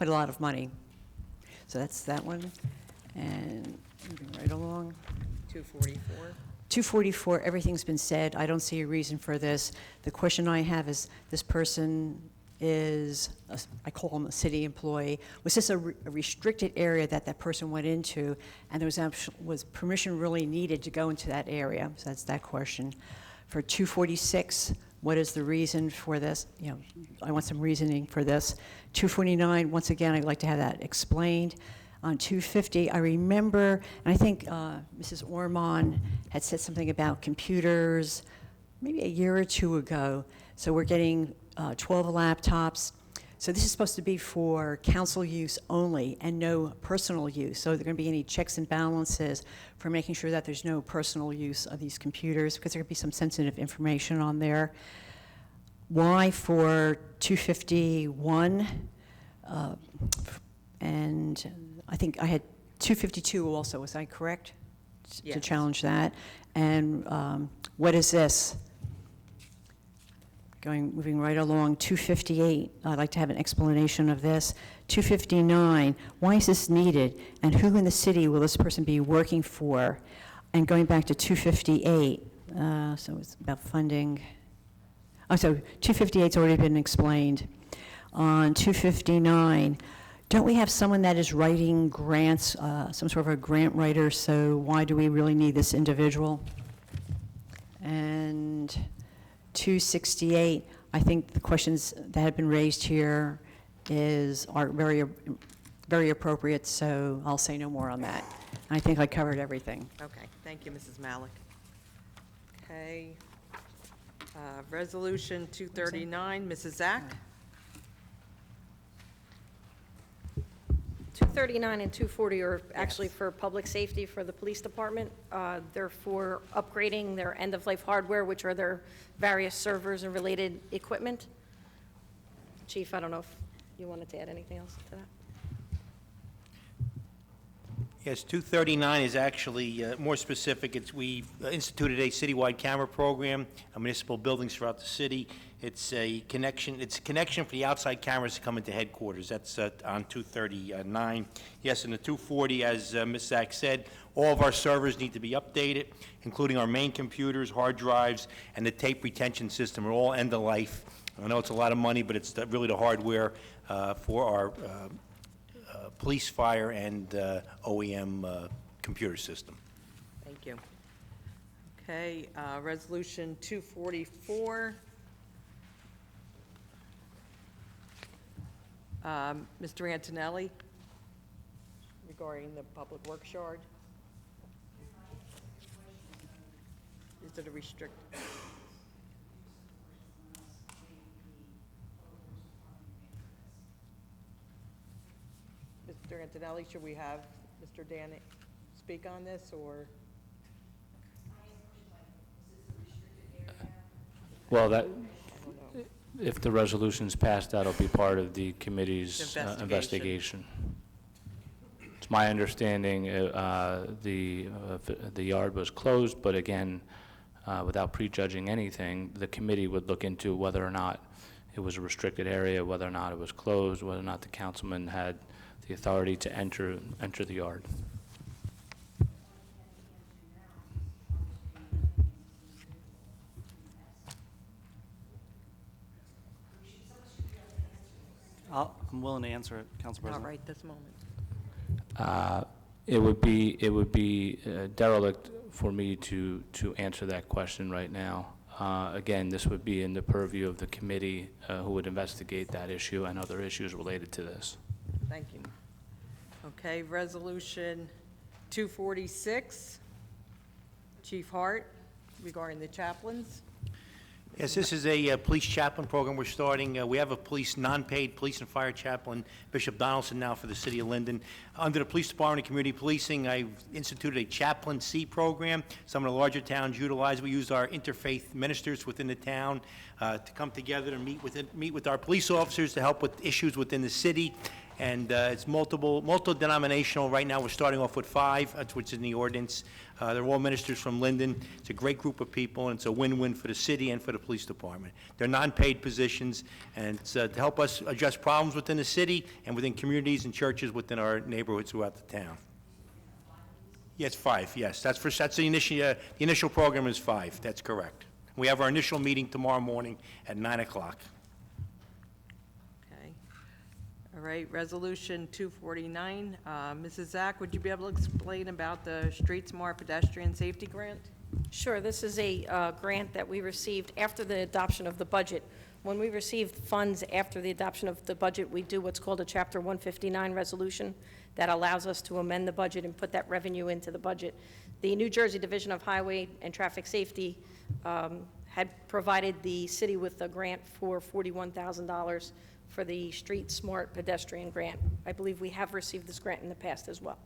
a lot of money. So that's that one. And moving right along. 244? 244, everything's been said. I don't see a reason for this. The question I have is, this person is, I call him a city employee. Was this a restricted area that that person went into, and there was permission really needed to go into that area? So that's that question. For 246, what is the reason for this? You know, I want some reasoning for this. 249, once again, I'd like to have that explained. On 250, I remember, and I think Mrs. Ormond had said something about computers maybe a year or two ago. So we're getting 12 laptops. So this is supposed to be for council use only and no personal use. So are there going to be any checks and balances for making sure that there's no personal use of these computers? Because there could be some sensitive information on there. Why for 251? And I think I had 252 also, was I correct? To Yes. challenge that. And what is this? Moving right along, 258, I'd like to have an explanation of this. 259, why is this needed? And who in the city will this person be working for? And going back to 258, so it's about funding. Oh, so 258's already been explained. On 259, don't we have someone that is writing grants, some sort of a grant writer, so why do we really need this individual? And 268, I think the questions that have been raised here are very, very appropriate, so I'll say no more on that. I think I covered everything. Okay, thank you, Mrs. Malik. Okay, Resolution 239, Mrs. Zach? 239 and 240 are actually for public safety for the police department. They're for upgrading their end-of-life hardware, which are their various servers and related equipment. Chief, I don't know if you wanted to add anything else to that? Yes, 239 is actually more specific. We instituted a citywide camera program on municipal buildings throughout the city. It's a connection for the outside cameras to come into headquarters. That's on 239. Yes, and the 240, as Ms. Zach said, all of our servers need to be updated, including our main computers, hard drives, and the tape retention system are all end of life. I know it's a lot of money, but it's really the hardware for our police, fire, and OEM computer system. Thank you. Okay, Resolution 244. Mr. Antonelli, regarding the Public Works Yard. Is it a restrict? Mr. Antonelli, should we have Mr. Danick speak on this, or? Well, if the resolution's passed, that'll be part of the committee's investigation. It's my understanding the yard was closed, but again, without prejudging anything, the committee would look into whether or not it was a restricted area, whether or not it was closed, whether or not the councilman had the authority to enter the yard. I'm willing to answer it, Council President. Not right this moment. It would be derelict for me to answer that question right now. Again, this would be in the purview of the committee who would investigate that issue and other issues related to this. Thank you. Okay, Resolution 246, Chief Hart, regarding the chaplains. Yes, this is a police chaplain program we're starting. We have a non-paid police and fire chaplain, Bishop Donaldson, now for the city of Linden. Under the Police Department and Community Policing, I've instituted a chaplaincy program. Some of the larger towns utilize. We use our interfaith ministers within the town to come together and meet with our police officers to help with issues within the city. And it's multi-denominational. Right now, we're starting off with 5, which is in the ordinance. They're all ministers from Linden. It's a great group of people, and it's a win-win for the city and for the police department. They're non-paid positions, and it's to help us address problems within the city and within communities and churches within our neighborhoods throughout the town. Yes, 5, yes. That's the initial program is 5, that's correct. We have our initial meeting tomorrow morning at 9 o'clock. Okay. All right, Resolution 249. Mrs. Zach, would you be able to explain about the Street Smart Pedestrian Safety Grant? Sure, this is a grant that we received after the adoption of the budget. When we received funds after the adoption of the budget, we do what's called a Chapter 159 resolution that allows us to amend the budget and put that revenue into the budget. The New Jersey Division of Highway and Traffic Safety had provided the city with a grant for $41,000 for the Street Smart Pedestrian Grant. I believe we have received this grant in the past as well.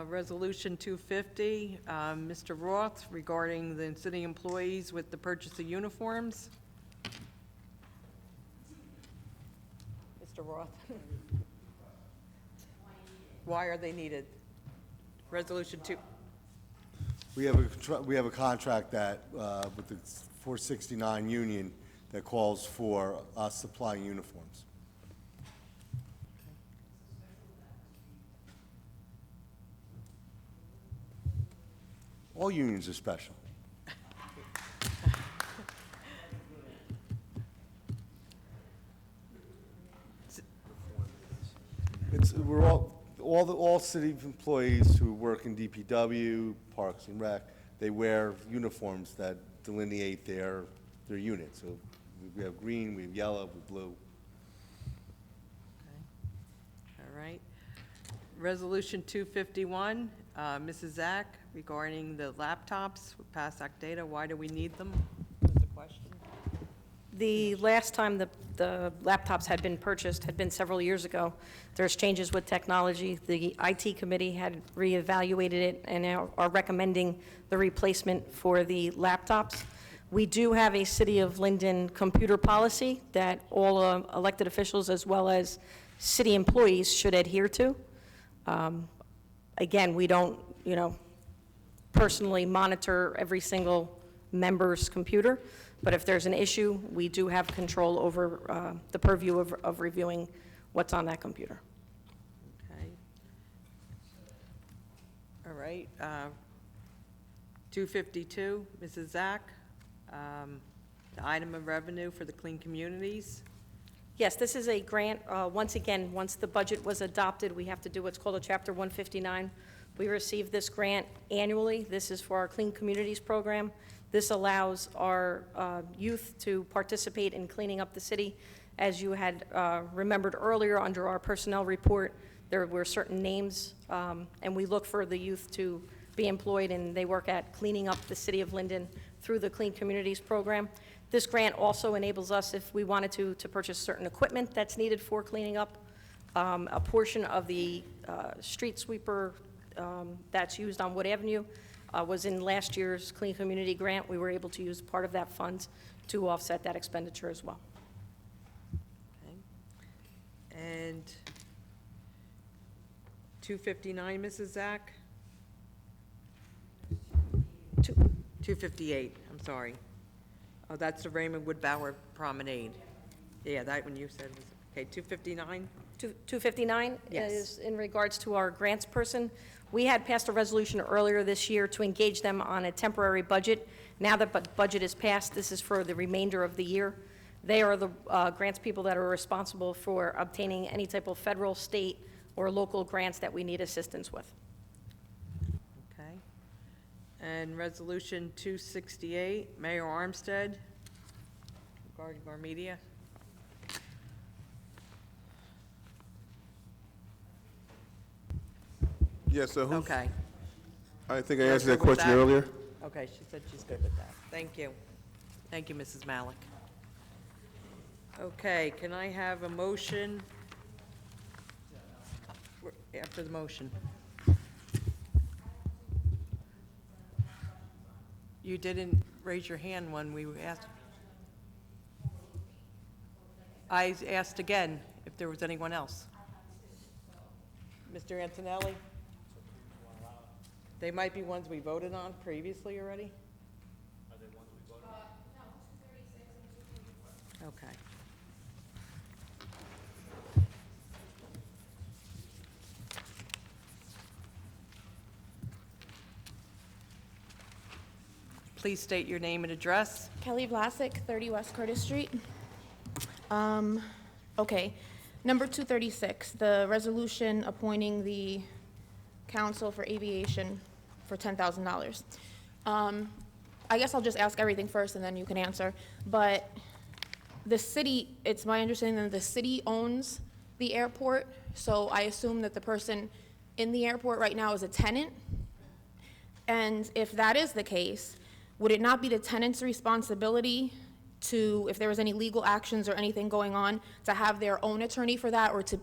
Resolution 250, Mr. Roth, regarding the city employees with the purchase of uniforms. Mr. Roth. Why are they needed? Resolution 2. We have a contract that, with the 469 union that calls for us supplying uniforms. All unions are special. We're all city employees who work in DPW, Parks and Rec, they wear uniforms that delineate their unit. So we have green, we have yellow, we have blue. All right. Resolution 251, Mrs. Zach, regarding the laptops with PASAC data. Why do we need them? Was the question. The last time the laptops had been purchased had been several years ago. There's changes with technology. The IT committee had reevaluated it and now are recommending the replacement for the laptops. We do have a City of Linden computer policy that all elected officials as well as city employees should adhere to. Again, we don't, personally monitor every single member's computer, but if there's an issue, we do have control over the purview of reviewing what's on that computer. Okay. All right. 252, Mrs. Zach, the item of revenue for the Clean Communities. Yes, this is a grant. Once again, once the budget was adopted, we have to do what's called a Chapter 159. We receive this grant annually. This is for our Clean Communities program. This allows our youth to participate in cleaning up the city. As you had remembered earlier, under our personnel report, there were certain names, and we look for the youth to be employed, and they work at cleaning up the city of Linden through the Clean Communities program. This grant also enables us, if we wanted to purchase certain equipment that's needed for cleaning up. A portion of the street sweeper that's used on Wood Avenue was in last year's Clean Community Grant. We were able to use part of that fund to offset that expenditure as well. Okay. And 259, Mrs. Zach? 258, I'm sorry. Oh, that's the Raymond Woodbauer Promenade. Yeah, that one you said was, okay, 259? 259 Yes. is in regards to our grants person. We had passed a resolution earlier this year to engage them on a temporary budget. Now that the budget is passed, this is for the remainder of the year. They are the grants people that are responsible for obtaining any type of federal, state, or local grants that we need assistance with. Okay. And Resolution 268, Mayor Armstead, regarding our media. Yes, so who's? Okay. I think I You're answered that good with question earlier. Okay, she said she's good with that. Thank you. Thank you, Mrs. Malik. Okay, can I have a motion? After the motion. You didn't raise your hand when we asked. I asked again if there was anyone else. Mr. Antonelli? They might be ones we voted on previously already? Are they ones we voted on? No, 236 and 244. Okay. Please state your name and address. Kelly Vlasic, 30 West Curtis Street. Okay, number 236, the resolution appointing the council for aviation for $10,000. I guess I'll just ask everything first and then you can answer. But the city, it's my understanding that the city owns the airport, so I assume that the person in the airport right now is a tenant. And if that is the case, would it not be the tenant's responsibility to, if there was any legal actions or anything going on, to have their own attorney for that, or to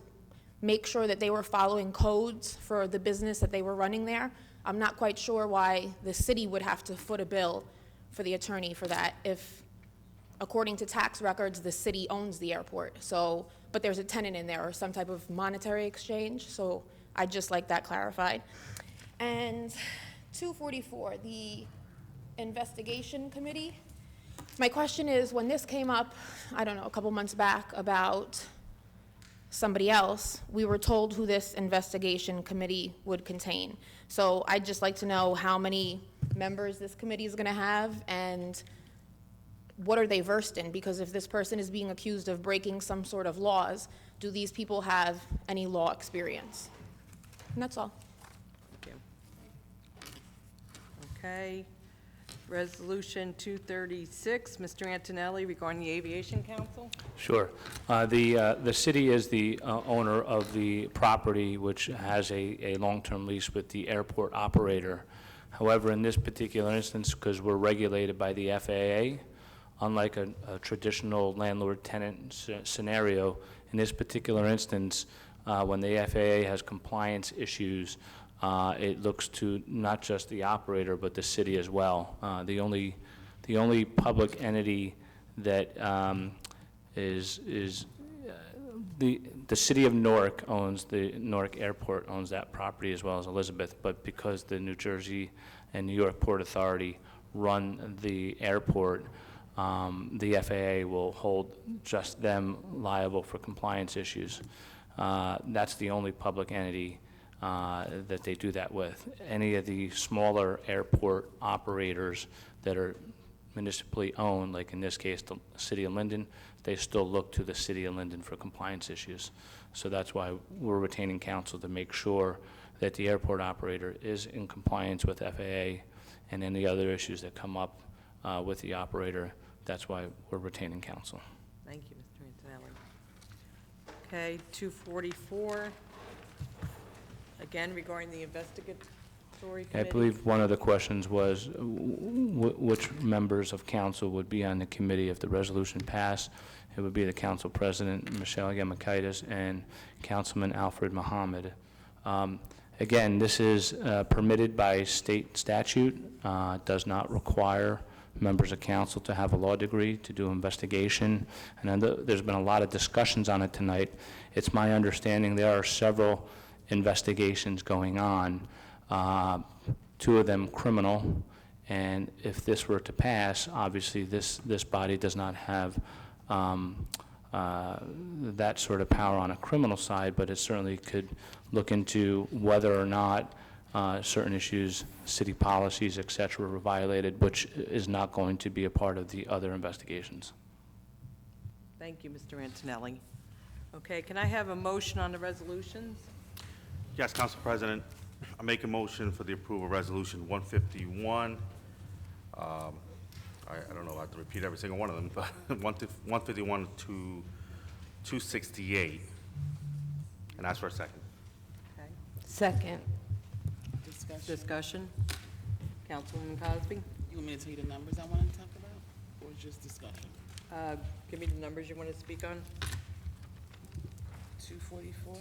make sure that they were following codes for the business that they were running there? I'm not quite sure why the city would have to foot a bill for the attorney for that if, according to tax records, the city owns the airport. So, but there's a tenant in there or some type of monetary exchange, so I'd just like that clarified. And 244, the Investigation Committee. My question is, when this came up, I don't know, a couple months back about somebody else, we were told who this investigation committee would contain. So I'd just like to know how many members this committee is going to have and what are they versed in? Because if this person is being accused of breaking some sort of laws, do these people have any law experience? And that's all. Thank you. Okay. Resolution 236, Mr. Antonelli, regarding the Aviation Council. Sure. The city is the owner of the property, which has a long-term lease with the airport operator. However, in this particular instance, because we're regulated by the FAA, unlike a traditional landlord-tenant scenario, in this particular instance, when the FAA has compliance issues, it looks to not just the operator, but the city as well. The only public entity that the city of Newark owns, the Newark Airport owns that property as well as Elizabeth, but because the New Jersey and New York Port Authority run the airport, the FAA will hold just them liable for compliance issues. That's the only public entity that they do that with. Any of the smaller airport operators that are municipally owned, like in this case the city of Linden, they still look to the city of Linden for compliance issues. So that's why we're retaining counsel to make sure that the airport operator is in compliance with FAA and any other issues that come up with the operator. That's why we're retaining counsel. Thank you, Mr. Antonelli. Okay, 244, again regarding the Investigatory Committee. I believe one of the questions was which members of council would be on the committee if the resolution passed. It would be the council president, Michelle Yamakaitis, and Councilman Alfred Muhammad. Again, this is permitted by state statute. Does not require members of council to have a law degree to do investigation. And there's been a lot of discussions on it tonight. It's my understanding there are several investigations going on, 2 of them criminal, and if this were to pass, obviously this body does not have that sort of power on a criminal side, but it certainly could look into whether or not certain issues, city policies, et cetera, were violated, which is not going to be a part of the other investigations. Thank you, Mr. Antonelli. Okay, can I have a motion on the resolutions? Yes, Council President, I make a motion for the approval of Resolution 151. I don't know, I have to repeat every single one of them, but 151 to 268. And ask for a second. Okay. Second. Discussion? Councilwoman Cosby? You want me to tell you the numbers I want to talk about, or just discussion? Give me the numbers you want to speak on. 244.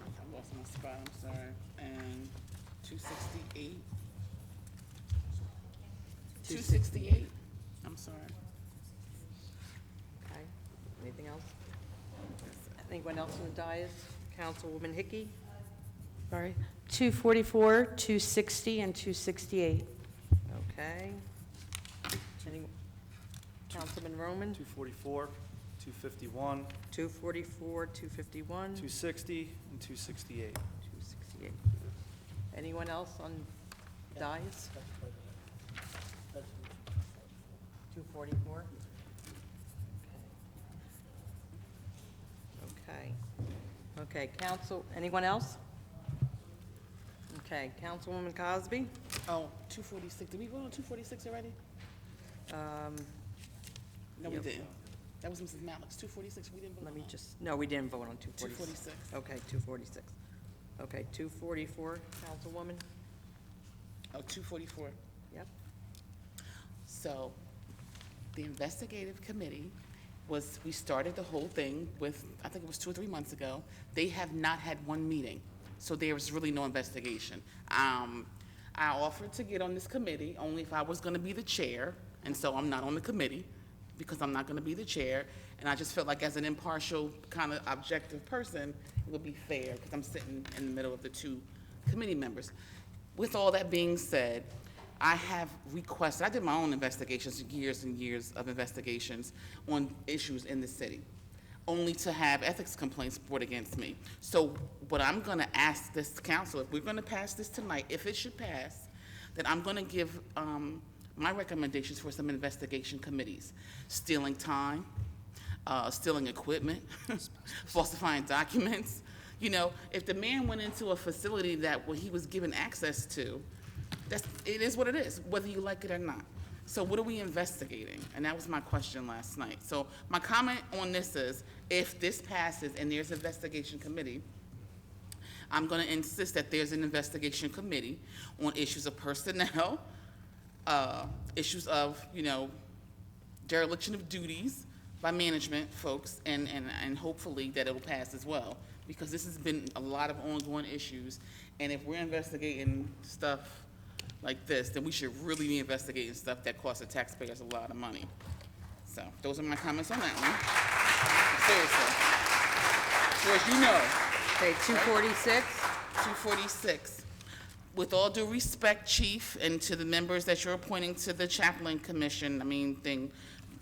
I lost my spot, I'm sorry. And 268. 268. I'm sorry. Okay. Anything else? Anyone else on the dais? Councilwoman Hickey? Sorry. 244, 260, and 268. Okay. Any, Councilman Roman? 244, 251, 244, 251, 260, and 268. 268. Anyone else on dais? 244? Okay. Okay, council, anyone else? Okay, Councilwoman Cosby? Oh, 246, did we vote on 246 already? No, we Yep. didn't. That was Mrs. Malik's, 246, we didn't vote Let on me that. just, no, we didn't vote on 246. 246. Okay, 246. Okay, 244, Councilwoman? Oh, 244. Yep. So, the investigative committee we started the whole thing with, I think it was 2 or 3 months ago. They have not had one meeting, so there was really no investigation. I offered to get on this committee only if I was gonna be the chair, and so I'm not on the committee because I'm not gonna be the chair. And I just felt like as an impartial, kind of objective person, it would be fair, because I'm sitting in the middle of the two committee members. With all that being said, I have requested, I did my own investigations, years and years of investigations on issues in the city, only to have ethics complaints brought against me. So what I'm gonna ask this council, if we're gonna pass this tonight, if it should pass, then I'm gonna give my recommendations for some investigation committees. Stealing time, stealing equipment, falsifying documents. You know, if the man went into a facility that he was given access to, it is what it is, whether you like it or not. So what are we investigating? And that was my question last night. So my comment on this is, if this passes and there's an investigation committee, I'm gonna insist that there's an investigation committee on issues of personnel, issues of, you know, dereliction of duties by management folks, and hopefully that it will pass as well. Because this has been a lot of ongoing issues, and if we're investigating stuff like this, then we should really be investigating stuff that costs the taxpayers a lot of money. So those are my comments on that one. Seriously. So as you know. Okay, 246? 246. With all due respect, Chief, and to the members that you're appointing to the Chaplain Commission,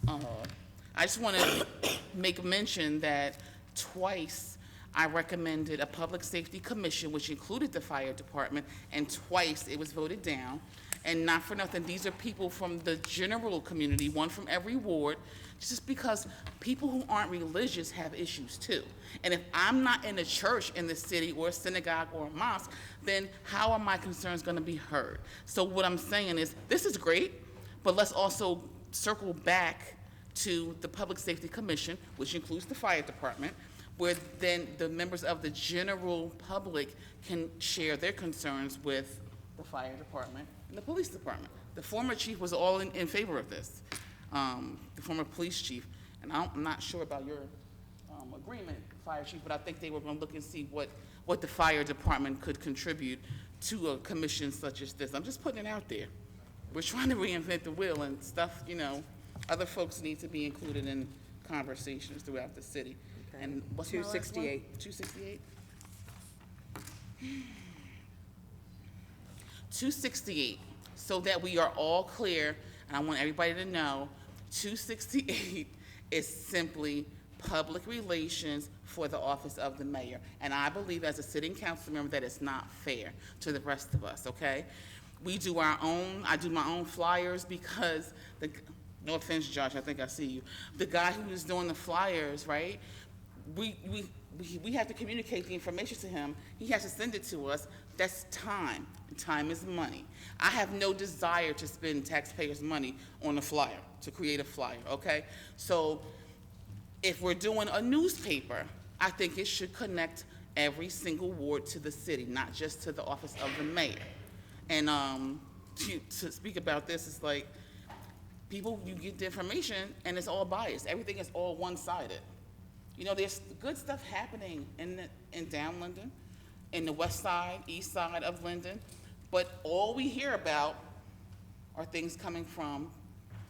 I just want to make mention that twice I recommended a public safety commission, which included the fire department, and twice it was voted down. And not for nothing, these are people from the general community, one from every ward, just because people who aren't religious have issues too. And if I'm not in a church in the city, or a synagogue, or a mosque, then how are my concerns gonna be heard? So what I'm saying is, this is great, but let's also circle back to the Public Safety Commission, which includes the fire department, where then the members of the general public can share their concerns with the fire department and the police department. The former chief was all in favor of this, the former police chief, and I'm not sure about your agreement, fire chief, but I think they were gonna look and see what the fire department could contribute to a commission such as this. I'm just putting it out there. We're trying to reinvent the wheel and stuff, you know, other folks need to be included in conversations throughout the city. And what's my last one? 268. 268? 268, so that we are all clear, and I want everybody to know, 268 is simply public relations for the office of the mayor. And I believe as a sitting council member that it's not fair to the rest of us, okay? We do our own, I do my own flyers because no offense, Josh, I think I see you. The guy who is doing the flyers, right? We have to communicate the information to him. He has to send it to us. That's time. Time is money. I have no desire to spend taxpayers' money on a flyer, to create a flyer, okay? So if we're doing a newspaper, I think it should connect every single ward to the city, not just to the office of the mayor. And to speak about this, it's like, people, you get the information and it's all biased. Everything is all one-sided. You know, there's good stuff happening in down Linden, in the west side, east side of Linden, but all we hear about are things coming from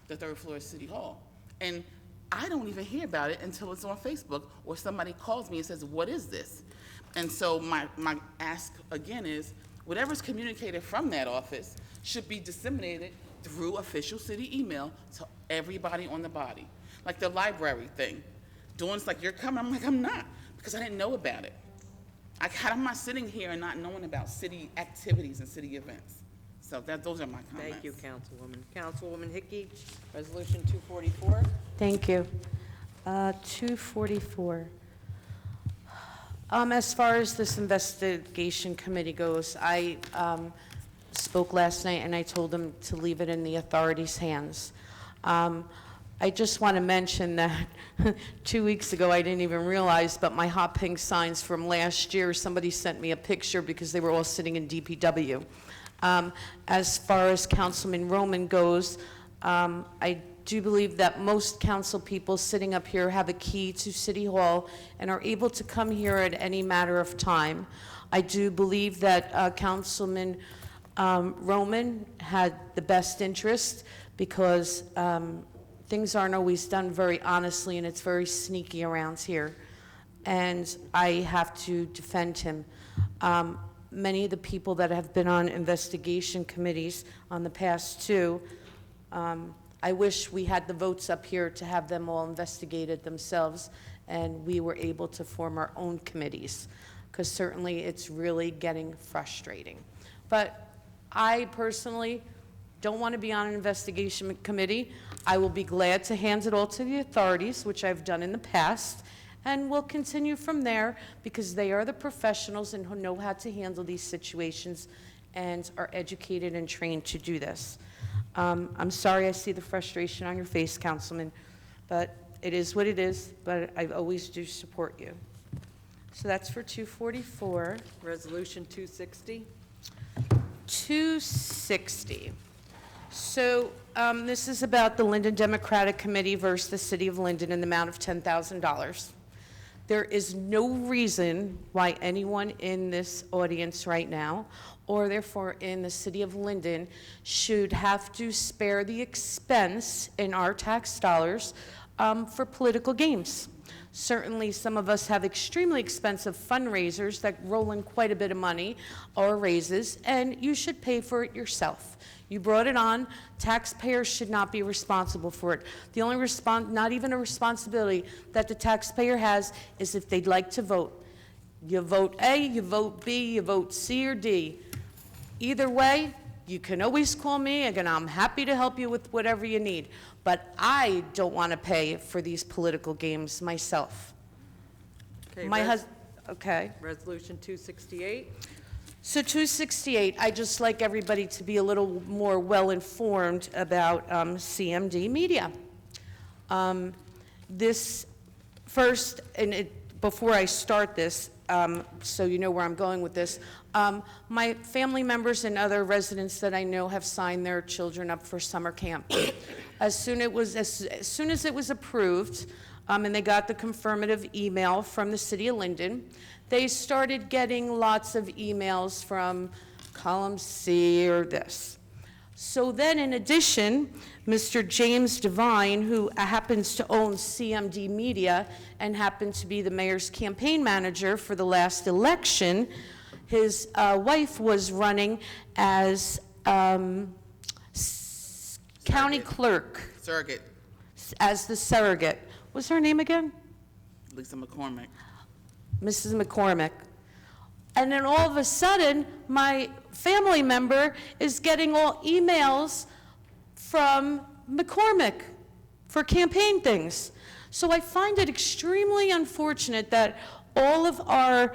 the third floor of City Hall. And I don't even hear about it until it's on Facebook or somebody calls me and says, what is this? And so my ask again is, whatever's communicated from that office should be disseminated through official city email to everybody on the body. Like the library thing. Dawn's like, you're coming? I'm like, I'm not, because I didn't know about it. I'm not sitting here and not knowing about city activities and city events. So those are my comments. Thank you, Councilwoman. Councilwoman Hickey, Resolution 244. Thank you. 244. As far as this investigation committee goes, I spoke last night and I told them to leave it in the authorities' hands. I just want to mention that 2 weeks ago, I didn't even realize, but my hot pink signs from last year, somebody sent me a picture because they were all sitting in DPW. As far as Councilman Roman goes, I do believe that most council people sitting up here have a key to City Hall and are able to come here at any matter of time. I do believe that Councilman Roman had the best interest because things aren't always done very honestly, and it's very sneaky around here. And I have to defend him. Many of the people that have been on investigation committees on the past two, I wish we had the votes up here to have them all investigated themselves, and we were able to form our own committees, because certainly it's really getting frustrating. But I personally don't want to be on an investigation committee. I will be glad to hand it all to the authorities, which I've done in the past, and we'll continue from there because they are the professionals and who know how to handle these situations and are educated and trained to do this. I'm sorry I see the frustration on your face, Councilman, but it is what it is, but I always do support you. So that's for 244. Resolution 260. 260. So this is about the Linden Democratic Committee versus the City of Linden in the amount of $10,000. There is no reason why anyone in this audience right now, or therefore in the City of Linden, should have to spare the expense in our tax dollars for political games. Certainly, some of us have extremely expensive fundraisers that roll in quite a bit of money or raises, and you should pay for it yourself. You brought it on. Taxpayers should not be responsible for it. The only not even a responsibility that the taxpayer has is if they'd like to vote. You vote A, you vote B, you vote C or D. Either way, you can always call me, and I'm happy to help you with whatever you need. But I don't want to pay for these political games myself. Okay, My husband, okay. Resolution 268. So 268, I just like everybody to be a little more well-informed about CMD media. This first, before I start this, so you know where I'm going with this, my family members and other residents that I know have signed their children up for summer camp. As soon as it was approved, and they got the confirmative email from the City of Linden, they started getting lots of emails from column C or this. So then, in addition, Mr. James Devine, who happens to own CMD Media and happened to be the mayor's campaign manager for the last election, his wife was running as county clerk, Surrogate, as the surrogate. What's her name again? Lisa McCormick. Mrs. McCormick. And then all of a sudden, my family member is getting all emails from McCormick for campaign things. So I find it extremely unfortunate that all of our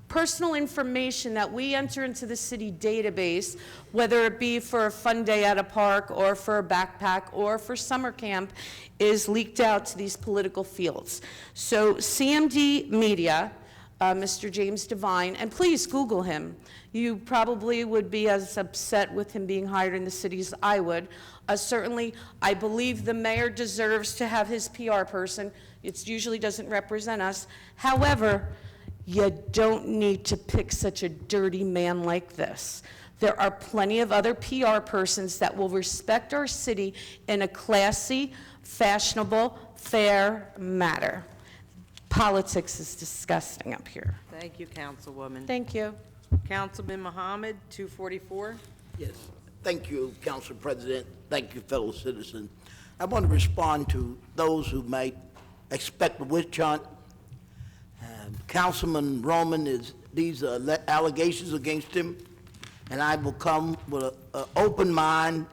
personal information that we enter into the city database, whether it be for a fun day at a park or for a backpack or for summer camp, is leaked out to these political fields. So CMD Media, Mr. James Devine, and please Google him. You probably would be as upset with him being hired in the city as I would. Certainly, I believe the mayor deserves to have his PR person. It usually doesn't represent us. However, you don't need to pick such a dirty man like this. There are plenty of other PR persons that will respect our city in a classy, fashionable, fair manner. Politics is disgusting up here. Thank you, Councilwoman. Thank you. Councilman Mohammed, 244. Yes, thank you, Council President. Thank you, fellow citizens. I want to respond to those who might expect a witch hunt. Councilman Roman these are allegations against him, and I will come with an open mind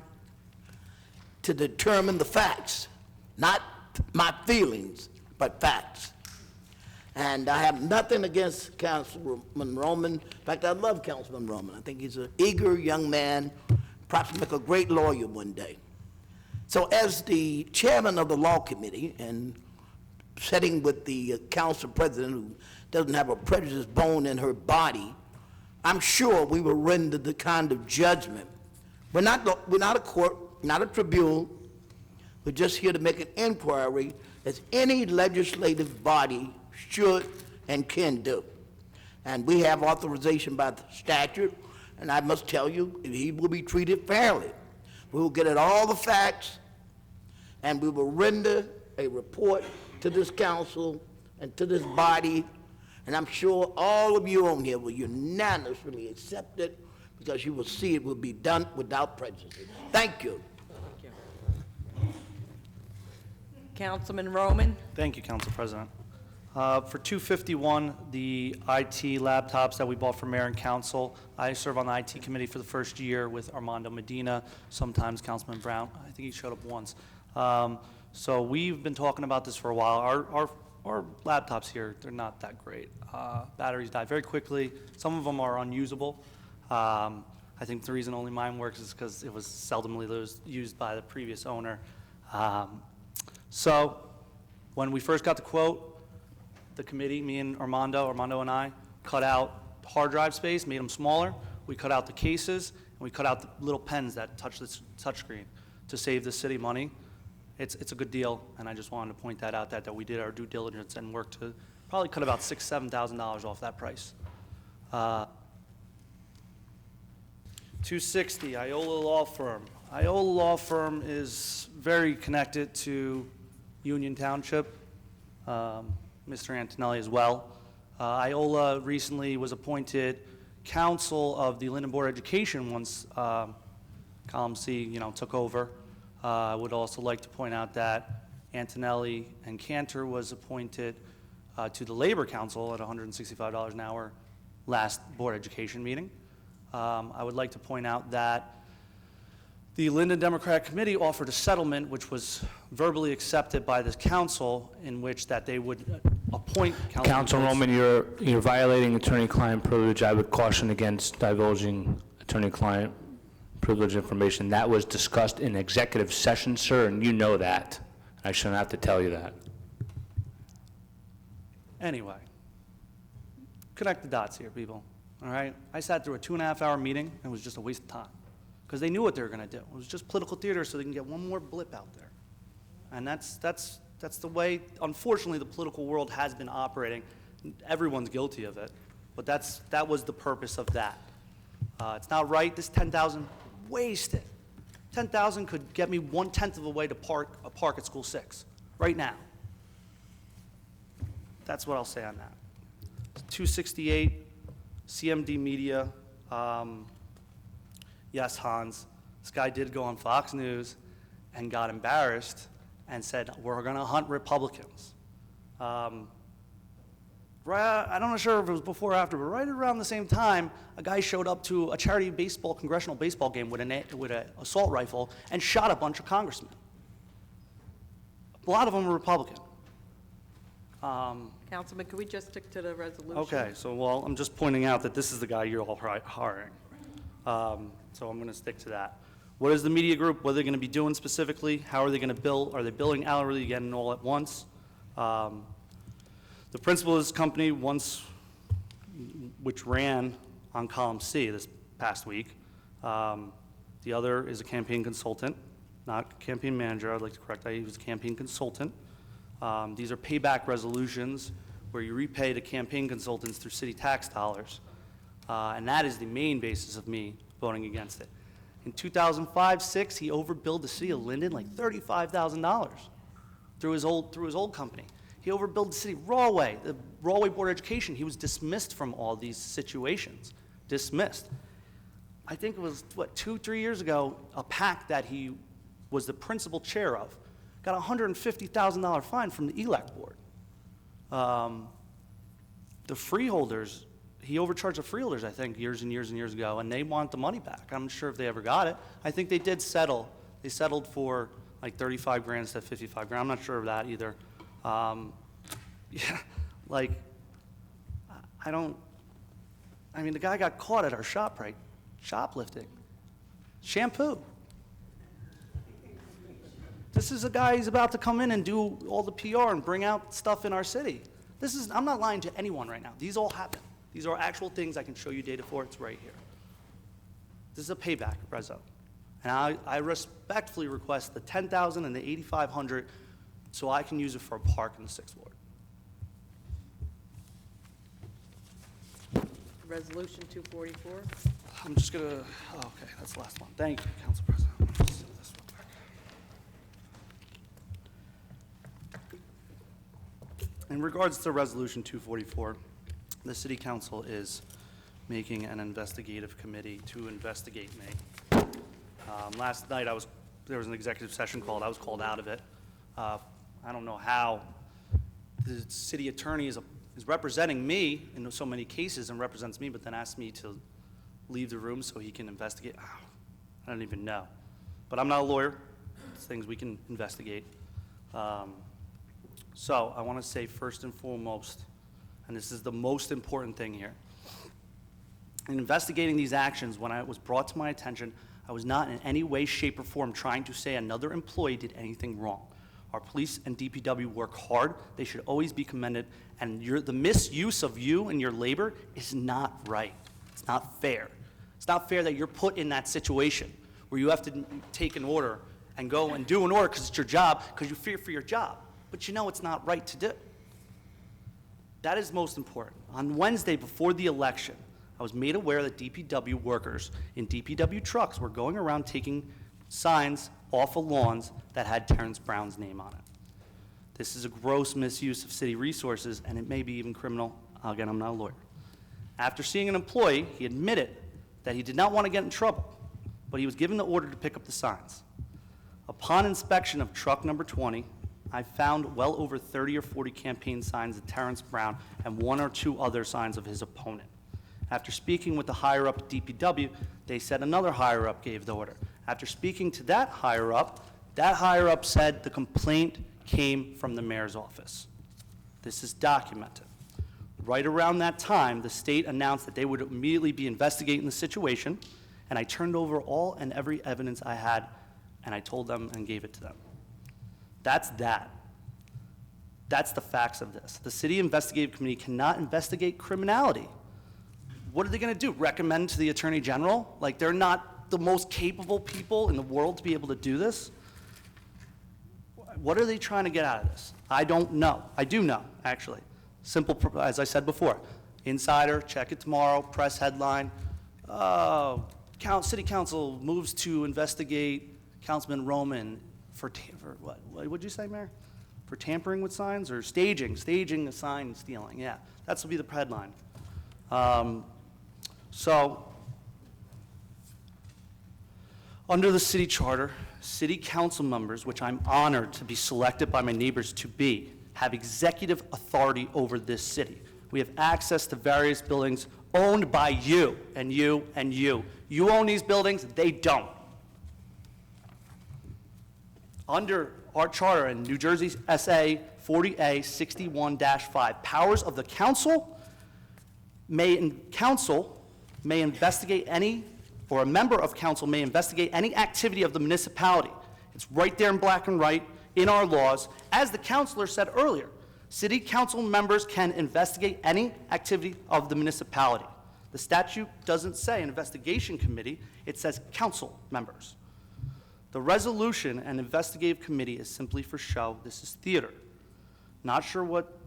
to determine the facts, not my feelings, but facts. And I have nothing against Councilman Roman. In fact, I love Councilman Roman. I think he's an eager young man, perhaps make a great lawyer one day. So as the chairman of the law committee and sitting with the council president who doesn't have a prejudiced bone in her body, I'm sure we will render the kind of judgment. We're not a court, not a tribunal. We're just here to make an inquiry as any legislative body should and can do. And we have authorization by the statute, and I must tell you, he will be treated fairly. We will get at all the facts, and we will render a report to this council and to this body, and I'm sure all of you on here will unanimously accept it because you will see it will be done without prejudice. Thank you. Councilman Roman? Thank you, Council President. For 251, the IT laptops that we bought for mayor and council, I serve on the IT committee for the first year with Armando Medina, sometimes Councilman Brown. I think he showed up once. So we've been talking about this for a while. Our laptops here, they're not that great. Batteries die very quickly. Some of them are unusable. I think the reason only mine works is because it was seldomly used by the previous owner. So when we first got the quote, the committee, me and Armando and I, cut out hard drive space, made them smaller. We cut out the cases, and we cut out the little pens that touch the touchscreen to save the city money. It's a good deal, and I just wanted to point that out, that we did our due diligence and worked to probably cut about $6,000, $7,000 off that price. 260, Iola Law Firm. Iola Law Firm is very connected to Union Township, Mr. Antonelli as well. Iola recently was appointed counsel of the Linden Board of Education once Column C, took over. I would also like to point out that Antonelli and Cantor was appointed to the Labor Council at $165 an hour last Board of Education meeting. I would like to point out that the Linden Democratic Committee offered a settlement which was verbally accepted by the council, in which that they would appoint council. Councilwoman, you're violating attorney-client privilege. I would caution against divulging attorney-client privilege information. That was discussed in executive session, sir, and you know that. I shouldn't have to tell you that. Anyway, connect the dots here, people, all right? I sat through a 2.5-hour meeting, and it was just a waste of time, because they knew what they were gonna do. It was just political theater so they can get one more blip out there. And that's the way, unfortunately, the political world has been operating. Everyone's guilty of it, but that was the purpose of that. It's not right. This 10,000, wasted. 10,000 could get me 1/10 of a way to park at School 6 right now. That's what I'll say on that. 268, CMD Media. Yes, Hans, this guy did go on Fox News and got embarrassed and said, we're going to hunt Republicans. I'm not sure if it was before or after, but right around the same time, a guy showed up to a charity congressional baseball game with an assault rifle and shot a bunch of congressmen. A lot of them were Republican. Councilman, could we just stick to the resolution? Okay, so, well, I'm just pointing out that this is the guy you're all hiring. So I'm going to stick to that. What is the media group? What are they going to be doing specifically? How are they going to bill? Are they billing hourly again and all at once? The principal of this company, which ran on Column C this past week. The other is a campaign consultant, not campaign manager. I'd like to correct that. He was a campaign consultant. These are payback resolutions where you repay the campaign consultants through city tax dollars. And that is the main basis of me voting against it. In 2005-06, he overbilled the city of Linden like $35,000 through his old company. He overbilled the city Rawway, the Rawway Board of Education. He was dismissed from all these situations, dismissed. I think it was, 2-3 years ago, a PAC that he was the principal chair of got a $150,000 fine from the ELAC board. The freeholders, he overcharged the freeholders, I think, years and years and years ago, and they want the money back. I'm not sure if they ever got it. I think they did settle. They settled for like 35 grand instead of 55 grand. I'm not sure of that either. Yeah, like, I mean, the guy got caught at our shop, right? Shoplifting. Shampoo. This is a guy who's about to come in and do all the PR and bring out stuff in our city. I'm not lying to anyone right now. These all happen. These are actual things I can show you data for. It's right here. This is a payback, Rezo. And I respectfully request the $10,000 and the $8,500 so I can use it for a park in the 6th Ward. Resolution 244. I'm just gonna, oh, okay, that's the last one. Thank you, Council President. I'm gonna just do this real quick. In regards to Resolution 244, the City Council is making an investigative committee to investigate me. Last night, there was an executive session called. I was called out of it. I don't know how the city attorney is representing me in so many cases and represents me, but then asked me to leave the room so he can investigate. I don't even know. But I'm not a lawyer. It's things we can investigate. So I want to say first and foremost, and this is the most important thing here, in investigating these actions, when it was brought to my attention, I was not in any way, shape, or form trying to say another employee did anything wrong. Our police and DPW work hard. They should always be commended. And the misuse of you and your labor is not right. It's not fair. It's not fair that you're put in that situation where you have to take an order and go and do an order because it's your job, because you fear for your job. But you know it's not right to do. That is most important. On Wednesday before the election, I was made aware that DPW workers in DPW trucks were going around taking signs off of lawns that had Terrence Brown's name on it. This is a gross misuse of city resources, and it may be even criminal. Again, I'm not a lawyer. After seeing an employee, he admitted that he did not want to get in trouble, but he was given the order to pick up the signs. Upon inspection of truck number 20, I found well over 30 or 40 campaign signs of Terrence Brown and 1 or 2 other signs of his opponent. After speaking with the higher-up at DPW, they said another higher-up gave the order. After speaking to that higher-up said the complaint came from the mayor's office. This is documented. Right around that time, the state announced that they would immediately be investigating the situation, and I turned over all and every evidence I had, and I told them and gave it to them. That's that. That's the facts of this. The City Investigative Committee cannot investigate criminality. What are they going to do? Recommend to the Attorney General? Like, they're not the most capable people in the world to be able to do this? What are they trying to get out of this? I don't know. I do know, actually. Simple, as I said before. Insider, check it tomorrow, press headline. City Council moves to investigate Councilman Roman for what? What'd you say, Mayor? For tampering with signs or staging a sign stealing? Yeah, that's will be the headline. So, under the city charter, city council members, which I'm honored to be selected by my neighbors to be, have executive authority over this city. We have access to various buildings owned by you, and you, and you. You own these buildings, they don't. Under our charter in New Jersey SA 40A 61-5, powers of the council may investigate any, or a member of council may investigate any activity of the municipality. It's right there in black and white in our laws. As the councilor said earlier, city council members can investigate any activity of the municipality. The statute doesn't say an investigation committee, it says council members. The resolution and investigative committee is simply for show. This is theater. Not sure what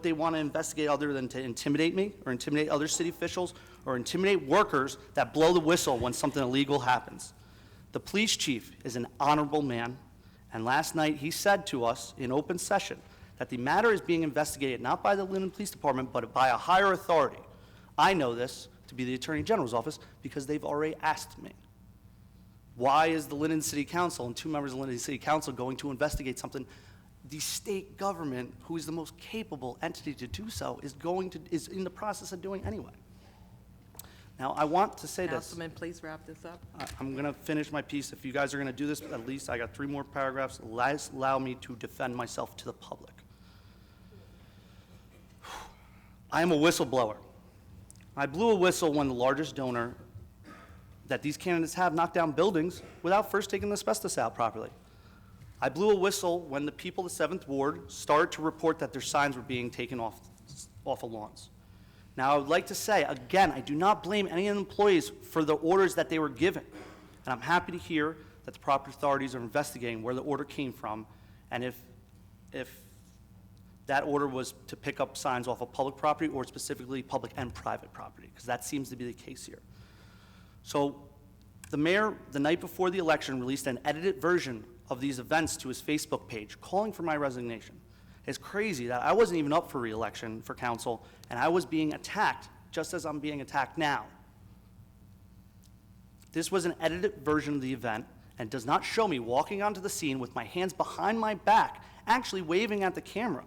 they want to investigate other than to intimidate me or intimidate other city officials or intimidate workers that blow the whistle when something illegal happens. The police chief is an honorable man, and last night he said to us in open session that the matter is being investigated not by the Linden Police Department but by a higher authority. I know this to be the Attorney General's office because they've already asked me. Why is the Linden City Council and 2 members of the Linden City Council going to investigate something the state government, who is the most capable entity to do so, is in the process of doing anyway? Now, I want to say this. Councilman, please wrap this up. I'm going to finish my piece. If you guys are going to do this, at least I got 3 more paragraphs. Allow me to defend myself to the public. I am a whistleblower. I blew a whistle when the largest donor that these candidates have knocked down buildings without first taking the asbestos out properly. I blew a whistle when the people of the 7th Ward started to report that their signs were being taken off of lawns. Now, I would like to say, again, I do not blame any of the employees for the orders that they were given. And I'm happy to hear that the proper authorities are investigating where the order came from and if that order was to pick up signs off of public property or specifically public and private property, because that seems to be the case here. So the mayor, the night before the election, released an edited version of these events to his Facebook page, calling for my resignation. It's crazy that I wasn't even up for re-election for council, and I was being attacked just as I'm being attacked now. This was an edited version of the event and does not show me walking onto the scene with my hands behind my back, actually waving at the camera.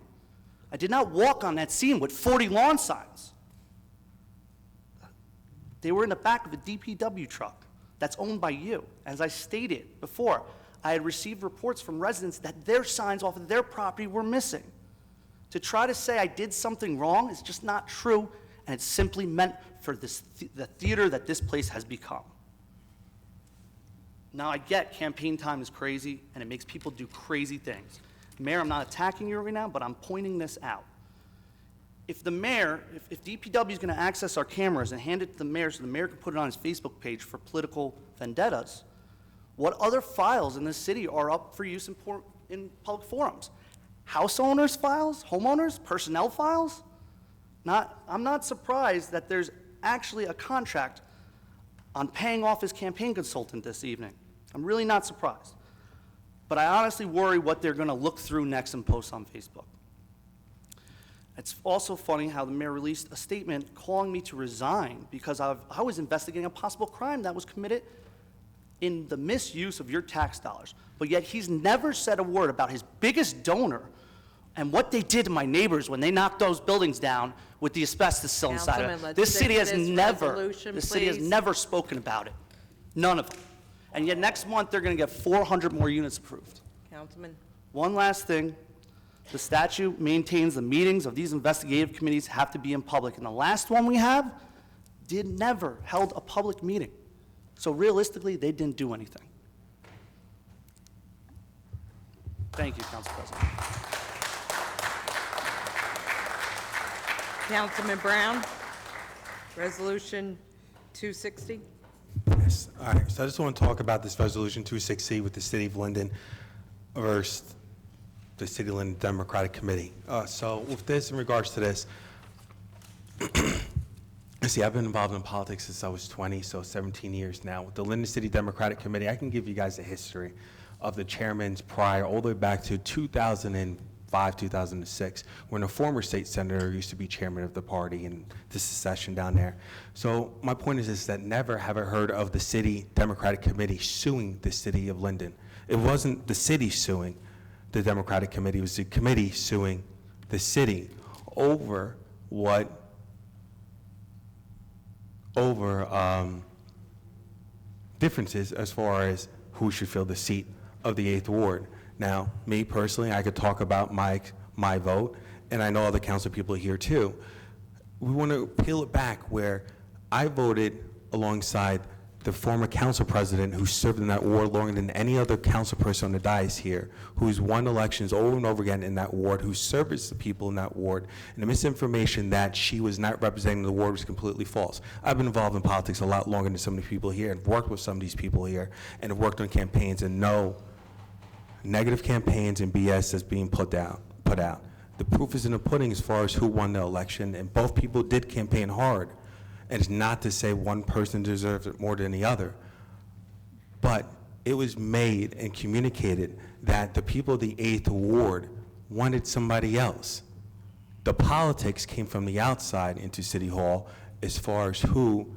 I did not walk on that scene with 40 lawn signs. They were in the back of a DPW truck that's owned by you. As I stated before, I had received reports from residents that their signs off of their property were missing. To try to say I did something wrong is just not true, and it's simply meant for the theater that this place has become. Now, I get campaign time is crazy, and it makes people do crazy things. Mayor, I'm not attacking you right now, but I'm pointing this out. If the mayor, if DPW is going to access our cameras and hand it to the mayor so the mayor can put it on his Facebook page for political vendettas, what other files in this city are up for use in public forums? House owners' files, homeowners, personnel files? I'm not surprised that there's actually a contract on paying off his campaign consultant this evening. I'm really not surprised. But I honestly worry what they're going to look through next and post on Facebook. It's also funny how the mayor released a statement calling me to resign because I was investigating a possible crime that was committed in the misuse of your tax dollars. But yet he's never said a word about his biggest donor and what they did to my neighbors when they knocked those buildings down with the asbestos still inside Councilman, of it. let's This stick city to has this never, resolution, this city has please. never spoken about it. None of them. And yet next month, they're going to get 400 more units approved. Councilman, One last thing, the statute maintains the meetings of these investigative committees have to be in public, and the last one we have never held a public meeting. So realistically, they didn't do anything. Thank you, Council President. Councilman Brown, Resolution 260. Yes, all right, so I just want to talk about this Resolution 260 with the City of Linden versus the City of Linden Democratic Committee. So with this, in regards to this, see, I've been involved in politics since I was 20, so 17 years now. With the Linden City Democratic Committee, I can give you guys a history of the chairman's prior, all the way back to 2005, 2006, when a former state senator used to be chairman of the party and the secession down there. So my point is that never have I heard of the City Democratic Committee suing the City of Linden. It wasn't the city suing the Democratic Committee, it was the committee suing the city over differences as far as who should fill the seat of the 8th Ward. Now, me personally, I could talk about my vote, and I know other council people are here too. We want to peel it back where I voted alongside the former council president who served in that ward longer than any other council person on the dais here, who's won elections over and over again in that ward, who serviced the people in that ward, and the misinformation that she was not representing the ward was completely false. I've been involved in politics a lot longer than some of the people here, and worked with some of these people here, and have worked on campaigns, and know negative campaigns and BS that's being put out. The proof is in the pudding as far as who won the election, and both people did campaign hard. And it's not to say one person deserves it more than the other, but it was made and communicated that the people of the 8th Ward wanted somebody else. The politics came from the outside into City Hall as far as who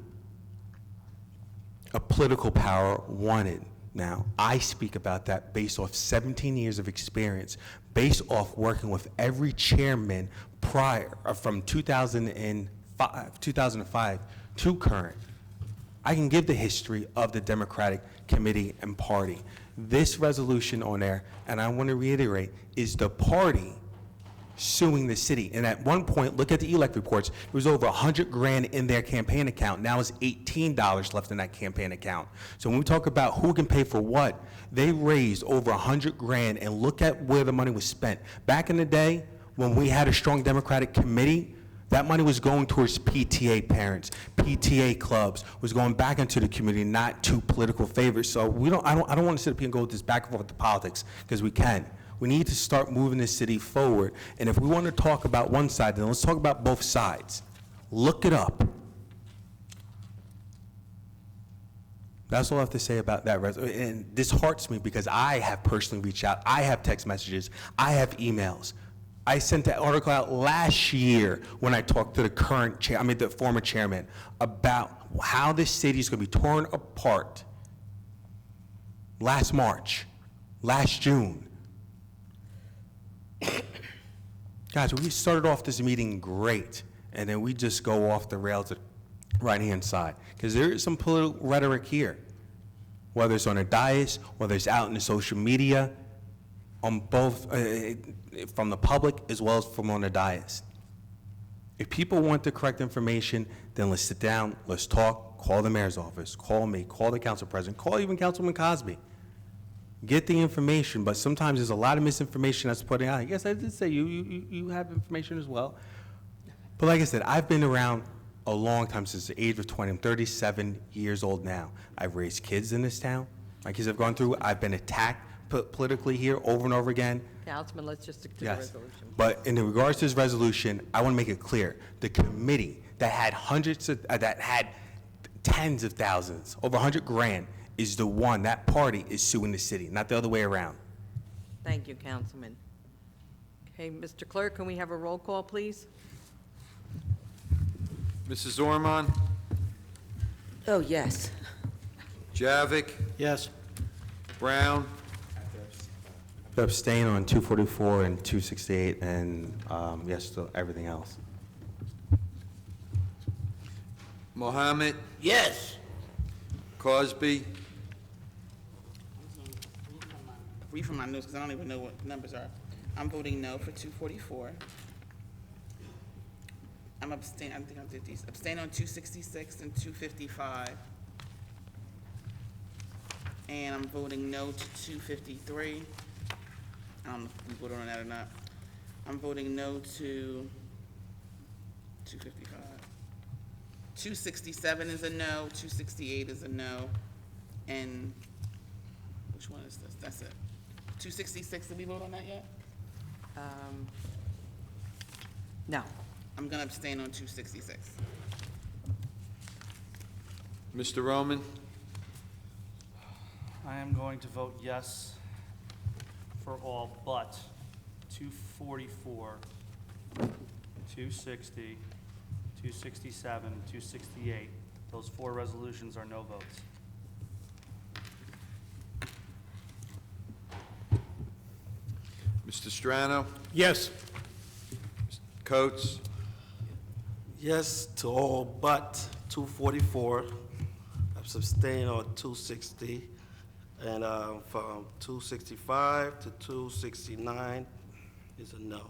a political power wanted. Now, I speak about that based off 17 years of experience, based off working with every chairman prior, from 2005 to current. I can give the history of the Democratic Committee and Party. This resolution on there, and I want to reiterate, is the party suing the city. And at one point, look at the elect reports, it was over 100 grand in their campaign account. Now it's $18 left in that campaign account. So when we talk about who can pay for what, they raised over 100 grand, and look at where the money was spent. Back in the day, when we had a strong Democratic committee, that money was going towards PTA parents, PTA clubs, was going back into the community, not to political favors. So I don't want to sit up here and go with this back and forth with the politics, because we can. We need to start moving this city forward. And if we want to talk about one side, then let's talk about both sides. Look it up. That's all I have to say about that. And this hurts me because I have personally reached out. I have text messages. I have emails. I sent that article out last year when I talked to the the former chairman, about how this city is going to be torn apart. Last March, last June. Guys, we started off this meeting great, and then we just go off the rails at the right-hand side, because there is some political rhetoric here, whether it's on a dais, whether it's out in the social media, on both, from the public as well as from on the dais. If people want the correct information, then let's sit down, let's talk, call the mayor's office, call me, call the council president, call even Councilman Cosby. Get the information, but sometimes there's a lot of misinformation that's put out. Yes, I did say you have information as well. But like I said, I've been around a long time, since the age of 20. I'm 37 years old now. I've raised kids in this town. My kids have gone through, I've been attacked politically here over and over again. Councilman, let's just stick to the Yes. resolution. But in regards to this resolution, I want to make it clear, the committee that had that had tens of thousands, over 100 grand, is the one, that party is suing the city, not the other way around. Thank you, Councilman. Okay, Mr. Clerk, can we have a roll call, please? Mrs. Ormond? Oh, yes. Javik? Yes. Brown? Abstain on 244 and 268, and yes to everything else. Mohammed? Yes. Cosby? Read from my notes, because I don't even know what the numbers are. I'm voting no for 244. I'm abstain, I think I did these. Abstain on 266 and 255. And I'm voting no to 253. I don't know if we voted on that or not. I'm voting no to 255. 267 is a no, 268 is a no, and which one is this? That's it. 266, did we vote on that yet? No. I'm gonna abstain on 266. Mr. Roman? I am going to vote yes for all but 244, 260, 267, 268. Those four resolutions are no votes. Mr. Strano? Yes. Coates? Yes to all but 244. Abstain on 260. And from 265 to 269 is a no.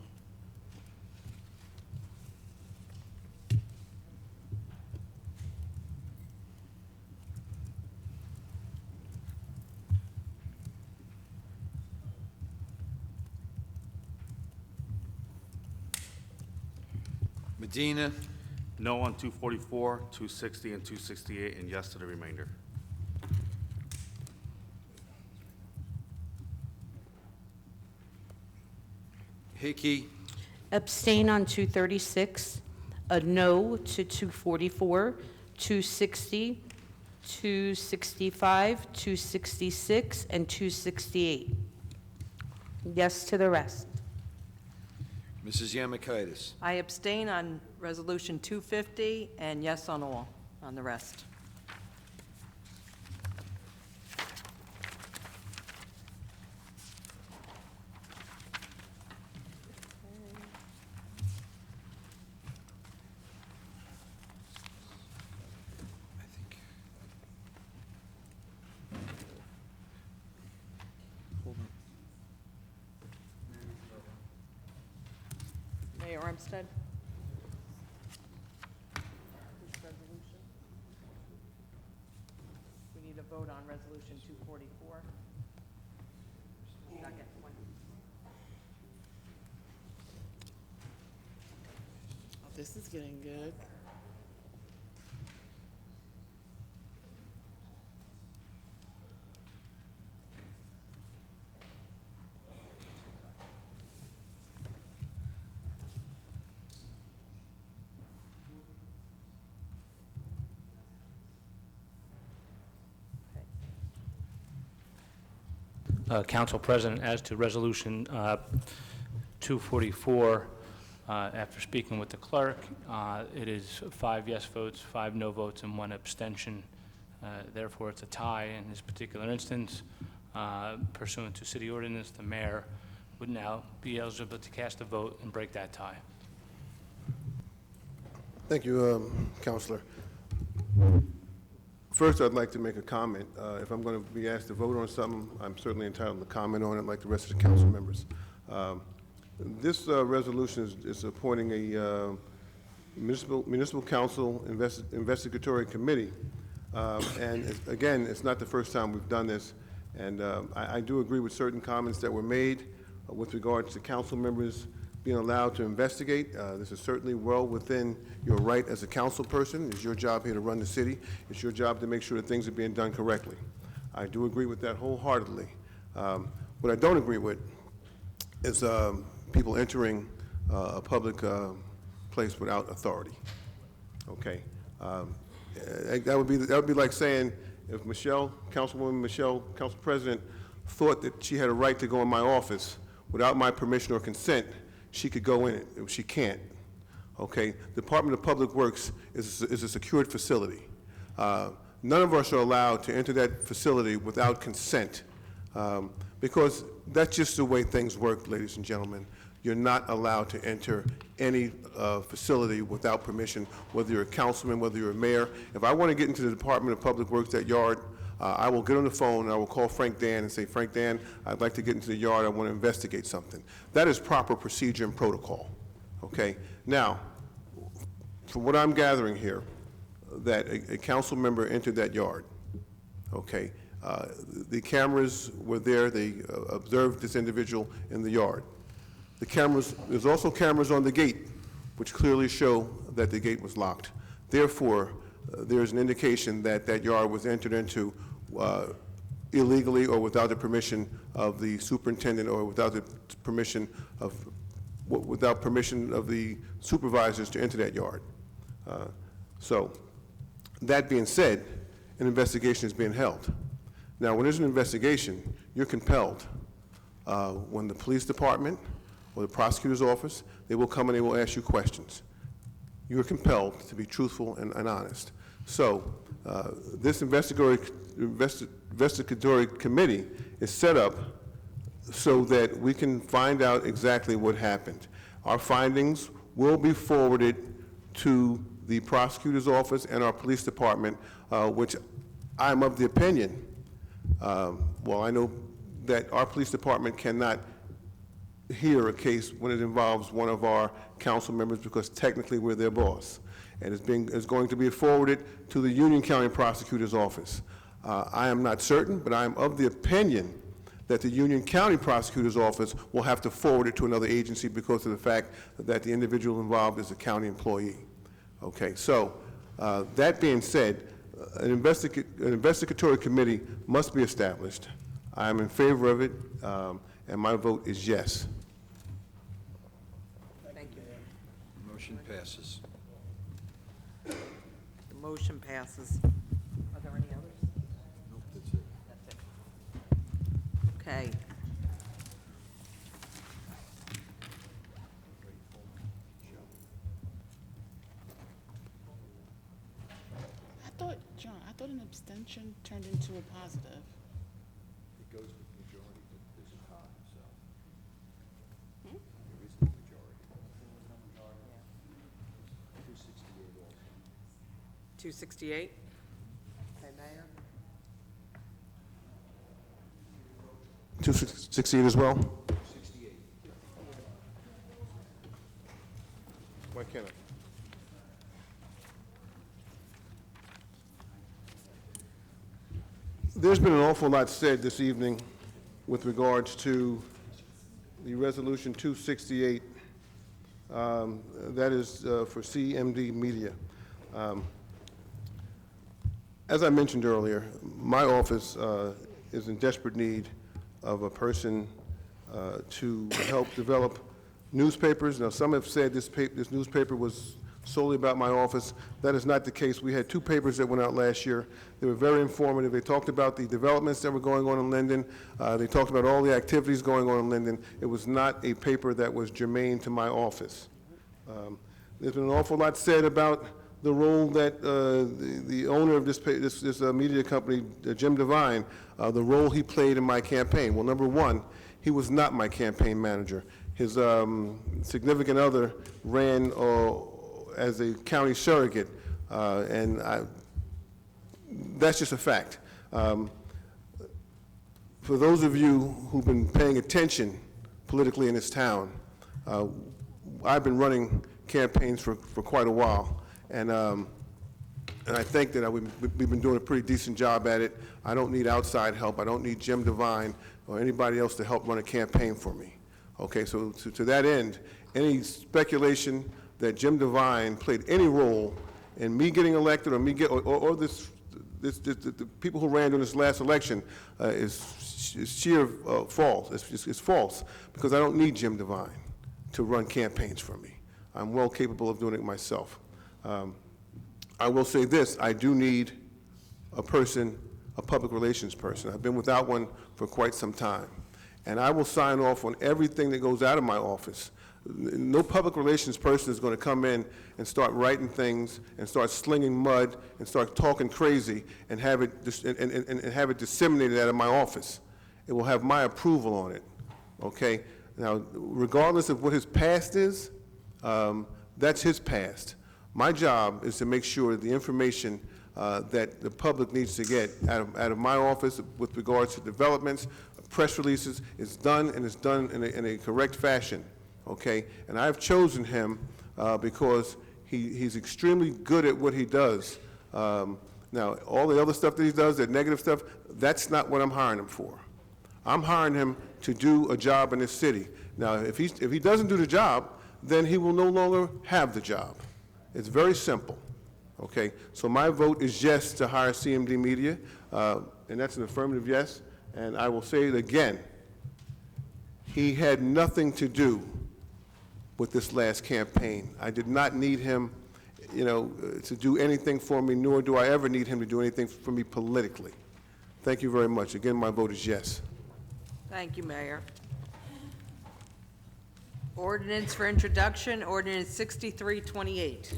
Medina? No on 244, 260, and 268, and yes to the remainder. Hickey? Abstain on 236, a no to 244, 260, 265, 266, and 268. Yes to the rest. Mrs. Yamakaitis? I abstain on Resolution 250, and yes on all, on the rest. Mayor Armstead? We need a vote on Resolution 244. Second one. Oh, this is getting good. Council President, as to Resolution 244, after speaking with the clerk, it is 5 yes votes, 5 no votes, and 1 abstention. Therefore, it's a tie in this particular instance. Pursuant to city ordinance, the mayor would now be eligible to cast a vote and break that tie. Thank you, Counselor. First, I'd like to make a comment. If I'm going to be asked to vote on something, I'm certainly entitled to comment on it like the rest of the council members. This resolution is appointing a municipal council investigatory committee. Again, it's not the first time we've done this. And I do agree with certain comments that were made with regard to council members being allowed to investigate. This is certainly well within your right as a council person. It's your job here to run the city. It's your job to make sure that things are being done correctly. I do agree with that wholeheartedly. What I don't agree with is people entering a public place without authority. Okay, that would be like saying if Councilwoman Michelle, Council President, thought that she had a right to go in my office without my permission or consent, she could go in it. She can't. Okay, Department of Public Works is a secured facility. None of us are allowed to enter that facility without consent, because that's just the way things work, ladies and gentlemen. You're not allowed to enter any facility without permission, whether you're a councilman, whether you're a mayor. If I want to get into the Department of Public Works, that yard, I will get on the phone and I will call Frank Dan and say, Frank Dan, I'd like to get into the yard, I want to investigate something. That is proper procedure and protocol, okay? Now, from what I'm gathering here, that a council member entered that yard, okay? The cameras were there, they observed this individual in the yard. The cameras, there's also cameras on the gate, which clearly show that the gate was locked. Therefore, there's an indication that that yard was entered into illegally or without the permission of the superintendent or without the permission of the supervisors to enter that yard. So, that being said, an investigation is being held. Now, when there's an investigation, you're compelled. When the police department or the prosecutor's office, they will come and they will ask you questions. You are compelled to be truthful and honest. So, this investigatory committee is set up so that we can find out exactly what happened. Our findings will be forwarded to the prosecutor's office and our police department, which I'm of the opinion, well, I know that our police department cannot hear a case when it involves one of our council members because technically we're their boss. And it's going to be forwarded to the Union County Prosecutor's Office. I am not certain, but I am of the opinion that the Union County Prosecutor's Office will have to forward it to another agency because of the fact that the individual involved is a county employee. Okay, so that being said, an investigatory committee must be established. I am in favor of it, and my vote is yes. Thank you. Motion passes. The motion passes. Are there any others? Nope, that's it. That's it. Okay. I thought an abstention turned into a positive. It goes with majority, but there's a tie, so. Hmm? There isn't a majority. 268 also. 268? Okay, Mayor? 268 as well? 68. cannot. There's been an awful lot said this evening with regards to the Resolution 268, that is for CMD Media. As I mentioned earlier, my office is in desperate need of a person to help develop newspapers. Now, some have said this newspaper was solely about my office. That is not the case. We had 2 papers that went out last year. They were very informative. They talked about the developments that were going on in Linden. They talked about all the activities going on in Linden. It was not a paper that was germane to my office. There's been an awful lot said about the role that the owner of this media company, Jim Devine, the role he played in my campaign. Well, number one, he was not my campaign manager. His significant other ran as a county surrogate, and that's just a fact. For those of you who've been paying attention politically in this town, I've been running campaigns for quite a while, and I think that we've been doing a pretty decent job at it. I don't need outside help. I don't need Jim Devine or anybody else to help run a campaign for me. Okay, so to that end, any speculation that Jim Devine played any role in me getting elected or the people who ran during this last election is sheer false. It's false, because I don't need Jim Devine to run campaigns for me. I'm well capable of doing it myself. I will say this, I do need a public relations person. I've been without one for quite some time. And I will sign off on everything that goes out of my office. No public relations person is going to come in and start writing things and start slinging mud and start talking crazy and have it disseminated out of my office. It will have my approval on it, okay? Now, regardless of what his past is, that's his past. My job is to make sure that the information that the public needs to get out of my office with regards to developments, press releases, is done, and it's done in a correct fashion. Okay, and I've chosen him because he's extremely good at what he does. Now, all the other stuff that he does, that negative stuff, that's not what I'm hiring him for. I'm hiring him to do a job in this city. Now, if he doesn't do the job, then he will no longer have the job. It's very simple. Okay, so my vote is yes to hire CMD Media, and that's an affirmative yes. And I will say it again. He had nothing to do with this last campaign. I did not need him, to do anything for me, nor do I ever need him to do anything for me politically. Thank you very much. Again, my vote is yes. Thank you, Mayor. Ordinance for introduction, Ordinance 6328.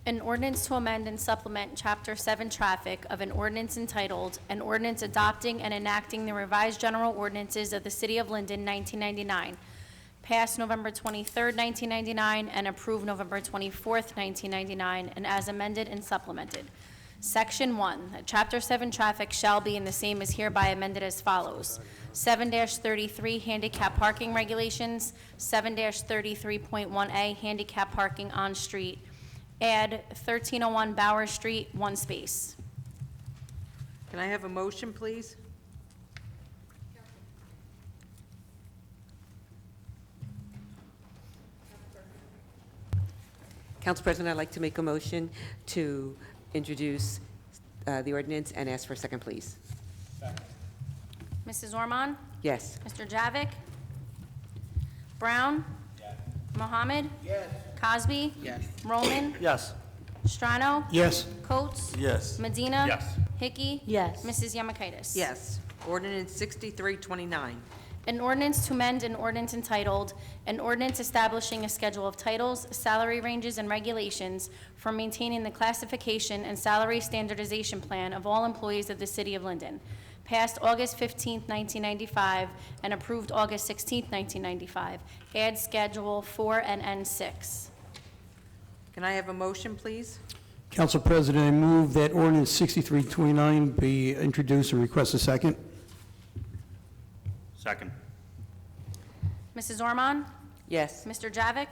An ordinance to amend and supplement Chapter 7 Traffic of an ordinance entitled, An Ordinance Adopting and Enacting the Revised General Ordinances of the City of Linden, 1999, passed November 23rd, 1999, and approved November 24th, 1999, and as amended and supplemented. Section 1, Chapter 7 Traffic shall be in the same as hereby amended as follows. 7-33 Handicap Parking Regulations, 7-33.1A Handicap Parking on Street, add 1301 Bauer Street, 1 space. Can I have a motion, please? Council President, I'd like to make a motion to introduce the ordinance and ask for a second, please. Mrs. Ormond? Yes. Mr. Javik? Brown? Yes. Mohammed? Yes. Cosby? Yes. Roman? Yes. Strano? Yes. Coates? Yes. Medina? Yes. Hickey? Yes. Mrs. Yamakaitis? Yes. Ordinance 6329. An ordinance to amend an ordinance entitled, An Ordinance Establishing a Schedule of Titles, Salary Ranges, and Regulations for Maintaining the Classification and Salary Standardization Plan of all employees of the City of Linden, passed August 15th, 1995, and approved August 16th, 1995. Add Schedule 4 and N6. Can I have a motion, please? Council President, I move that ordinance 6329 be introduced and request a second. Second. Mrs. Ormond? Yes. Mr. Javik?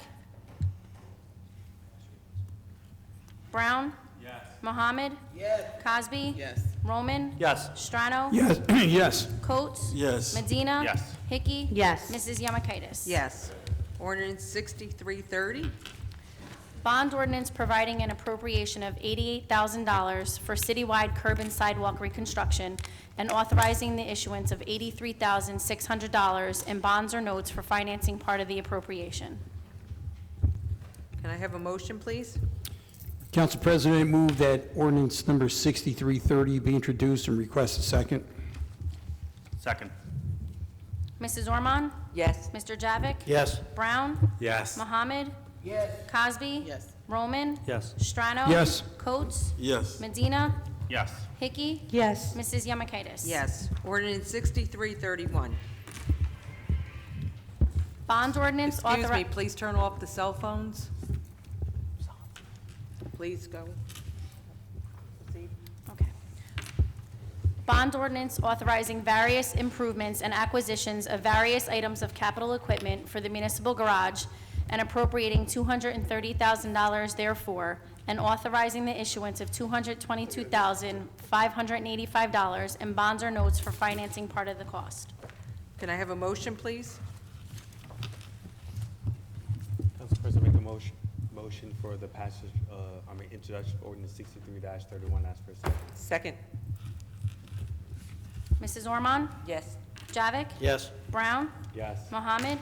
Brown? Yes. Mohammed? Yes. Cosby? Yes. Roman? Yes. Strano? Yes. Yes. Coates? Yes. Medina? Yes. Hickey? Yes. Mrs. Yamakaitis? Yes. Ordinance 6330. Bond ordinance providing an appropriation of $88,000 for citywide curb and sidewalk reconstruction and authorizing the issuance of $83,600 in bonds or notes for financing part of the appropriation. Can I have a motion, please? Council President, I move that ordinance number 6330 be introduced and request a second. Second. Mrs. Ormond? Yes. Mr. Javik? Yes. Brown? Yes. Mohammed? Yes. Cosby? Yes. Roman? Yes. Strano? Yes. Coates? Yes. Medina? Yes. Hickey? Yes. Mrs. Yamakaitis? Yes. Ordinance 6331. Bond ordinance Excuse me, authori- please turn off the cell phones. Please go. Okay. Bond ordinance authorizing various improvements and acquisitions of various items of capital equipment for the municipal garage and appropriating $230,000 therefore, and authorizing the issuance of $222,585 in bonds or notes for financing part of the cost. Can I have a motion, please? Council President, make a motion for the passage, introduction of ordinance 63-31 as per second. Second. Mrs. Ormond? Yes. Javik? Yes. Brown? Yes. Mohammed?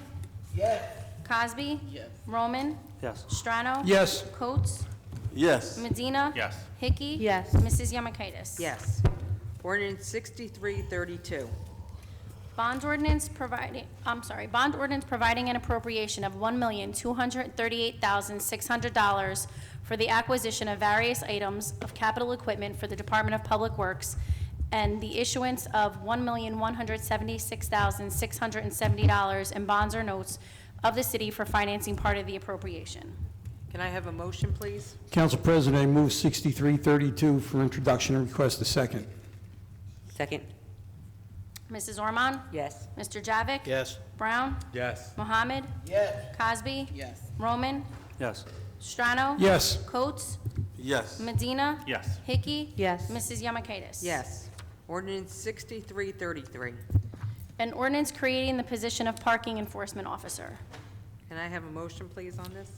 Yes. Cosby? Yes. Roman? Yes. Strano? Yes. Coates? Yes. Medina? Yes. Hickey? Yes. Mrs. Yamakaitis? Yes. Ordinance 6332. Bond ordinance providing an appropriation of $1,238,600 for the acquisition of various items of capital equipment for the Department of Public Works and the issuance of $1,176,670 in bonds or notes of the city for financing part of the appropriation. Can I have a motion, please? Council President, I move 6332 for introduction and request a second. Second. Mrs. Ormond? Yes. Mr. Javik? Yes. Brown? Yes. Mohammed? Yes. Cosby? Yes. Roman? Yes. Strano? Yes. Coates? Yes. Medina? Yes. Hickey? Yes. Mrs. Yamakaitis? Yes. Ordinance 6333. An ordinance creating the position of parking enforcement officer. Can I have a motion, please, on this?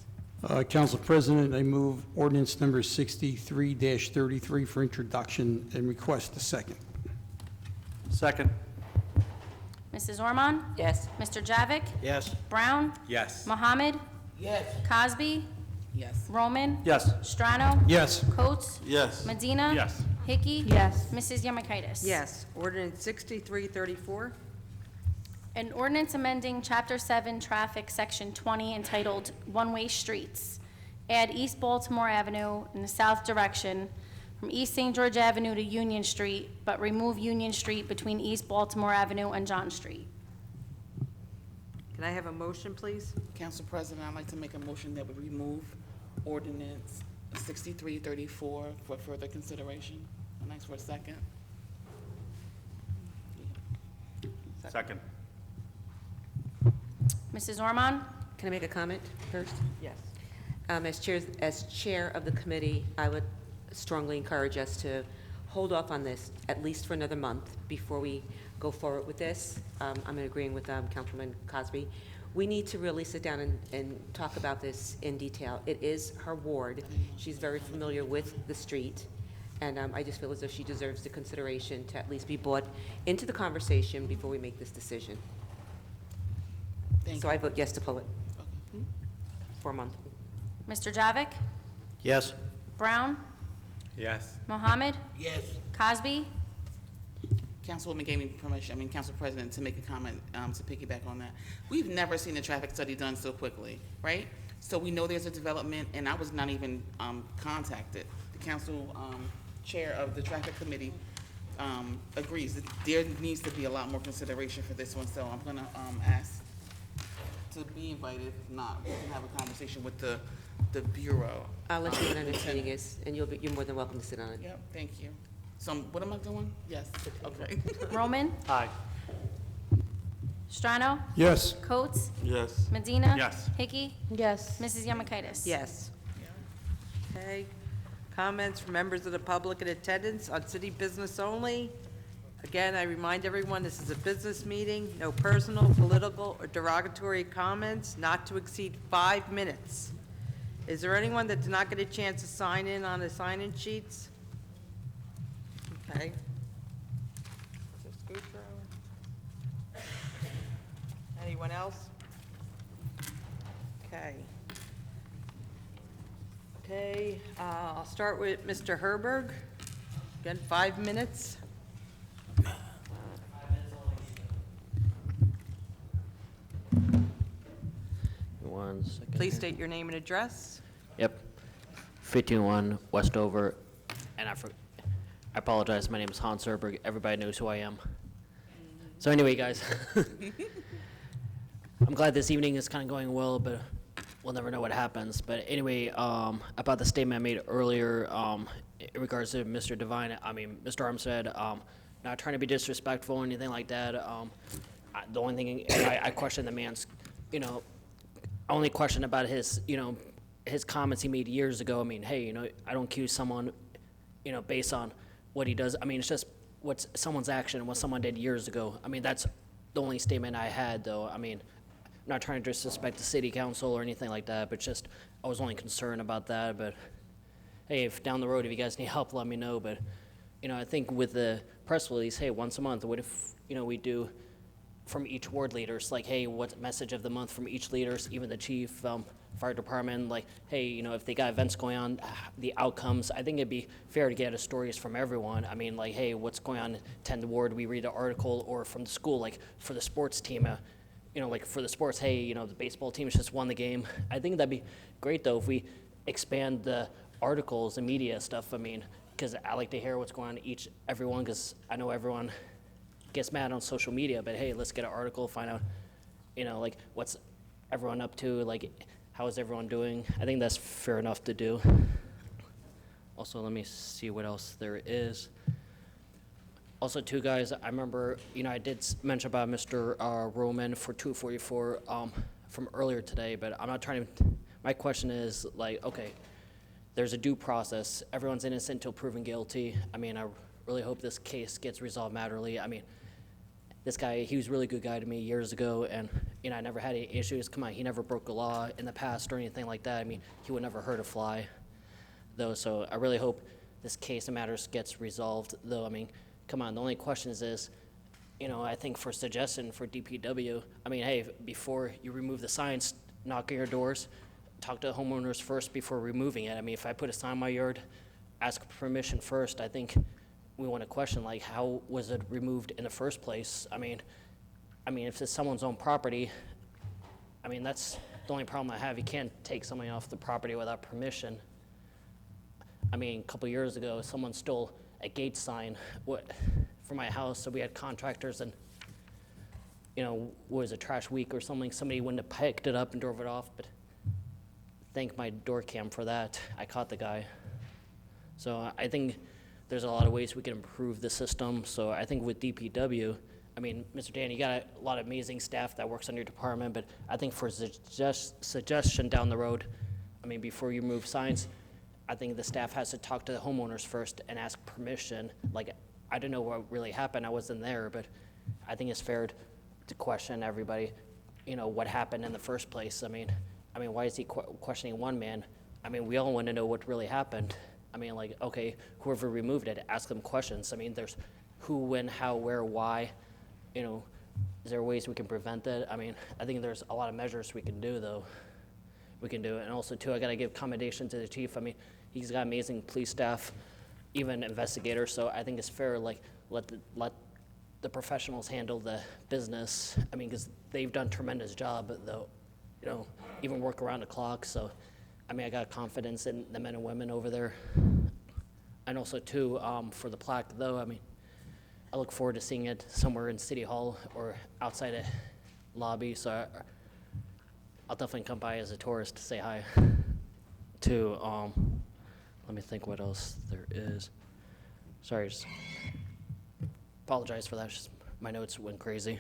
Council President, I move ordinance number 63-33 for introduction and request a second. Second. Mrs. Ormond? Yes. Mr. Javik? Yes. Brown? Yes. Mohammed? Yes. Cosby? Yes. Roman? Yes. Strano? Yes. Coates? Yes. Medina? Yes. Hickey? Yes. Mrs. Yamakaitis? Yes. Ordinance 6334. An ordinance amending Chapter 7 Traffic, Section 20, entitled One-Way Streets. Add East Baltimore Avenue in the south direction from East St. George Avenue to Union Street, but remove Union Street between East Baltimore Avenue and John Street. Can I have a motion, please? Council President, I'd like to make a motion that we remove ordinance 6334 for further consideration. I'd ask for a second. Second. Mrs. Ormond? Can I make a comment first? Yes. As chair of the committee, I would strongly encourage us to hold off on this at least for another month before we go forward with this. I'm agreeing with Councilman Cosby. We need to really sit down and talk about this in detail. It is her ward. She's very familiar with the street, and I just feel as though she deserves the consideration to at least be brought into the conversation before we make this decision. Thank So you. I vote yes to pull it for a month. Mr. Javik? Yes. Brown? Yes. Mohammed? Yes. Cosby? Councilwoman gave me permission, Council President, to make a comment, to piggyback on that. We've never seen a traffic study done so quickly, right? So we know there's a development, and I was not even, contacted. The council, chair of the traffic committee, agrees that there needs to be a lot more consideration for this one, so I'm gonna, ask to be invited. If not, we can have a conversation with the Bureau. I'll let you know when our next meeting is, and you're more than welcome to sit on it. Yep, thank you. So what am I doing? Yes, okay. Roman? Aye. Strano? Yes. Coates? Yes. Medina? Yes. Hickey? Yes. Mrs. Yamakaitis? Yes. Okay. Comments from members of the public in attendance on city business only. Again, I remind everyone, this is a business meeting. No personal, political, or derogatory comments, not to exceed 5 minutes. Is there anyone that did not get a chance to sign in on the sign-in sheets? Okay. So scoot throw. Anyone else? Okay. Okay, I'll start with Mr. Herberg. Again, 5 minutes. One second. Please here. state your name and address. Yep. 51 Westover, and I apologize, my name is Hans Herberg. Everybody knows who I am. So anyway, guys, I'm glad this evening is kind of going well, but we'll never know what happens. But anyway, about the statement I made earlier, in regards to Mr. Devine, Mr. Armstead, not trying to be disrespectful or anything like that. The only thing I question the man's, only question about his, his comments he made years ago. Hey, I don't accuse someone, based on what he does. It's just what's someone's action, what someone did years ago. That's the only statement I had, though. I'm not trying to disrespect the city council or anything like that, but just I was only concerned about that. But hey, if down the road, if you guys need help, let me know. But I think with the press release, hey, once a month, what if we do from each ward leaders, like, hey, what's message of the month from each leaders, even the chief, fire department, like, hey, if they got events going on, the outcomes. I think it'd be fair to get stories from everyone. Like, hey, what's going on in 10th ward? We read an article, or from the school, like for the sports team, like for the sports, hey, the baseball team just won the game. I think that'd be great, though, if we expand the articles and media stuff. Because I like to hear what's going on everyone, because I know everyone gets mad on social media, but hey, let's get an article, find out, like what's everyone up to, like how is everyone doing. I think that's fair enough to do. Also, let me see what else there is. Also, too, guys, I remember, I did mention about Mr. Roman for 244 from earlier today, but I'm not trying to, my question is, like, okay, there's a due process. Everyone's innocent until proven guilty. I really hope this case gets resolved matterly. This guy, he was a really good guy to me years ago, and, I never had any issues. Come on, he never broke a law in the past or anything like that. He would never hurt a fly, though, so I really hope this case and matters gets resolved, though. Come on, the only question is, I think for suggestion for DPW, hey, before you remove the signs, knock on your doors, talk to the homeowners first before removing it. If I put a sign in my yard, ask permission first. I think we want to question, like, how was it removed in the first place? If it's someone's own property, that's the only problem I have. You can't take somebody off the property without permission. A couple years ago, someone stole a gate sign for my house, so we had contractors, and, was it trash week or something? Somebody wouldn't have picked it up and drove it off, but thank my door cam for that. I caught the guy. So I think there's a lot of ways we can improve the system. So I think with DPW, Mr. Dan, you got a lot of amazing staff that works on your department, but I think for suggestion down the road, before you move signs, I think the staff has to talk to the homeowners first and ask permission. Like, I don't know what really happened. I wasn't there, but I think it's fair to question everybody, what happened in the first place. Why is he questioning one man? We all want to know what really happened. Like, okay, whoever removed it, ask them questions. There's who, when, how, where, why. Is there ways we can prevent that? I think there's a lot of measures we can do, though. We can do it. And also, too, I got to give commendation to the chief. He's got amazing police staff, even investigators. So I think it's fair, like, let the professionals handle the business. Because they've done a tremendous job, though. Even work around the clock. So, I got confidence in the men and women over there. And also, too, for the plaque, though, I look forward to seeing it somewhere in City Hall or outside a lobby. So I'll definitely come by as a tourist to say hi. To, let me think what else there is. Sorry, just apologize for that. Just, my notes went crazy.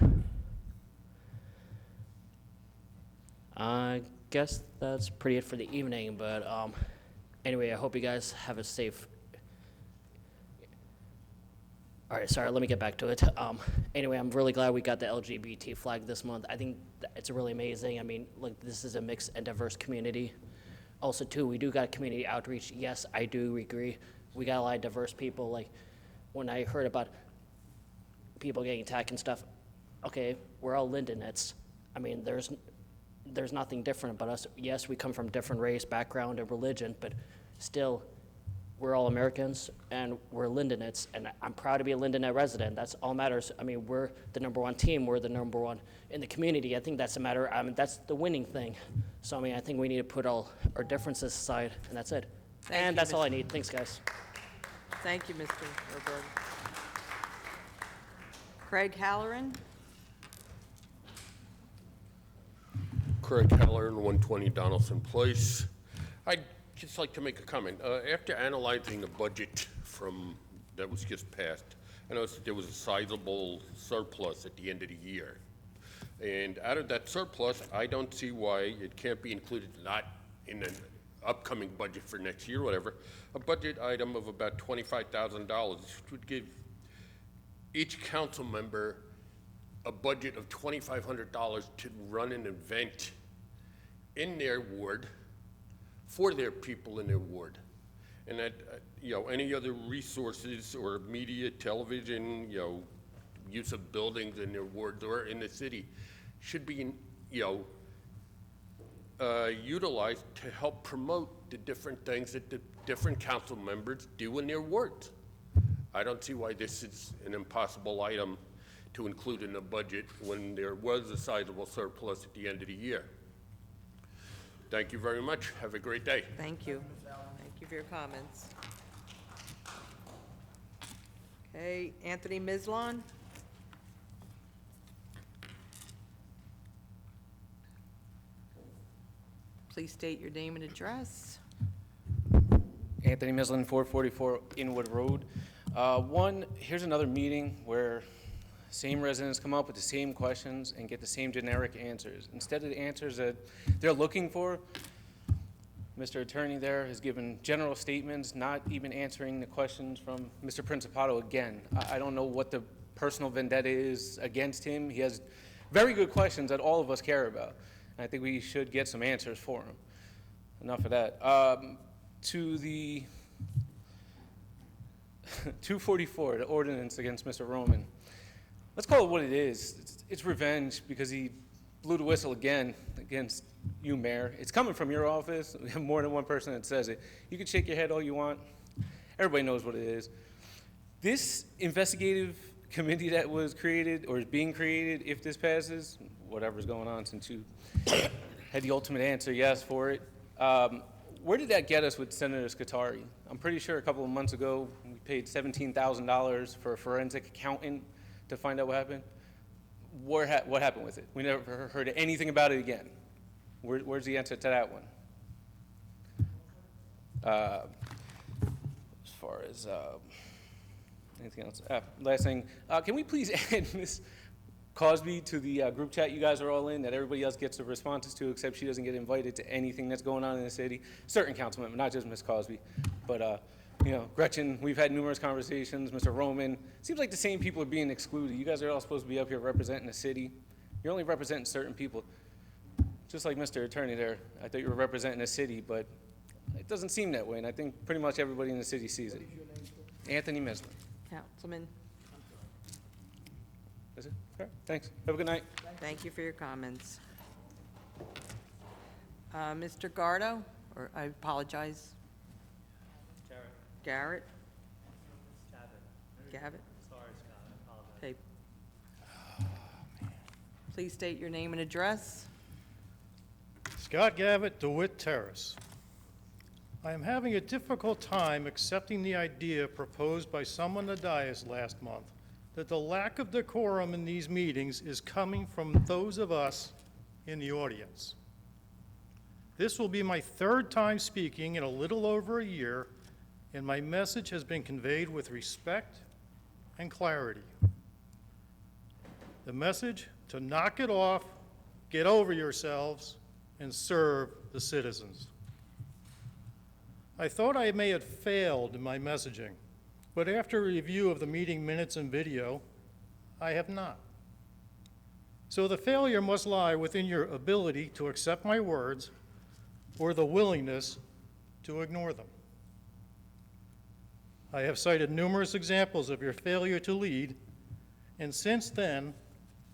I guess that's pretty it for the evening, but Anyway, I hope you guys have a safe. All right, sorry, let me get back to it. Anyway, I'm really glad we got the LGBT flag this month. I think it's really amazing. I mean, like, this is a mixed and diverse community. Also, too, we do got community outreach. Yes, I do agree. We got a lot of diverse people. Like, when I heard about people getting attacked and stuff, okay, we're all Lindenites. I mean, there's nothing different about us. Yes, we come from different race, background, and religion, but still, we're all Americans, and we're Lindenites, and I'm proud to be a Lindenite resident. That's all matters. I mean, we're the #1 team. We're the #1 in the community. I think that's a matter. I mean, that's the winning thing. So, I mean, I think we need to put all our differences aside, and that's it. Thank And you, that's all Mr. I need. Thanks, guys. Thank you, Mr. Herberg. Craig Halloran? Craig Halloran, 120 Donaldson Place. I'd just like to make a comment. After analyzing the budget that was just passed, I noticed there was a sizable surplus at the end of the year. And out of that surplus, I don't see why it can't be included, not in an upcoming budget for next year, whatever, a budget item of about $25,000, which would give each council member a budget of $2,500 to run an event in their ward for their people in their ward. And that, any other resources or media, television, use of buildings in their wards or in the city should be, utilized to help promote the different things that the different council members do in their wards. I don't see why this is an impossible item to include in the budget when there was a sizable surplus at the end of the year. Thank you very much. Have a great day. Thank you. Thank you for your comments. Okay, Anthony Mislon? Please state your name and address. Anthony Mislin, 444 Inwood Road. Here's another meeting where same residents come up with the same questions and get the same generic answers. Instead of the answers that they're looking for, Mr. Attorney there has given general statements, not even answering the questions from Mr. Principato again. I don't know what the personal vendetta is against him. He has very good questions that all of us care about. And I think we should get some answers for him. Enough of that. To the 244, the ordinance against Mr. Roman. Let's call it what it is. It's revenge because he blew the whistle again against you, Mayor. It's coming from your office. We have more than one person that says it. You can shake your head all you want. Everybody knows what it is. This investigative committee that was created or is being created, if this passes, whatever's going on since you had the ultimate answer yes for it, where did that get us with Senator Scutari? I'm pretty sure a couple of months ago we paid $17,000 for a forensic accountant to find out what happened. What happened with it? We never heard anything about it again. Where's the answer to that one? As far as anything else? Last thing, can we please add Ms. Cosby to the group chat you guys are all in that everybody else gets the responses to, except she doesn't get invited to anything that's going on in the city? Certain council members, not just Ms. Cosby, but Gretchen, we've had numerous conversations, Mr. Roman. Seems like the same people are being excluded. You guys are all supposed to be up here representing the city. You're only representing certain people. Just like Mr. Attorney there, I thought you were representing the city, but it doesn't seem that way, and I think pretty much everybody in the city sees it. Anthony Mislin. Councilman, Is it? Okay, thanks. Have a good night. thank you for your comments. Mr. Gardo, or I apologize. Garrett? Gavitt? Sorry, Scott, I apologize. Okay. Please state your name and address. Scott Gavitt, DeWitt Terrace. I am having a difficult time accepting the idea proposed by someone on the dais last month that the lack of decorum in these meetings is coming from those of us in the audience. This will be my third time speaking in a little over a year, and my message has been conveyed with respect and clarity. The message to knock it off, get over yourselves, and serve the citizens. I thought I may have failed in my messaging, but after a review of the meeting minutes and video, I have not. So the failure must lie within your ability to accept my words or the willingness to ignore them. I have cited numerous examples of your failure to lead, and since then,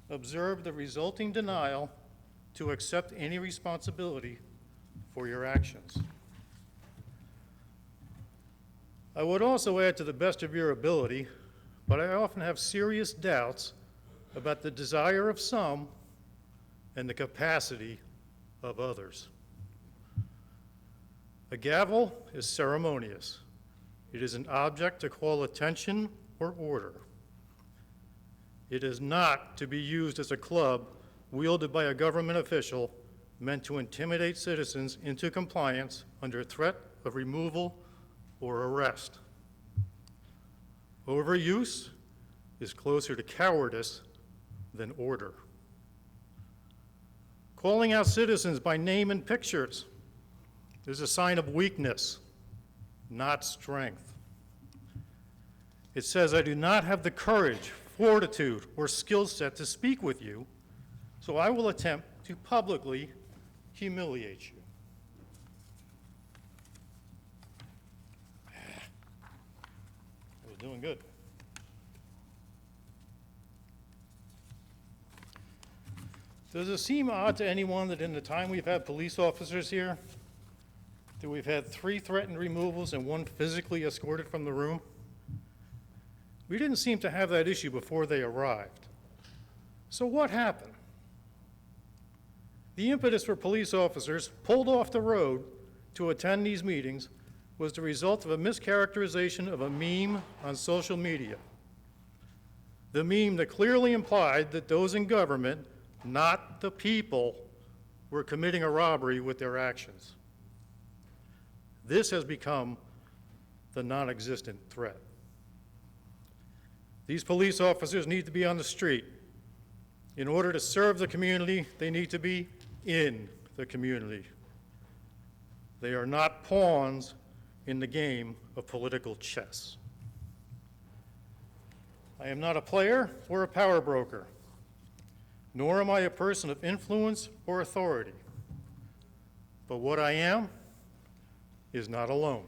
observed the resulting denial to accept any responsibility for your actions. I would also add to the best of your ability, but I often have serious doubts about the desire of some and the capacity of others. A gavel is ceremonious. It is an object to call attention or order. It is not to be used as a club wielded by a government official meant to intimidate citizens into compliance under threat of removal or arrest. Overuse is closer to cowardice than order. Calling out citizens by name and pictures is a sign of weakness, not strength. It says, I do not have the courage, fortitude, or skill set to speak with you, so I will attempt to publicly humiliate you. I was doing good. Does it seem odd to anyone that in the time we've had police officers here, that we've had 3 threatened removals and 1 physically escorted from the room? We didn't seem to have that issue before they arrived. So what happened? The impetus for police officers pulled off the road to attend these meetings was the result of a mischaracterization of a meme on social media. The meme that clearly implied that those in government, not the people, were committing a robbery with their actions. This has become the non-existent threat. These police officers need to be on the street. In order to serve the community, they need to be in the community. They are not pawns in the game of political chess. I am not a player or a power broker, nor am I a person of influence or authority. But what I am is not alone.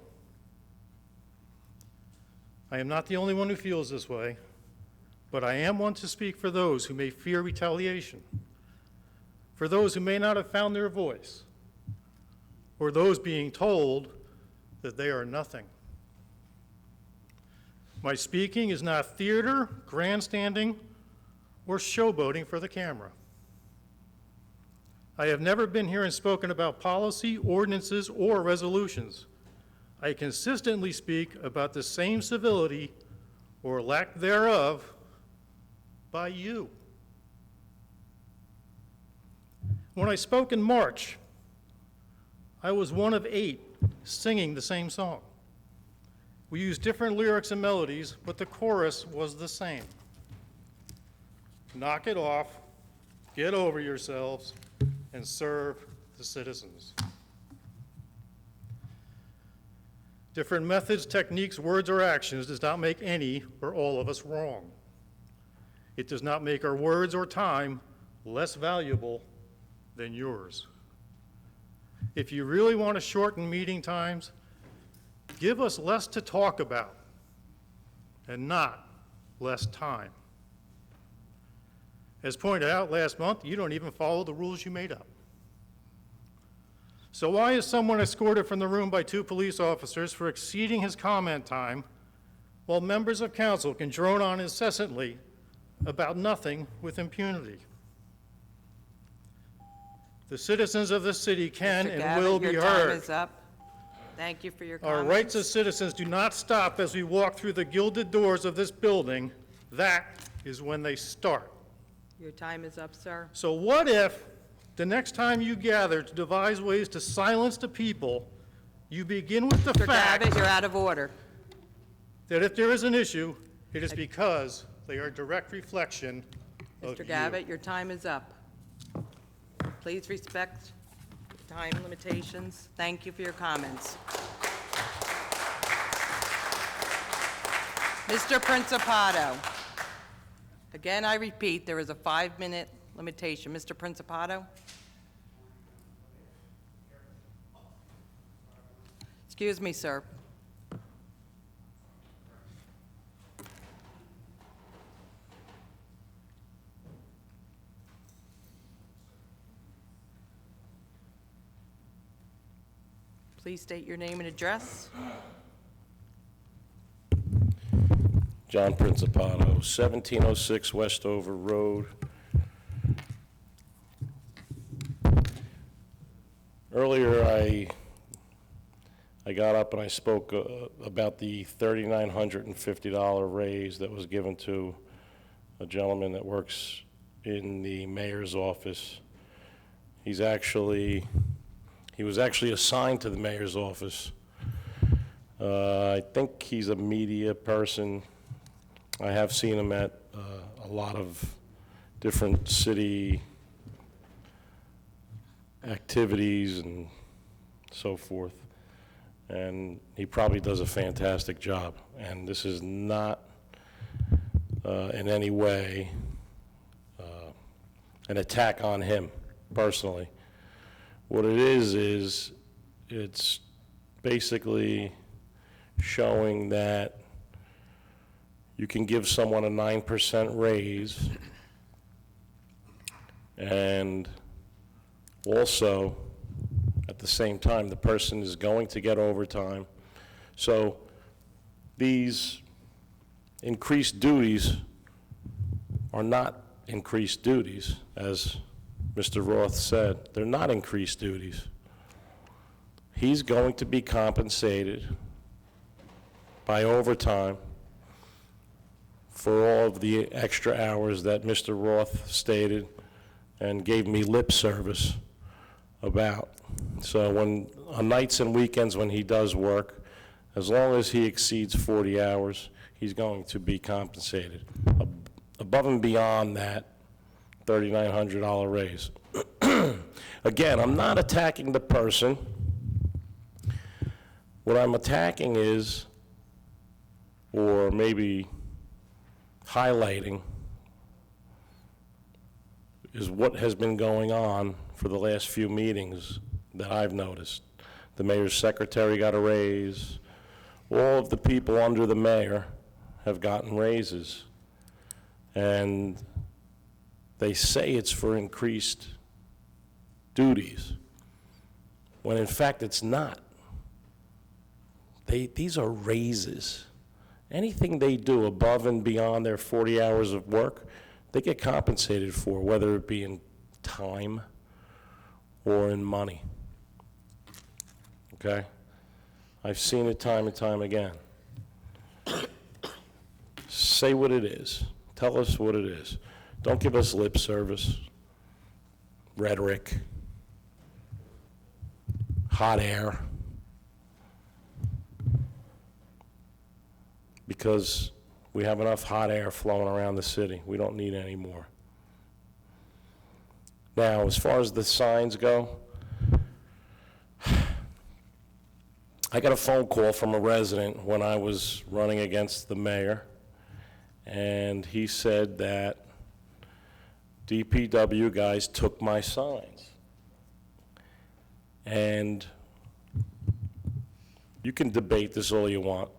I am not the only one who feels this way, but I am one to speak for those who may fear retaliation, for those who may not have found their voice, or those being told that they are nothing. My speaking is not theater, grandstanding, or showboating for the camera. I have never been here and spoken about policy, ordinances, or resolutions. I consistently speak about the same civility or lack thereof by you. When I spoke in March, I was one of 8 singing the same song. We used different lyrics and melodies, but the chorus was the same. Knock it off, get over yourselves, and serve the citizens. Different methods, techniques, words, or actions does not make any or all of us wrong. It does not make our words or time less valuable than yours. If you really want to shorten meeting times, give us less to talk about and not less time. As pointed out last month, you don't even follow the rules you made up. So why is someone escorted from the room by 2 police officers for exceeding his comment time, while members of council can drone on incessantly about nothing with impunity? The citizens of this city can Mr. and will Gavitt, be your time heard. is up. Thank you for your Our comments. rights as citizens do not stop as we walk through the gilded doors of this building. That is when they start. Your time is up, sir. So what if the next time you gather to devise ways to silence the people, you begin with the Mr. fact Gavitt, you're out of order. that if there is an issue, it is because they are a direct reflection of Mr. you. Gavitt, your time is up. Please respect time limitations. Thank you for your comments. Mr. Principato. Again, I repeat, there is a 5-minute limitation. Mr. Principato? Excuse me, sir. Please state your name and address. John Principato, 1706 Westover Road. Earlier, I got up and I spoke about the $3,950 raise that was given to a gentleman that works in the mayor's office. He was actually assigned to the mayor's office. I think he's a media person. I have seen him at a lot of different city activities and so forth. And he probably does a fantastic job. And this is not in any way an attack on him personally. What it is it's basically showing that you can give someone a 9% raise, and also, at the same time, the person is going to get overtime. So these increased duties are not increased duties, as Mr. Roth said. They're not increased duties. He's going to be compensated by overtime for all of the extra hours that Mr. Roth stated and gave me lip service about. So on nights and weekends when he does work, as long as he exceeds 40 hours, he's going to be compensated. Above and beyond that $3,900 raise. Again, I'm not attacking the person. What I'm attacking is, or maybe highlighting, is what has been going on for the last few meetings that I've noticed. The mayor's secretary got a raise. All of the people under the mayor have gotten raises. And they say it's for increased duties, when in fact it's not. These are raises. Anything they do above and beyond their 40 hours of work, they get compensated for, whether it be in time or in money. Okay? I've seen it time and time again. Say what it is. Tell us what it is. Don't give us lip service, rhetoric, hot air. Because we have enough hot air flowing around the city. We don't need any more. Now, as far as the signs go, I got a phone call from a resident when I was running against the mayor, and he said that DPW guys took my signs. And you can debate this all you want,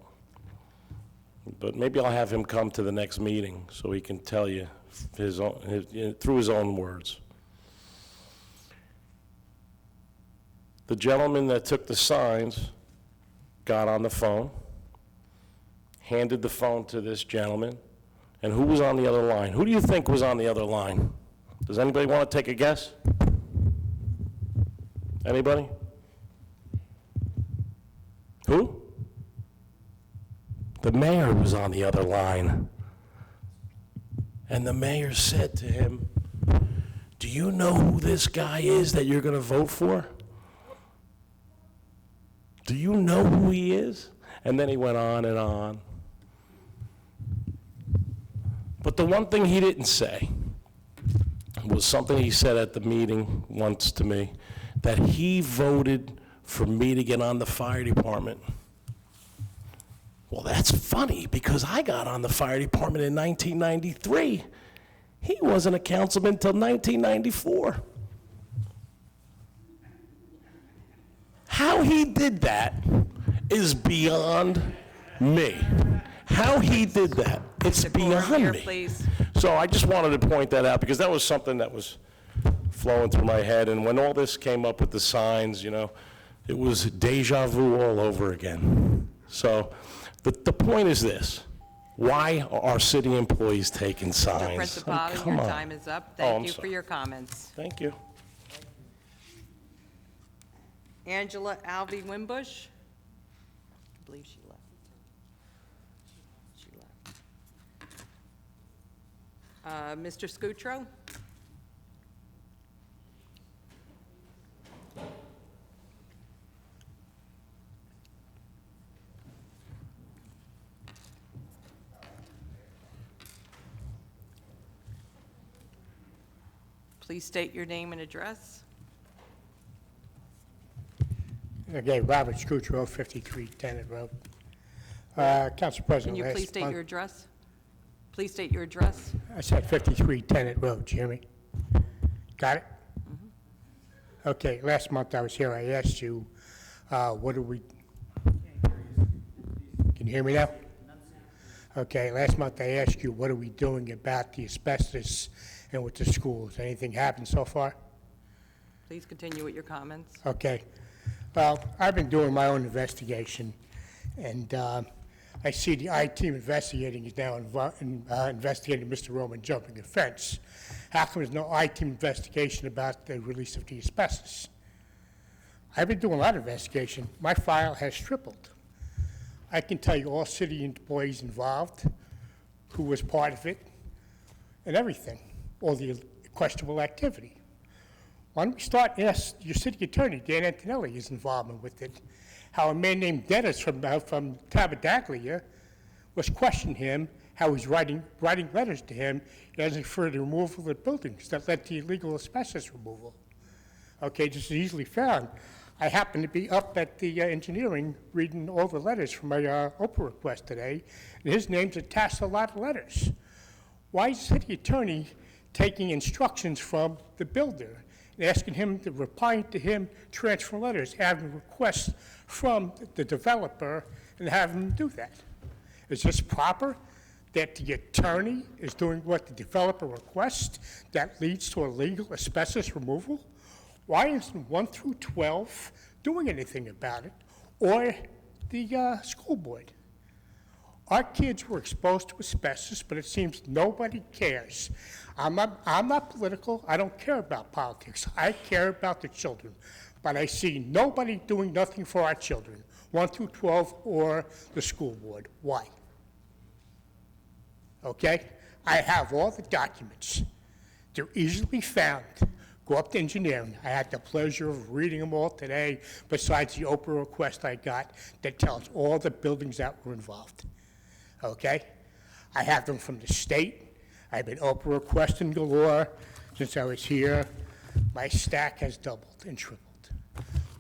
but maybe I'll have him come to the next meeting so he can tell you through his own words. The gentleman that took the signs got on the phone, handed the phone to this gentleman, and who was on the other line? Who do you think was on the other line? Does anybody want to take a guess? Anybody? Who? The mayor was on the other line. And the mayor said to him, "Do you know who this guy is that you're going to vote for? Do you know who he is?" And then he went on and on. But the one thing he didn't say was something he said at the meeting once to me, that he voted for me to get on the fire department. Well, that's funny, because I got on the fire department in 1993. He wasn't a councilman until 1994. How he did that is beyond me. How he did that, it's beyond Here, me. please. So I just wanted to point that out, because that was something that was flowing through my head, and when all this came up with the signs, you know, it was deja vu all over again. So the point is this: why are our city employees taking signs? Mr. Principali, Come your on. time is up. Oh, I'm Thank you for sorry. your comments. Thank you. Angela Alvey Wimbush. I believe she left. She left. Mr. Scutro? Please state your name and address. Okay, Robert Scutro, 53 Tennant Road. Council Can President, you last please state month- your address? Please state your address. I said 53 Tennant Road, Jimmy. Got it? Okay, last month I was here, I asked you, what are we... Can you hear me now? Okay, last month I asked you, what are we doing about the asbestos and with the schools? Anything happened so far? Please continue with your comments. Okay. Well, I've been doing my own investigation, and I see the I-team investigating is now investigating Mr. Roman jumping a fence. How come there's no I-team investigation about the release of the asbestos? I've been doing a lot of investigation. My file has tripled. I can tell you all city employees involved, who was part of it, and everything, all the questionable activity. Why don't we start, yes, your city attorney, Dan Antonelli, is involvement with it. How a man named Dennis from Tabardaclia was questioning him, how he's writing letters to him asking for the removal of the buildings that led to illegal asbestos removal. Okay, this is easily found. I happened to be up at the engineering reading all the letters from my Oprah request today, and his name's attached to a lot of letters. Why is the city attorney taking instructions from the builder and asking him to reply to him, transfer letters, having requests from the developer, and have him do that? Is this proper, that the attorney is doing what the developer requests that leads to illegal asbestos removal? Why isn't 1 through 12 doing anything about it, or the school board? Our kids were exposed to asbestos, but it seems nobody cares. I'm not political. I don't care about politics. I care about the children. But I see nobody doing nothing for our children, 1 through 12 or the school board. Why? Okay? I have all the documents. They're easily found. Go up to engineering. I had the pleasure of reading them all today, besides the Oprah request I got that tells all the buildings that were involved. Okay? I have them from the state. I've been Oprah requesting galore since I was here. My stack has doubled and tripled.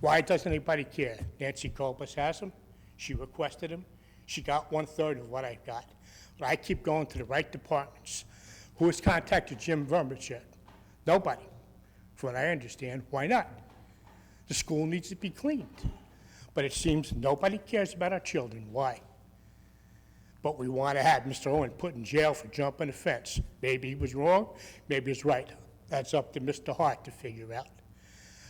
Why doesn't anybody care? Nancy Colbus has them. She requested them. She got 1/3 of what I got. But I keep going to the right departments. Who has contacted Jim Vermich yet? Nobody. From what I understand, why not? The school needs to be cleaned. But it seems nobody cares about our children. Why? But we want to have Mr. Owen put in jail for jumping a fence. Maybe he was wrong, maybe he's right. That's up to Mr. Hart to figure out.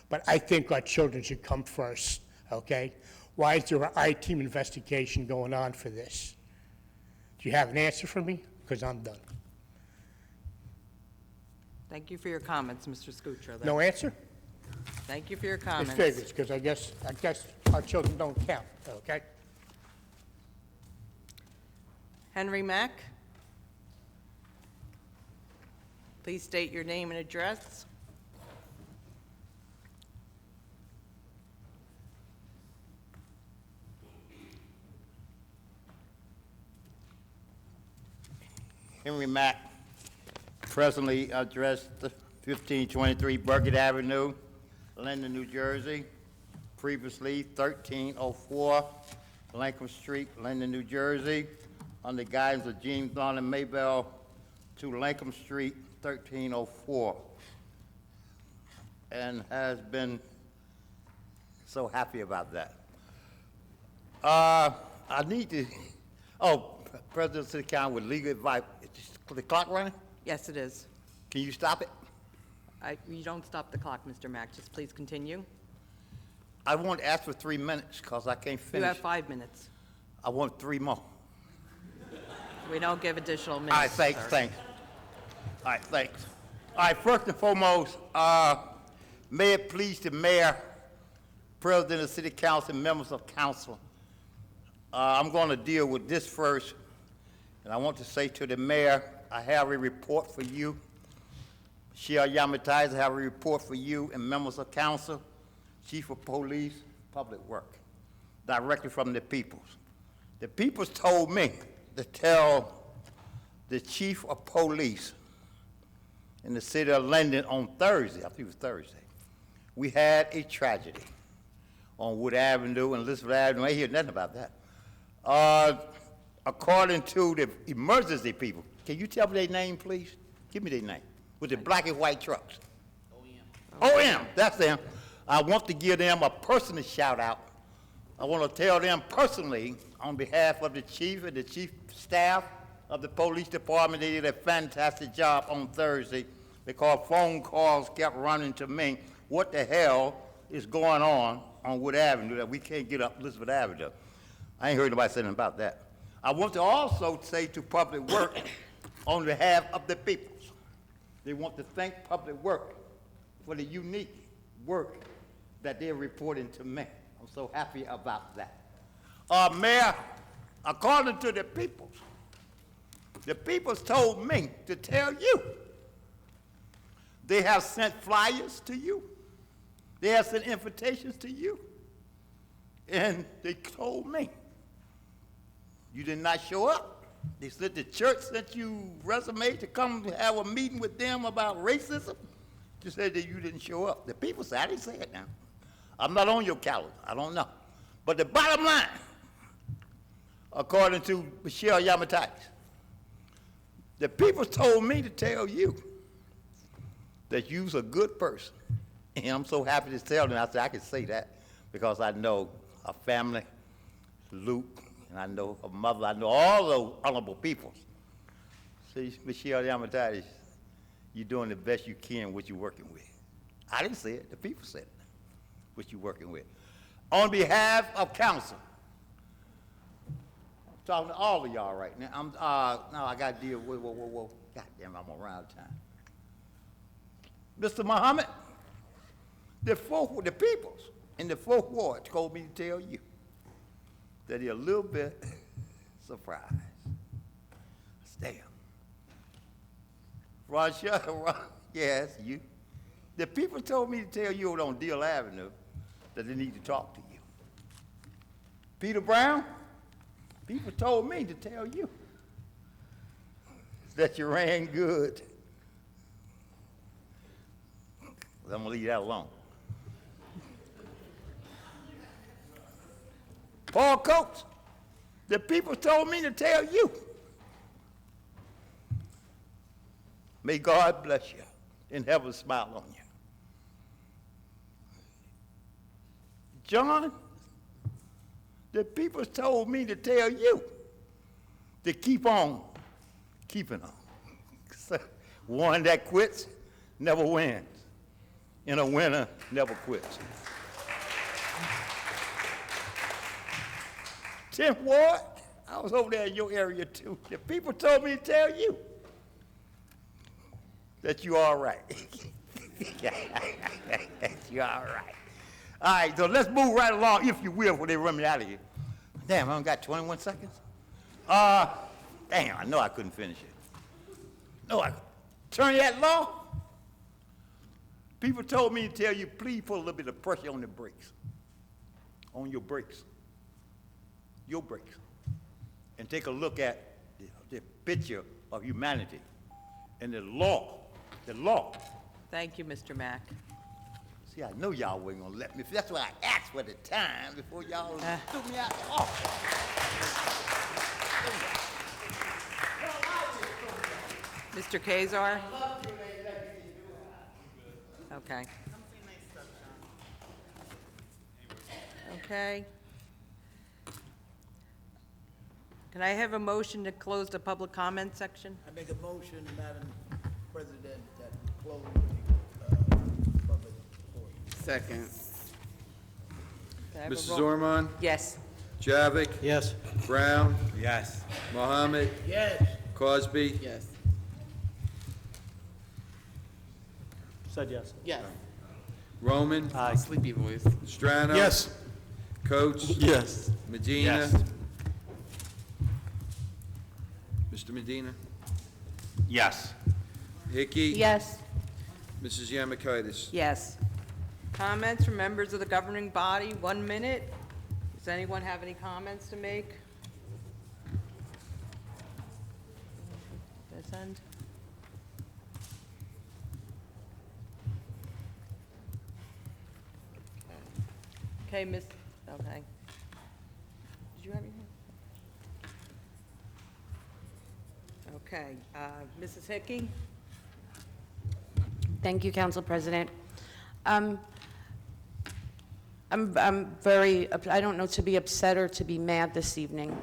But I think our children should come first, okay? Why is there an I-team investigation going on for this? Do you have an answer for me? Because I'm done. Thank you for your comments, Mr. Scutro. No answer? Thank you for your It comments. figures, because I guess our children don't count, okay? Henry Mack? Please state your name and address. Henry Mack, presently addressed 1523 Burgett Avenue, Linden, New Jersey, previously 1304 Lincoln Street, Linden, New Jersey, under guidance of James Dunham Maybell to Lincoln Street, 1304. And has been so happy about that. I need to, President of the City Council with legal advice. Is the clock running? Yes, it is. Can you stop it? You don't stop the clock, Mr. Mack. Just please continue. I want to ask for 3 minutes because I can't You finish. have 5 minutes. I want 3 more. We don't give additional minutes, All right, thanks, sir. thanks. All right, thanks. All right, first and foremost, may it please the mayor, president of the city council, and members of council, I'm going to deal with this first, and I want to say to the mayor, I have a report for you. Michelle Yamatize, I have a report for you and members of council, chief of police, public work, directly from the peoples. The peoples told me to tell the chief of police in the city of Linden on Thursday, I think it was Thursday, we had a tragedy on Wood Avenue and Elizabeth Avenue. I ain't hear nothing about that. According to the emergency people, can you tell me their name, please? Give me their name. With the black and white trucks. OM, that's them. I want to give them a personal shout out. I want to tell them personally, on behalf of the chief and the chief staff of the police department, they did a fantastic job on Thursday because phone calls kept running to me. What the hell is going on Wood Avenue that we can't get up Elizabeth Avenue? I ain't heard nobody say anything about that. I want to also say to Public Work, on behalf of the peoples, they want to thank Public Work for the unique work that they're reporting to me. I'm so happy about that. Mayor, according to the peoples told me to tell you, they have sent flyers to you. They have sent invitations to you. And they told me you did not show up. They said the church sent you resume to come have a meeting with them about racism. You said that you didn't show up. The people said, I didn't say it now. I'm not on your calendar. I don't know. But the bottom line, according to Michelle Yamatize, the people told me to tell you that you's a good person. And I'm so happy to tell them. I said, I can say that because I know her family, Luke, and I know her mother. I know all those honorable people. See, Michelle Yamatize, you're doing the best you can with what you're working with. I didn't say it. The people said it, what you're working with. On behalf of council, I'm talking to all of y'all right now. Now I got to deal with, whoa. God damn, I'm around out of time. Mr. Muhammad, the peoples in the fourth ward told me to tell you that they're a little bit surprised. Damn. Ron, yes, you. The people told me to tell you on Deal Avenue that they need to talk to you. Peter Brown, people told me to tell you that you ran good. I'm gonna leave that alone. Paul Coates, the people told me to tell you. May God bless you and heaven smile on you. John, the people told me to tell you to keep on keeping on. One that quits never wins, and a winner never quits. 10th Ward, I was over there in your area too. The people told me to tell you that you're all right. You're all right. All right, so let's move right along, if you will, before they run me out of here. Damn, I only got 21 seconds? Damn, I know I couldn't finish it. No, Attorney at law, people told me to tell you, please put a little bit of pressure on the brakes, on your brakes, and take a look at the picture of humanity and the law. Thank you, Mr. Mack. See, I know y'all wasn't gonna let me. That's why I asked for the time before y'all threw me out the office. Mr. Kazar? Okay. Okay. Can I have a motion to close the public comment section? I make a motion, Madam President, that we close the public portion. Second. Can I have a Mrs. roll- Ormond? Yes. Javik? Yes. Brown? Yes. Mohammed? Yes. Cosby? Yes. Said yes. Yes. Roman? Aye. Sleepy voice. Strano? Yes. Coach? Yes. Medina? Yes. Mr. Medina? Yes. Hickey? Yes. Mrs. Yamakitis? Yes. Comments from members of the governing body, 1 minute. Does anyone have any comments to make? This end? Okay, Miss, okay. Did you have anything? Okay, Mrs. Hickey? Thank you, Council President. I'm very, I don't know to be upset or to be mad this evening.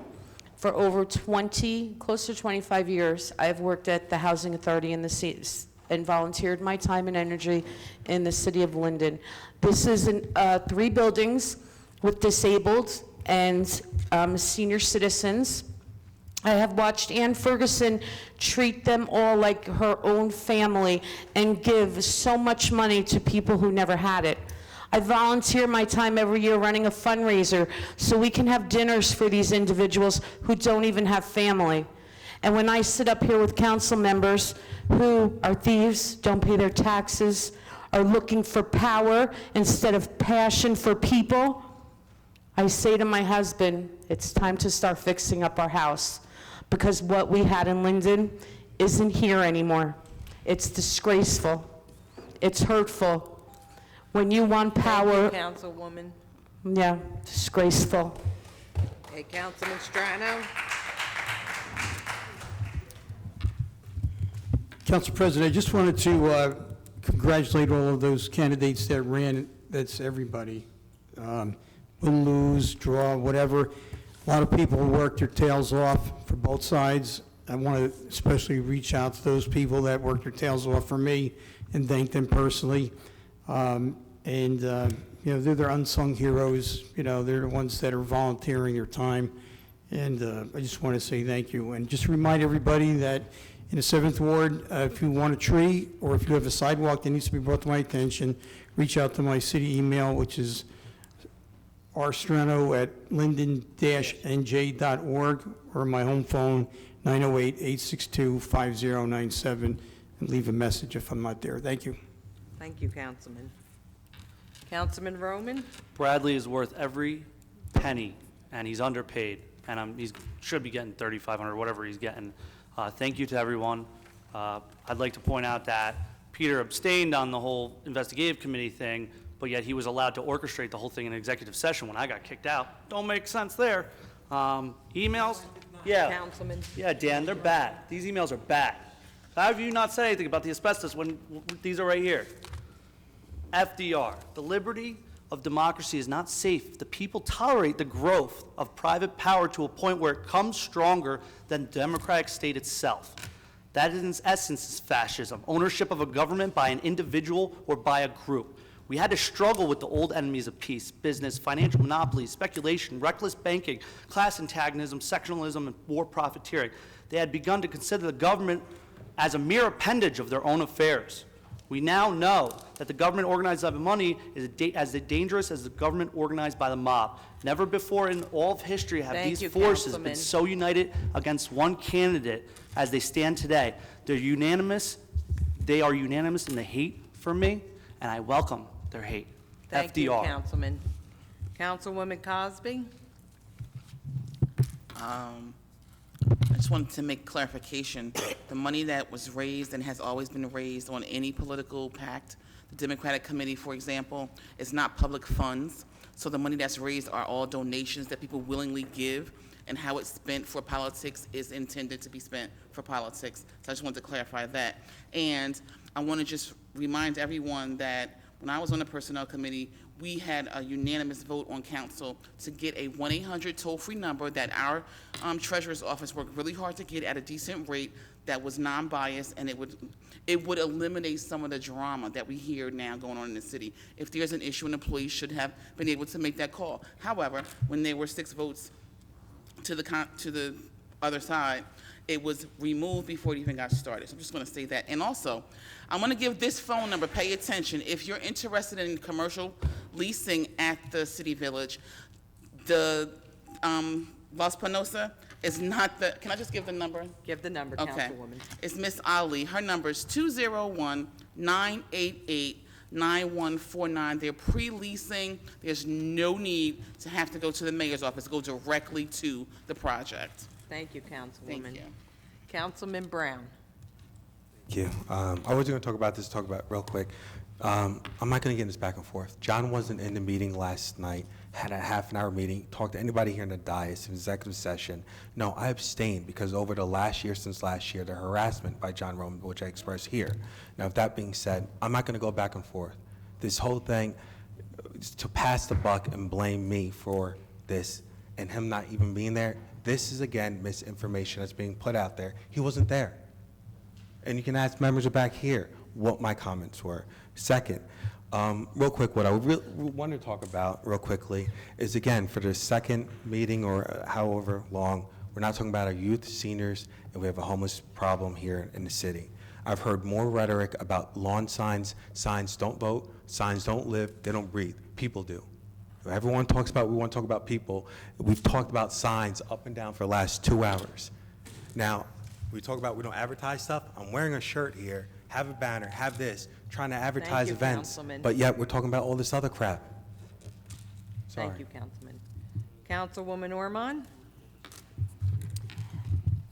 For over 20, close to 25 years, I've worked at the Housing Authority in the and volunteered my time and energy in the city of Linden. This is 3 buildings with disabled and senior citizens. I have watched Ann Ferguson treat them all like her own family and give so much money to people who never had it. I volunteer my time every year running a fundraiser so we can have dinners for these individuals who don't even have family. And when I sit up here with council members who are thieves, don't pay their taxes, are looking for power instead of passion for people, I say to my husband, it's time to start fixing up our house, because what we had in Linden isn't here anymore. It's disgraceful. It's hurtful. When you want power, Thank you, Councilwoman. yeah, disgraceful. Okay, Councilman Strano? Council President, I just wanted to congratulate all of those candidates that ran. That's everybody. Win, lose, draw, whatever. A lot of people worked their tails off for both sides. I want to especially reach out to those people that worked their tails off for me and thank them personally. You know, they're their unsung heroes. You know, they're the ones that are volunteering their time. And I just want to say thank you. And just remind everybody that in the 7th Ward, if you want a tree or if you have a sidewalk that needs to be brought to my attention, reach out to my city email, which is rstrano@linden-nj.org, or my home phone, 908-862-5097, and leave a message if I'm not there. Thank you. Thank you, Councilman. Councilman Roman? Bradley is worth every penny, and he's underpaid, and he should be getting $3,500, whatever he's getting. Thank you to everyone. I'd like to point out that Peter abstained on the whole investigative committee thing, but yet he was allowed to orchestrate the whole thing in executive session when I got kicked out. Don't make sense there. Emails? Yeah. Councilman? Yeah, Dan, they're bad. These emails are bad. How have you not said anything about the asbestos when these are right here? FDR, the liberty of democracy is not safe if the people tolerate the growth of private power to a point where it comes stronger than the democratic state itself. That in essence is fascism, ownership of a government by an individual or by a group. We had to struggle with the old enemies of peace, business, financial monopolies, speculation, reckless banking, class antagonism, sectionalism, and war profiteering. They had begun to consider the government as a mere appendage of their own affairs. We now know that the government organized by the money is as dangerous as the government organized by the mob. Never before in all of history have Thank these you, forces Councilman. been so united against one candidate as they stand today. They're unanimous. They are unanimous in the hate for me, and I welcome their hate. Thank you, FDR. Councilman. Councilwoman Cosby? I just wanted to make clarification. The money that was raised and has always been raised on any political pact, the Democratic Committee, for example, is not public funds. So the money that's raised are all donations that people willingly give, and how it's spent for politics is intended to be spent for politics. So I just wanted to clarify that. And I want to just remind everyone that when I was on the Personnel Committee, we had a unanimous vote on council to get a 1-800 toll-free number that our treasurer's office worked really hard to get at a decent rate that was non-biased, and it would eliminate some of the drama that we hear now going on in the city. If there's an issue, an employee should have been able to make that call. However, when there were 6 votes to the other side, it was removed before it even got started. So I'm just going to say that. And also, I'm going to give this phone number. Pay attention. If you're interested in commercial leasing at the City Village, the Las Panosa is not the, can I just give the number? Give the number, Okay. Councilwoman. It's Miss Ali. Her number is 201-988-9149. They're pre-leasing. There's no need to have to go to the mayor's office. Go directly to the project. Thank you, Councilwoman. Thank you. Councilman Brown. Thank you. I wasn't going to talk about this, talk about it real quick. I'm not going to get in this back and forth. John wasn't in the meeting last night, had a half-an-hour meeting, talked to anybody here in the dais, executive session. No, I abstained because over the last year, since last year, the harassment by John Roman, which I expressed here. Now, with that being said, I'm not going to go back and forth. This whole thing, to pass the buck and blame me for this and him not even being there, this is, again, misinformation that's being put out there. He wasn't there. And you can ask members back here what my comments were. Second, real quick, what I really want to talk about real quickly is, again, for the second meeting or however long, we're not talking about our youth, seniors, and we have a homeless problem here in the city. I've heard more rhetoric about lawn signs. Signs don't vote, signs don't live, they don't breathe. People do. Everyone talks about, we want to talk about people. We've talked about signs up and down for the last 2 hours. Now, we talk about we don't advertise stuff. I'm wearing a shirt here, have a banner, have this, trying to advertise you, events, Councilman. but yet we're talking about all this other crap. Sorry. Thank you, Councilman. Councilwoman Ormond?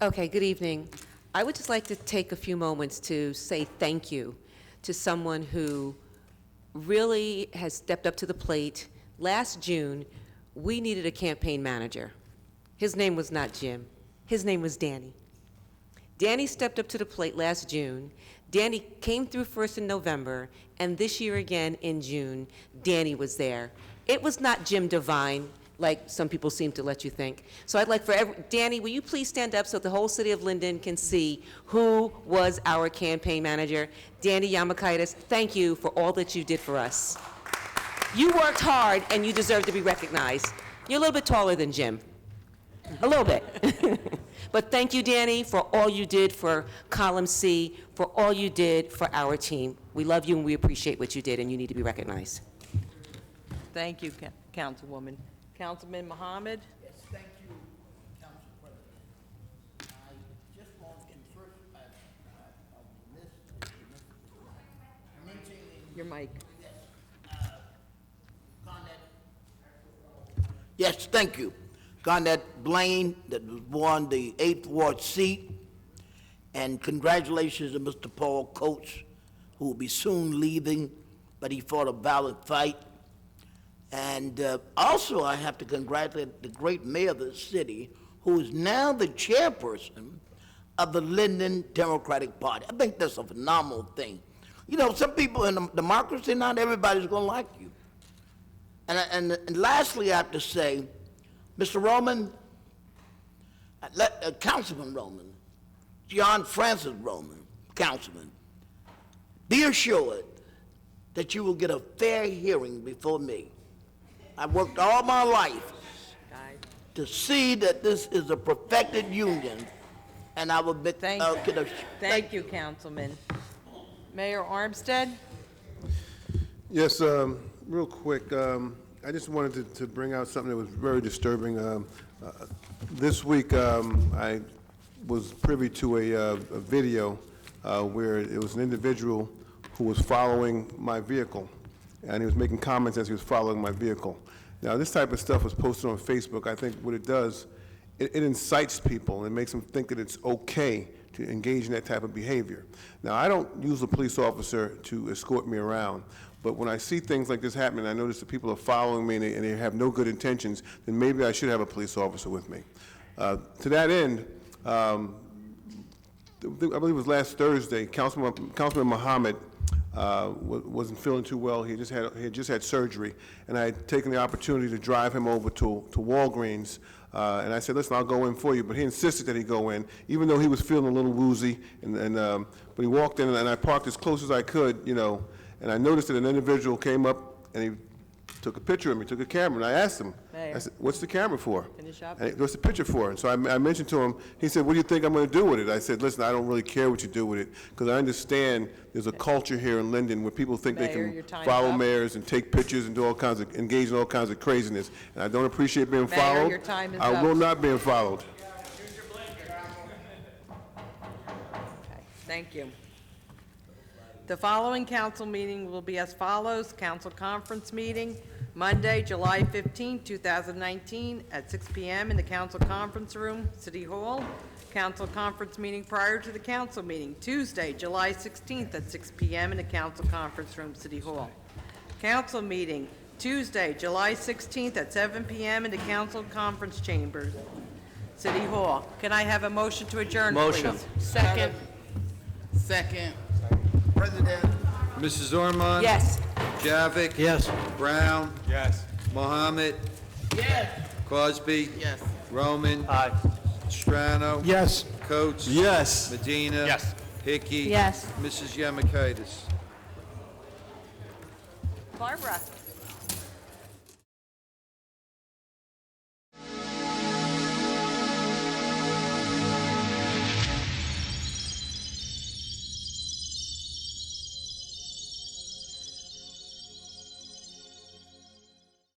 Okay, good evening. I would just like to take a few moments to say thank you to someone who really has stepped up to the plate. Last June, we needed a campaign manager. His name was not Jim. His name was Danny. Danny stepped up to the plate last June. Danny came through first in November, and this year again in June, Danny was there. It was not Jim Devine, like some people seem to let you think. So I'd like for Danny, will you please stand up so the whole city of Linden can see who was our campaign manager? Danny Yamakaitis, thank you for all that you did for us. You worked hard, and you deserve to be recognized. You're a little bit taller than Jim. A little bit. But thank you, Danny, for all you did for Column C, for all you did for our team. We love you, and we appreciate what you did, and you need to be recognized. Thank you, Councilwoman. Councilman Mohammed? Yes, thank you, Council President. I just want to first, mentioning. Your mic. Yes, thank you. Garnett Blaine, that won the 8th Ward seat, and congratulations to Mr. Paul Coates, who will be soon leaving, but he fought a valiant fight. And also, I have to congratulate the great mayor of the city, who is now the chairperson of the Linden Democratic Party. I think that's a phenomenal thing. You know, some people in a democracy, not everybody's going to like you. And lastly, I have to say, Mr. Roman, Councilman Roman, John Francis Roman, Councilman, be assured that you will get a fair hearing before me. I worked all my life to see that this is a perfected union, and I will be, Thank you, Councilman. Mayor Armstead? Yes, real quick, I just wanted to bring out something that was very disturbing. This week, I was privy to a video where it was an individual who was following my vehicle, and he was making comments as he was following my vehicle. Now, this type of stuff was posted on Facebook. I think what it does it incites people and makes them think that it's okay to engage in that type of behavior. Now, I don't use a police officer to escort me around, but when I see things like this happening, I notice that people are following me and they have no good intentions, then maybe I should have a police officer with me. To that end, I believe it was last Thursday, Councilman Muhammad wasn't feeling too well. He had just had surgery, and I had taken the opportunity to drive him over to Walgreens. And I said, listen, I'll go in for you. But he insisted that he go in, even though he was feeling a little woozy. But he walked in, and I parked as close as I could, you know, and I noticed that an individual came up, and he took a picture of me, took a camera, and I asked him, I said, what's the camera for? Finish up. And what's the picture for? And so I mentioned to him, he said, what do you think I'm going to do with it? I said, listen, I don't really care what you do with it, because I understand there's a culture here in Linden where people think Mayor, they your can time's follow up. mayors and take pictures and do all kinds of, engage in all kinds of craziness. And I don't appreciate being Mayor, followed. your time is I up. will not be followed. Okay, thank you. The following council meeting will be as follows. Council conference meeting, Monday, July 15, 2019, at 6 p.m. in the council conference room, City Hall. Council conference meeting prior to the council meeting, Tuesday, July 16th, at 6 p.m. in the council conference room, City Hall. Council meeting, Tuesday, July 16th, at 7 p.m. in the council conference chambers, City Hall. Can I have a motion to adjourn, please? Motion. Second. Second. President. Mrs. Ormond? Yes. Javik? Yes. Brown? Yes. Mohammed? Yes. Cosby? Yes. Roman? Aye. Strano? Yes. Coates? Yes. Medina? Yes. Hickey? Yes. Mrs. Yamakaitis? Barbara?